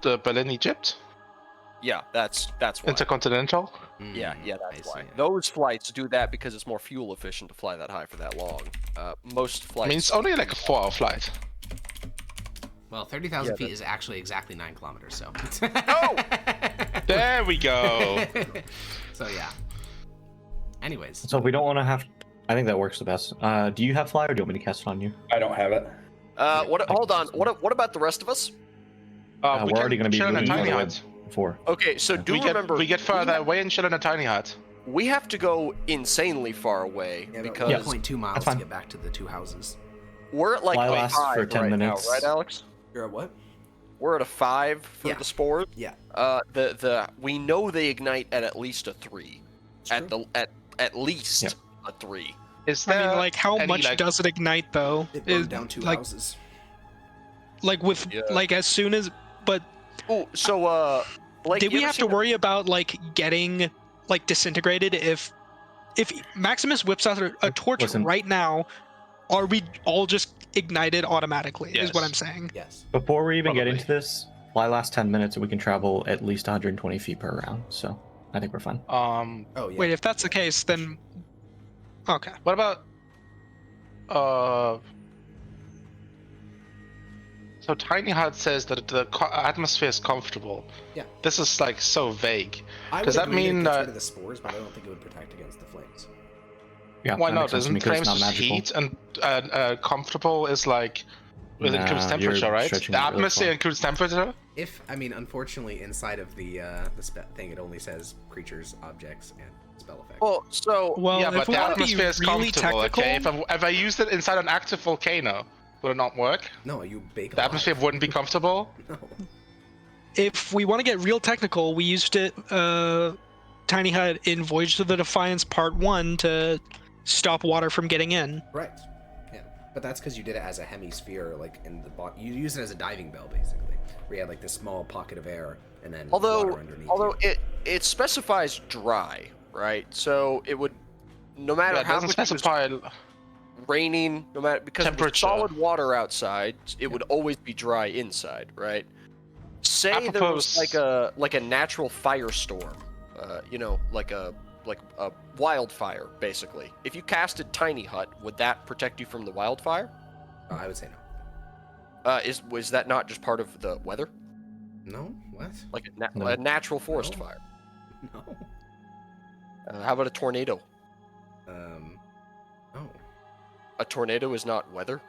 The Berlin, Egypt, Yeah, that's why. intercontinental. Yeah, I that's see. why. Those flights do that because it's more fuel efficient to fly that high for that long. Most I flights. mean, it's only like a 4-hour flight. Well, 30,000 Yeah, feet is actually exactly 9 kilometers, so. Oh! There we go. So, yeah. Anyways. So if we don't want to have, I think that works the best. Do you have fly, or do you want me to cast it on you? I don't have it. Hold on. What about the rest of us? we're We already can going to be chill in a moving tiny further hut. before. Okay, so do We remember get further away and chill in a tiny hut. we have to go insanely far away Yeah, because 1.2 miles to fine. get back to the 2 houses. we're at like Fly a lasts 5 for 10 right minutes. now, right, Alex? You're at what? We're at a 5 for Yeah. the spores. Yeah. We know they ignite at least a 3. It's At true. the at least Yep. a 3. Is I there mean, like, how any, much like, does it ignite though? It burned down 2 like, houses. like with Yeah. like as soon as, but Oh, so Blake, did you we ever have to seen worry about like getting like disintegrated if Maximus whips out a torch Listen. right now? Are we all just ignited automatically? Is what Yes. I'm saying. Yes. Before we even get Probably. into this, fly lasts 10 minutes and we can travel at least 120 feet per round. So I think we're fine. Oh, yeah. Wait, if that's the case, then okay. what about so Tiny Hut says that the atmosphere is comfortable. Yeah. This is like so vague. I Does would that agree mean it gets that- rid of the spores, but I don't think it would protect against the flames. Yeah, Why that not? makes sense to me Doesn't 'cause it's flames not just magical. heat and comfortable is like it includes Nah, temperature, you're right? stretching The it really atmosphere far. includes temperature. Unfortunately, inside of the thing, it only says creatures, objects, and spell effects. Well, so Well, yeah, if but we the want to be atmosphere is really comfortable. technical, Okay, if I used it inside an active volcano, would it not work? No, you bake The atmosphere alive. wouldn't be comfortable. No. if we want to get real technical, we used it Tiny Hut in Voyage to the Defiance Part 1 to stop water from getting in. Right. Yeah. But that's because you did it as a hemisphere, like in the bottom. You used it as a diving bell, basically, where you had like this small pocket of air and then water underneath. although you. it specifies dry, right? So it would no matter Yeah, it how doesn't much it was specify. raining, no matter because with Temperature. solid water outside, it would always be dry inside, right? Say there was like a natural firestorm, like a wildfire, basically. If you casted Tiny Hut, would that protect you from the wildfire? I would say no. Was that not just part of the weather, No? What? like No. a natural forest No. fire? No. How about a tornado? No. A tornado is not weather.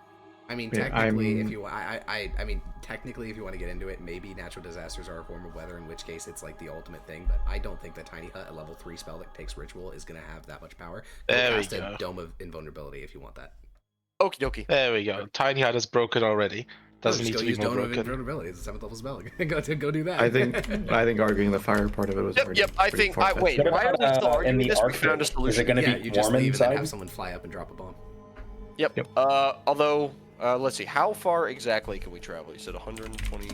I mean, Yeah, technically, if I'm- you, I mean, technically, if you want to get into it, maybe natural disasters are a form of weather, in which case it's like the ultimate thing. But I don't think that Tiny Hut, a level 3 spell that takes ritual, is gonna have that much power. Go There we cast go. a Dome of Invulnerability if you want that. Okie dokie. There we go. Tiny Hut is broken already. Doesn't Just need go to be use more Dome of broken. Invulnerability. It's a 7th level spell. go do that. I think arguing the fire part of it was Yep, pretty, yep. I pretty think. far-fetched. Wait. What Why are about, we still in arguing the this? We Arctic? found a Is solution. it going to Yeah, be you just warm leave and then have inside? someone fly up and drop a bomb. Yep. Yep. Although, let's see. How far exactly can we travel? You said 120.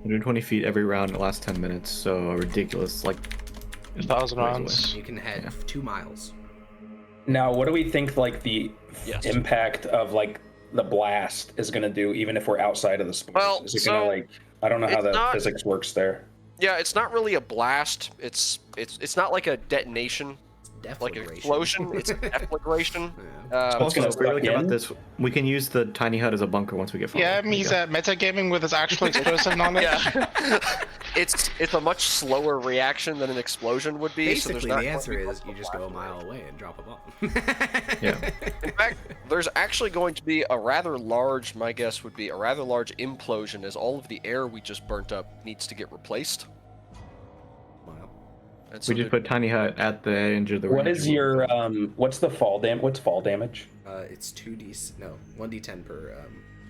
120 feet every round. It lasts 10 minutes. So a ridiculous, like, 1,000 ways away. rounds. You can head Yeah. 2 miles. Now, what do we think like the Yes. impact of like the blast is going to do, even if we're outside of the spores? Well, is it going to so like? I don't know how it's the not- physics works there. Yeah, it's not really a blast. It's not like a detonation, like an Deflagration. explosion. It's a deflagration. Yeah. It's gonna Also, if we really suck care about in? this, we can use the tiny hut as a bunker once we get far. Yeah, There you he's go. metagaming with his actual explosive knowledge. Yeah. it's a much slower reaction than an explosion would be. so there's Basically, not the going answer to be is much of you a just go a blast mile rate. away and drop a bomb. Yeah. In fact, there's actually going to be a rather large, my guess would be a rather large implosion as all of the air we just burnt up needs to get replaced. Wow. And so We just there- put tiny hut at the edge of the What range. is your what's the fall damage? What's fall damage? It's 1d10 per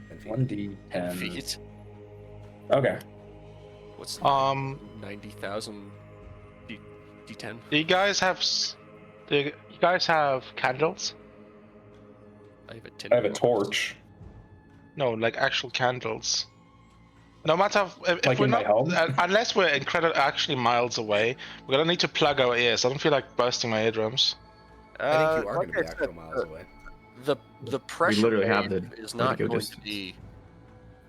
10 feet. 1d10. feet. Okay. What's 90,000 D10? Do you guys have candles? I have a I have a torch. No, like actual candles. No matter if Like we're in my not, home? unless we're actually miles away, we're gonna need to plug our ears. I don't feel like bursting my eardrums. I think you are like going to be I actual said, miles away. The pressure literally wave have the is not vertigo going distance. to be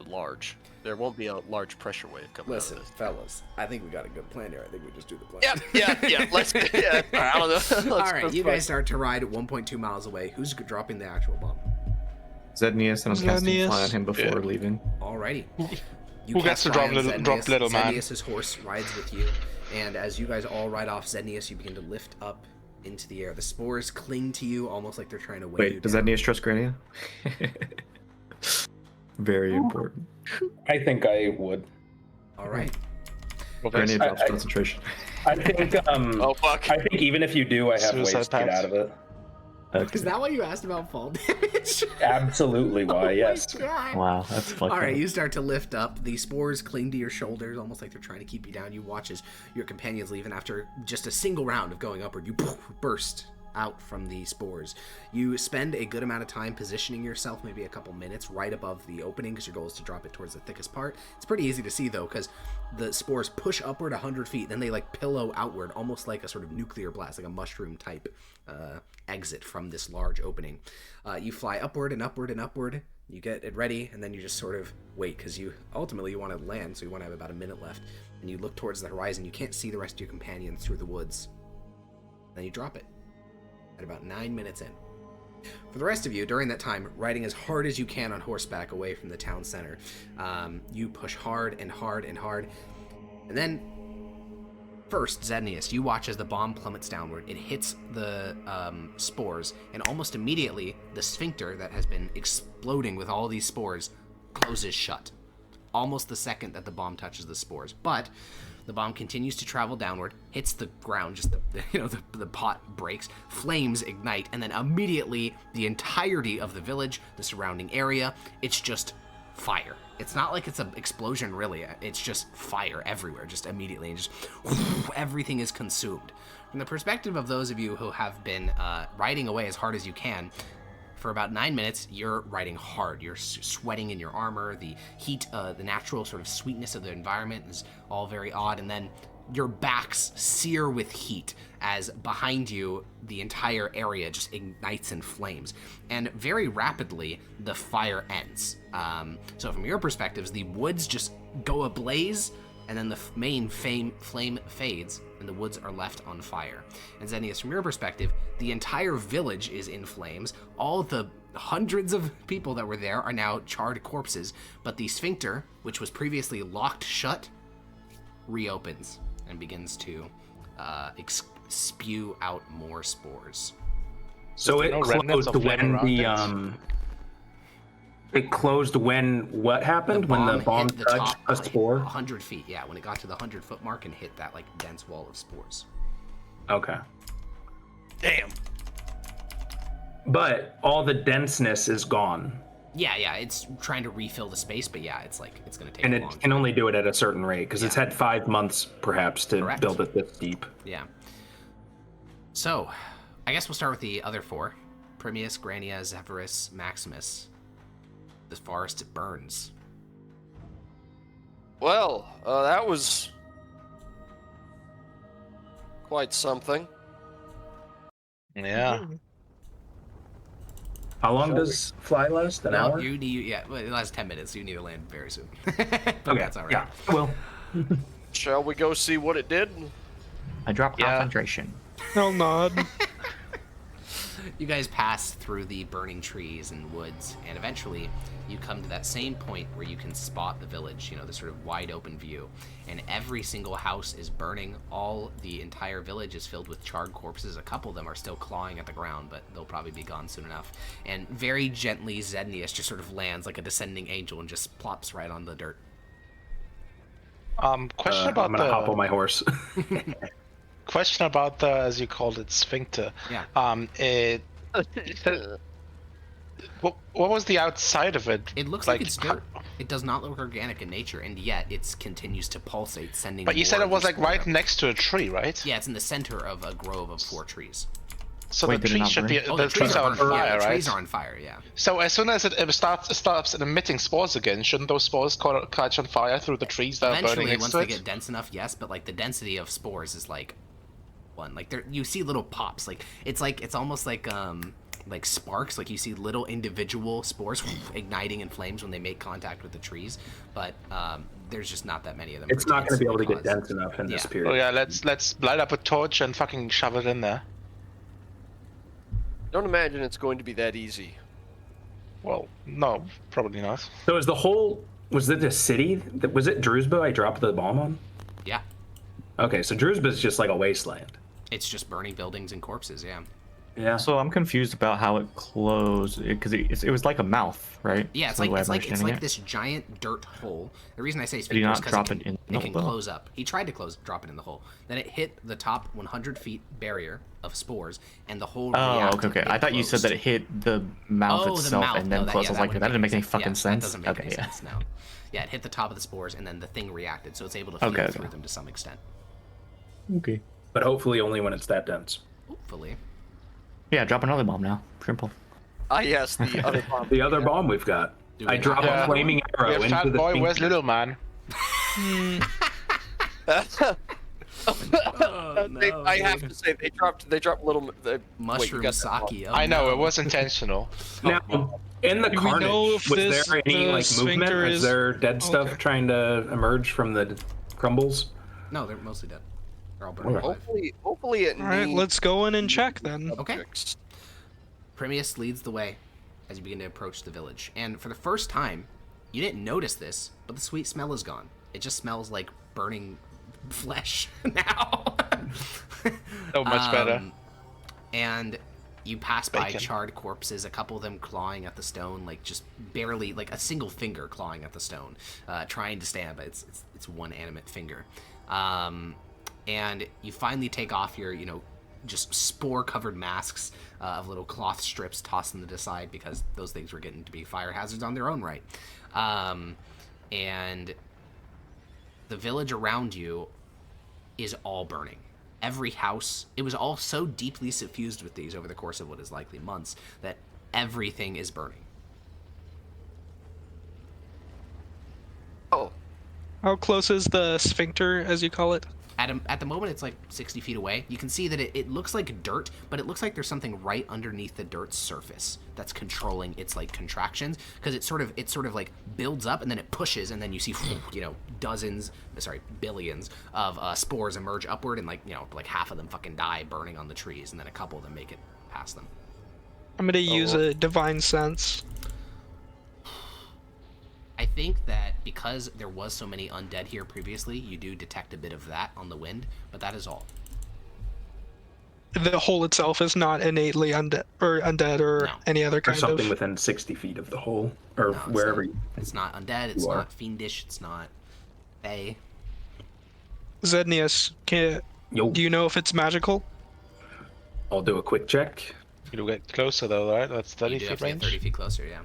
large. There won't be a large pressure wave coming Listen, out of this. fellas, I think we got a good plan here. I think we just do the plan. Yeah. Let's. Yeah, I don't know. All right, you guys start to ride 1.2 miles away. Who's dropping the actual bomb? Zednius, and I'm casting Zednius. fly on him before Yeah. leaving. Alrighty. You Who gets cast to fly drop on little man? Zednius' horse rides with you, and as you guys all ride off Zednius, you begin to lift up into the air. The spores cling to you almost like they're trying to weigh you Wait, does down. Zednius trust Grania? Very important. I think I would. All right. Grenade drops concentration. I think. Oh fuck! I think even if you do, I have ways Suicide to get pact. out of it. Is that why you asked about fall damage? Absolutely why, Oh yes. my God. Wow, that's fucking. All right, you start to lift up. The spores cling to your shoulders, almost like they're trying to keep you down. You watch as your companions leave, and after just a single round of going upward, you burst out from the spores. You spend a good amount of time positioning yourself, maybe a couple minutes, right above the opening, because your goal is to drop it towards the thickest part. It's pretty easy to see, though, because the spores push upward 100 feet, then they like pillow outward, almost like a sort of nuclear blast, like a mushroom type exit from this large opening. You fly upward and upward and upward. You get it ready, and then you just sort of wait, because you ultimately you want to land, so you want to have about a minute left. And you look towards the horizon. You can't see the rest of your companions through the woods. Then you drop it at about 9 minutes in. For the rest of you, during that time, riding as hard as you can on horseback away from the town center, you push hard and hard and hard. And then, first, Zilnich, you watch as the bomb plummets downward. It hits the spores, and almost immediately, the sphincter that has been exploding with all these spores closes shut. Almost the second that the bomb touches the spores. But the bomb continues to travel downward, hits the ground, just the pot breaks, flames ignite, and then immediately the entirety of the village, the surrounding area, it's just fire. It's not like it's an explosion, really. It's just fire everywhere, just immediately, and just everything is consumed. From the perspective of those of you who have been riding away as hard as you can, for about 9 minutes, you're riding hard. You're sweating in your armor. The heat, the natural sort of sweetness of the environment is all very odd. And then your backs sear with heat as behind you, the entire area just ignites in flames. And very rapidly, the fire ends. So from your perspectives, the woods just go ablaze, and then the main flame fades, and the woods are left on fire. And Zilnich, from your perspective, the entire village is in flames. All the hundreds of people that were there are now charred corpses, but the sphincter, which was previously locked shut, reopens and begins to spew out more spores. So it closed when the It closed when what happened? When the bomb touched a spore? 100 feet, yeah. When it got to the 100-foot mark and hit that like dense wall of spores. Okay. Damn. But all the denseness is gone. Yeah, it's trying to refill the space, but yeah, it's like it's going to take and a it long can time. only do it at a certain rate because it's had 5 months perhaps to Correct. build it this deep. Yeah. So, I guess we'll start with the other four: Primius, Grania, Zephyrus, Maximus. The forest burns. Well, that was quite something. Yeah. How long does fly last? An hour? You need, well, it lasts 10 minutes, so you need to land very soon. But that's all right. Yeah. Well, Shall we go see what it did? I dropped concentration. I'll nod. You guys pass through the burning trees and woods, and eventually you come to that same point where you can spot the village, the sort of wide open view. And every single house is burning. The entire village is filled with charred corpses. A couple of them are still clawing at the ground, but they'll probably be gone soon enough. And very gently, Zilnich just sort of lands like a descending angel and just plops right on the dirt. Question about I'm gonna hop on my horse. Question about the, as you called it, sphincter. Yeah. What was the outside of it? It looks like it's dirt. It does not look organic in nature, and yet it continues to pulsate, sending. But you said more it was of like these right spores. next to a tree, right? Yeah, it's in the center of a grove of 4 trees. So Wait, the did it trees not should burn? be Oh, the trees are on burning. fire, Yeah, the right? trees are on fire. Yeah. So as soon as it stops emitting spores again, shouldn't those spores catch on fire through the trees that are burning Eventually, next once to they it? get dense enough, yes, but like the density of spores is like one. Like you see little pops. Like it's almost like sparks. Like you see little individual spores igniting in flames when they make contact with the trees. But there's just not that many of them. It's not going to be able to get cause- dense enough in this Yeah. period. Oh yeah, let's light up a torch and fucking shove it in there. Don't imagine it's going to be that easy. Well, no, probably not. So is the whole, was it a city? Was it Druzhba I dropped the bomb on? Yeah. Okay, so Druzhba is just like a wasteland. It's just burning buildings and corpses. Yeah. Yeah. So I'm confused about how it closed because it was like a mouth, right? Yeah, it's That's the way I'm like understanding it. this giant dirt hole. The reason I say Did he sphincter not is because drop it it in can, the it can hole, though? close up. He tried to drop it in the hole. Then it hit the top 100 feet barrier of spores, and the hole Oh, reacted. okay. It I thought you said closed. that it hit the mouth Oh, the itself mouth. and then No, closed. I was like, wouldn't that didn't make any sense. fucking Yeah, sense. That doesn't make Okay, any yeah. sense. No. Yeah, it hit the top of the spores, and then the thing reacted, so it's able to feel Okay, through okay. them to some extent. Okay. But hopefully only when it's that dense. Hopefully. Yeah, drop another bomb now. Simple. Ah, yes, the other bomb. The other bomb we've got. Do we I not drop have a another flaming one? arrow Yeah, into fat the boy, where's sphincter. little man? I have to say they dropped little Mushroom wait, sake. Oh, I know, no. it was intentional. Now, in the Do we know carnage, if was this- there any the like movement? sphincter Is is- there dead stuff Okay. trying to emerge from the crumbles? No, they're mostly dead. They're all burned alive. Hopefully it All right, needs let's go in and check then. Okay. objects. Primus leads the way as you begin to approach the village. And for the first time, you didn't notice this, but the sweet smell is gone. It just smells like burning flesh now. So much better. And you pass by Bacon. charred corpses, a couple of them clawing at the stone, like just barely, like a single finger clawing at the stone, trying to stand, but it's one animate finger. And you finally take off your, just spore-covered masks of little cloth strips, toss them to the side because those things were getting to be fire hazards on their own right. And the village around you is all burning. Every house, it was all so deeply suffused with these over the course of what is likely months that everything is burning. Oh, How close is the sphincter, as you call it? At the moment, it's like 60 feet away. You can see that it looks like dirt, but it looks like there's something right underneath the dirt's surface that's controlling its like contractions, because it sort of like builds up and then it pushes, and then you see billions of spores emerge upward, and like half of them fucking die burning on the trees, and then a couple of them make it past them. I'm gonna use a divine sense. I think that because there was so many undead here previously, you do detect a bit of that on the wind, but that is all. The hole itself is not innately undead or No. any other Or kind something of. within 60 feet of the hole, or No, it's wherever. not. It's not undead. It's you are. not fiendish. It's not fey. Zednius, Yo, do you know if it's magical? I'll do a quick check. You'll get closer though, right? That's 30 You do have feet to get range. 30 feet closer, yeah.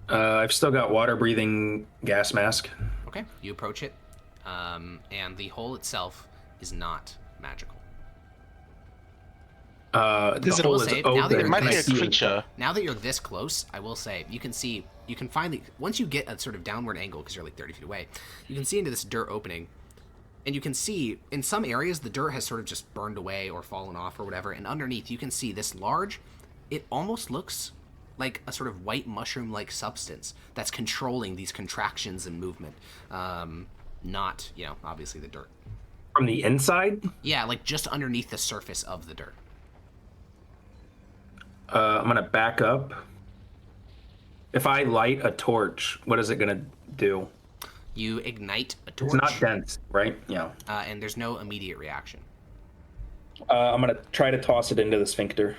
I've still got water-breathing gas mask. Okay, you approach it, and the hole itself is not magical. The Is it hole all is saved? Now that open. you're It might Can be I a see it? creature. Now that you're this close, I will say, you can finally, once you get a sort of downward angle, because you're like 30 feet away, you can see into this dirt opening, and you can see, in some areas, the dirt has sort of just burned away or fallen off or whatever, and underneath you can see this large, it almost looks like a sort of white mushroom-like substance that's controlling these contractions and movement. Not, obviously the dirt. From the inside? Yeah, like just underneath the surface of the dirt. I'm gonna back up. If I light a torch, what is it gonna do? You ignite a torch, It's not dense, right? Yeah. and there's no immediate reaction. I'm gonna try to toss it into the sphincter.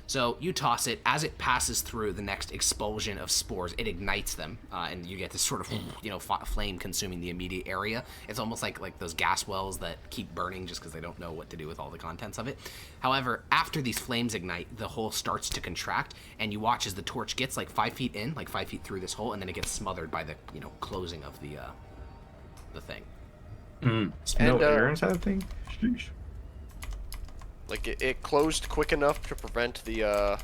So you toss it. As it passes through the next expulsion of spores, it ignites them, and you get this sort of flame consuming the immediate area. It's almost like those gas wells that keep burning just because they don't know what to do with all the contents of it. However, after these flames ignite, the hole starts to contract, and you watch as the torch gets like 5 feet in, like 5 feet through this hole, and then it gets smothered by the closing of the thing. And, No air inside the thing? Sheesh. like it closed quick enough to prevent the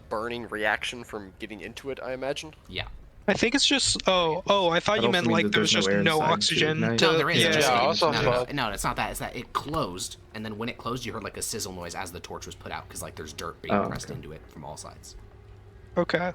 burning reaction from getting into it, I imagine. Yeah. I think it's just. Oh! I thought That you also meant means like that there's there's just no air no inside to oxygen. ignite. To, No, there is. Yeah. Just Yeah, like, also no, thought- no, it's not that. It's that it closed, and then when it closed, you heard like a sizzle noise as the torch was put out, because like there's dirt being Oh, pressed okay. into it from all sides. Okay.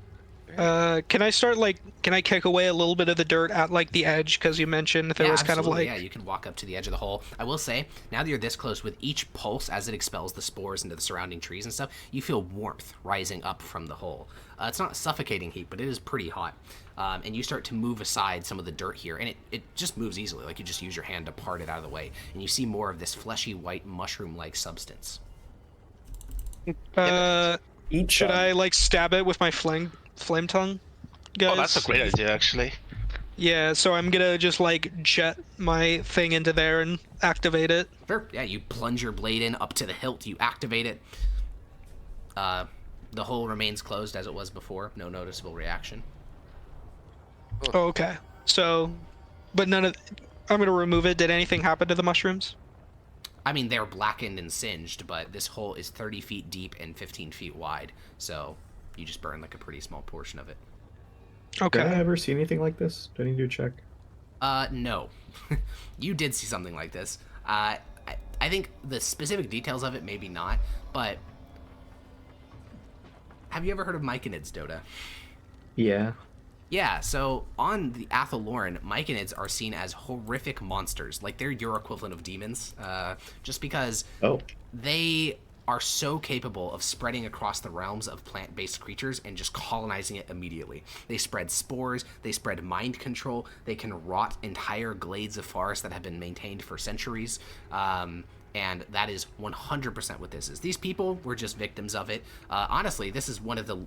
Can I kick away a little bit of the dirt at like the edge, because you mentioned there was kind of absolutely, like. yeah, you can walk up to the edge of the hole. I will say, now that you're this close, with each pulse as it expels the spores into the surrounding trees and stuff, you feel warmth rising up from the hole. It's not suffocating heat, but it is pretty hot. And you start to move aside some of the dirt here, and it just moves easily. Like you just use your hand to part it out of the way, and you see more of this fleshy white mushroom-like substance. Eat Should some. I like stab it with my flame tongue, guys? Oh, that's a great idea, actually. Yeah, so I'm gonna just like jet my thing into there and activate it. Sure. Yeah, you plunge your blade in up to the hilt. You activate it. The hole remains closed as it was before. No noticeable reaction. Oh, okay. So, but none of. I'm gonna remove it. Did anything happen to the mushrooms? I mean, they're blackened and singed, but this hole is 30 feet deep and 15 feet wide. So you just burn like a pretty small portion of it. Okay. Did I ever see anything like this? Do I need to check? No. You did see something like this. I think the specific details of it, maybe not, but have you ever heard of myconids, Dota? Yeah. Yeah, so on the Athaloran, myconids are seen as horrific monsters. Like, they're your equivalent of demons, just because they are so capable of spreading across the realms of plant-based creatures and just colonizing it immediately. They spread spores, they spread mind control, they can rot entire glades of forest that have been maintained for centuries, and that is 100% what this is. These people were just victims of it. Honestly, this is one of the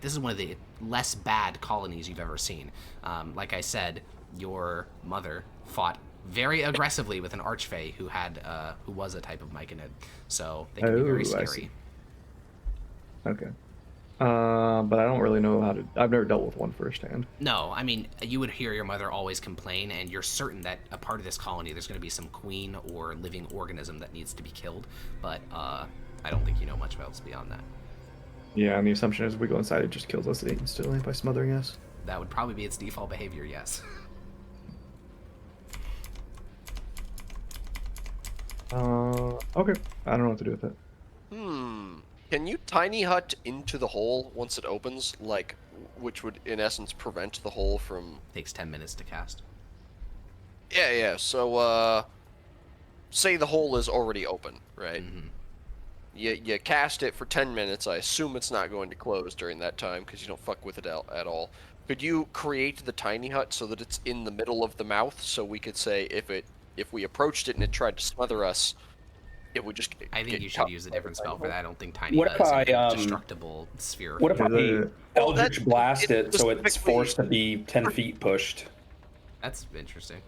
this is one of the less bad colonies you've ever seen. Like I said, your mother fought very aggressively with an archfey who was a type of myconid, so they can be very scary. Okay. But I don't really know how to. I've never dealt with one firsthand. No, I mean, you would hear your mother always complain, and you're certain that a part of this colony, there's going to be some queen or living organism that needs to be killed, but I don't think you know much else beyond that. Yeah, and the assumption is we go inside, it just kills us instantly by smothering us. That would probably be its default behavior, yes. Okay. I don't know what to do with it. Can you tiny hut into the hole once it opens, like, which would in essence prevent the hole from... Takes 10 minutes to cast. Yeah, so, say the hole is already open, right? Mm-hmm. You cast it for 10 minutes, I assume it's not going to close during that time, because you don't fuck with it at all. Could you create the tiny hut so that it's in the middle of the mouth, so we could say if we approached it and it tried to smother us, it would just I think you should use a different spell for that. I don't think Tiny What Hut if is I, a destructible sphere. What if I Eldritch Blast it so it's specifically- forced to be 10 feet pushed? That's interesting.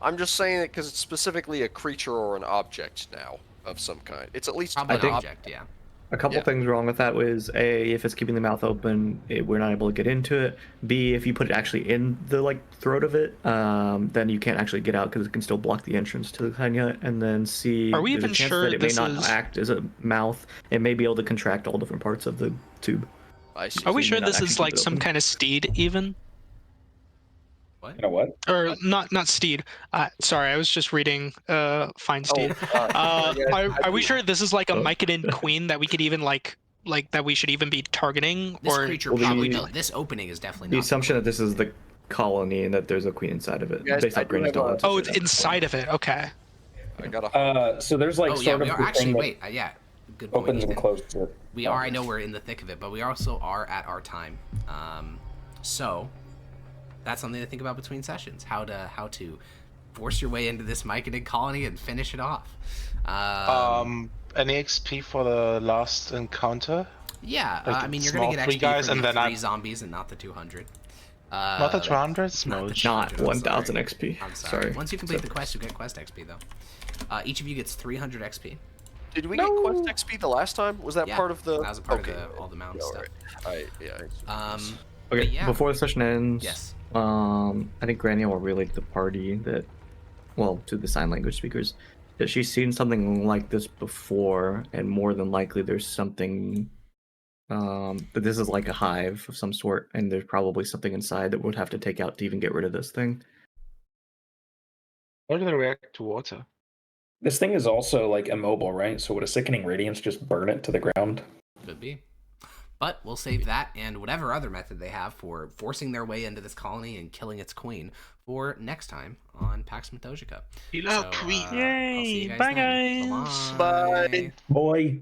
I'm just saying it because it's specifically a creature or an object now of some kind. It's at least Probably an an object. object, yeah. A couple Yeah. things wrong with that was A, if it's keeping the mouth open, we're not able to get into it. B, if you put it actually in the throat of it, then you can't actually get out because it can still block the entrance to the tiny hut. And then C, Are we there's a even chance sure that it may this not is- act as a mouth. It may be able to contract all different parts of the tube. I see. Are we you may sure not this actually is keep like it some open. kind of steed even? What? You know what? Or not steed. Sorry, I was just reading Fine Steed. yeah, Are we sure this is like a myconid queen that we could even like that we should even be targeting? This or creature Well, probably the- no. This opening is definitely The not. assumption that this is the colony and that there's a queen inside of it, Guys, based I on do Granny's have a- knowledge. Oh, it's inside of it. Okay. I got a. So there's like Oh yeah, sort we of are the actually. thing that Wait, yeah. Good point. opens and Ethan. closes it. We are. I know we're in the thick of it, but we also are at our time. So that's something to think about between sessions. How to force your way into this myconid colony and finish it off. Any XP for the last encounter? Yeah, Like I mean, you're gonna small get three XP guys from and the then 3 zombies and not the 200. Not the 200? Not the Smooch. 200, Not I'm 1,000 sorry. XP. I'm sorry. Sorry. Once you complete the quest, you get quest XP though. Each of you gets 300 XP. Did we get quest XP the last time? Was that Yeah, part of the? that was a part okay. of all the mount Yeah, stuff. alright. Okay, Okay, yeah. before the session ends, Yes. I think Granny will relate to the party that, well, to the sign language speakers, that she's seen something like this before, and more than likely there's something, that this is like a hive of some sort, and there's probably something inside that would have to take out to even get rid of this thing. How do they react to water? This thing is also like immobile, right? So would a sickening radiance just burn it to the ground? Could be. But we'll save that and whatever other method they have for forcing their way into this colony and killing its queen for next time on Pax Mithdosica. You love queen. I'll see you Yay! guys Bye, then. guys. Bye-bye. Bye. Boy.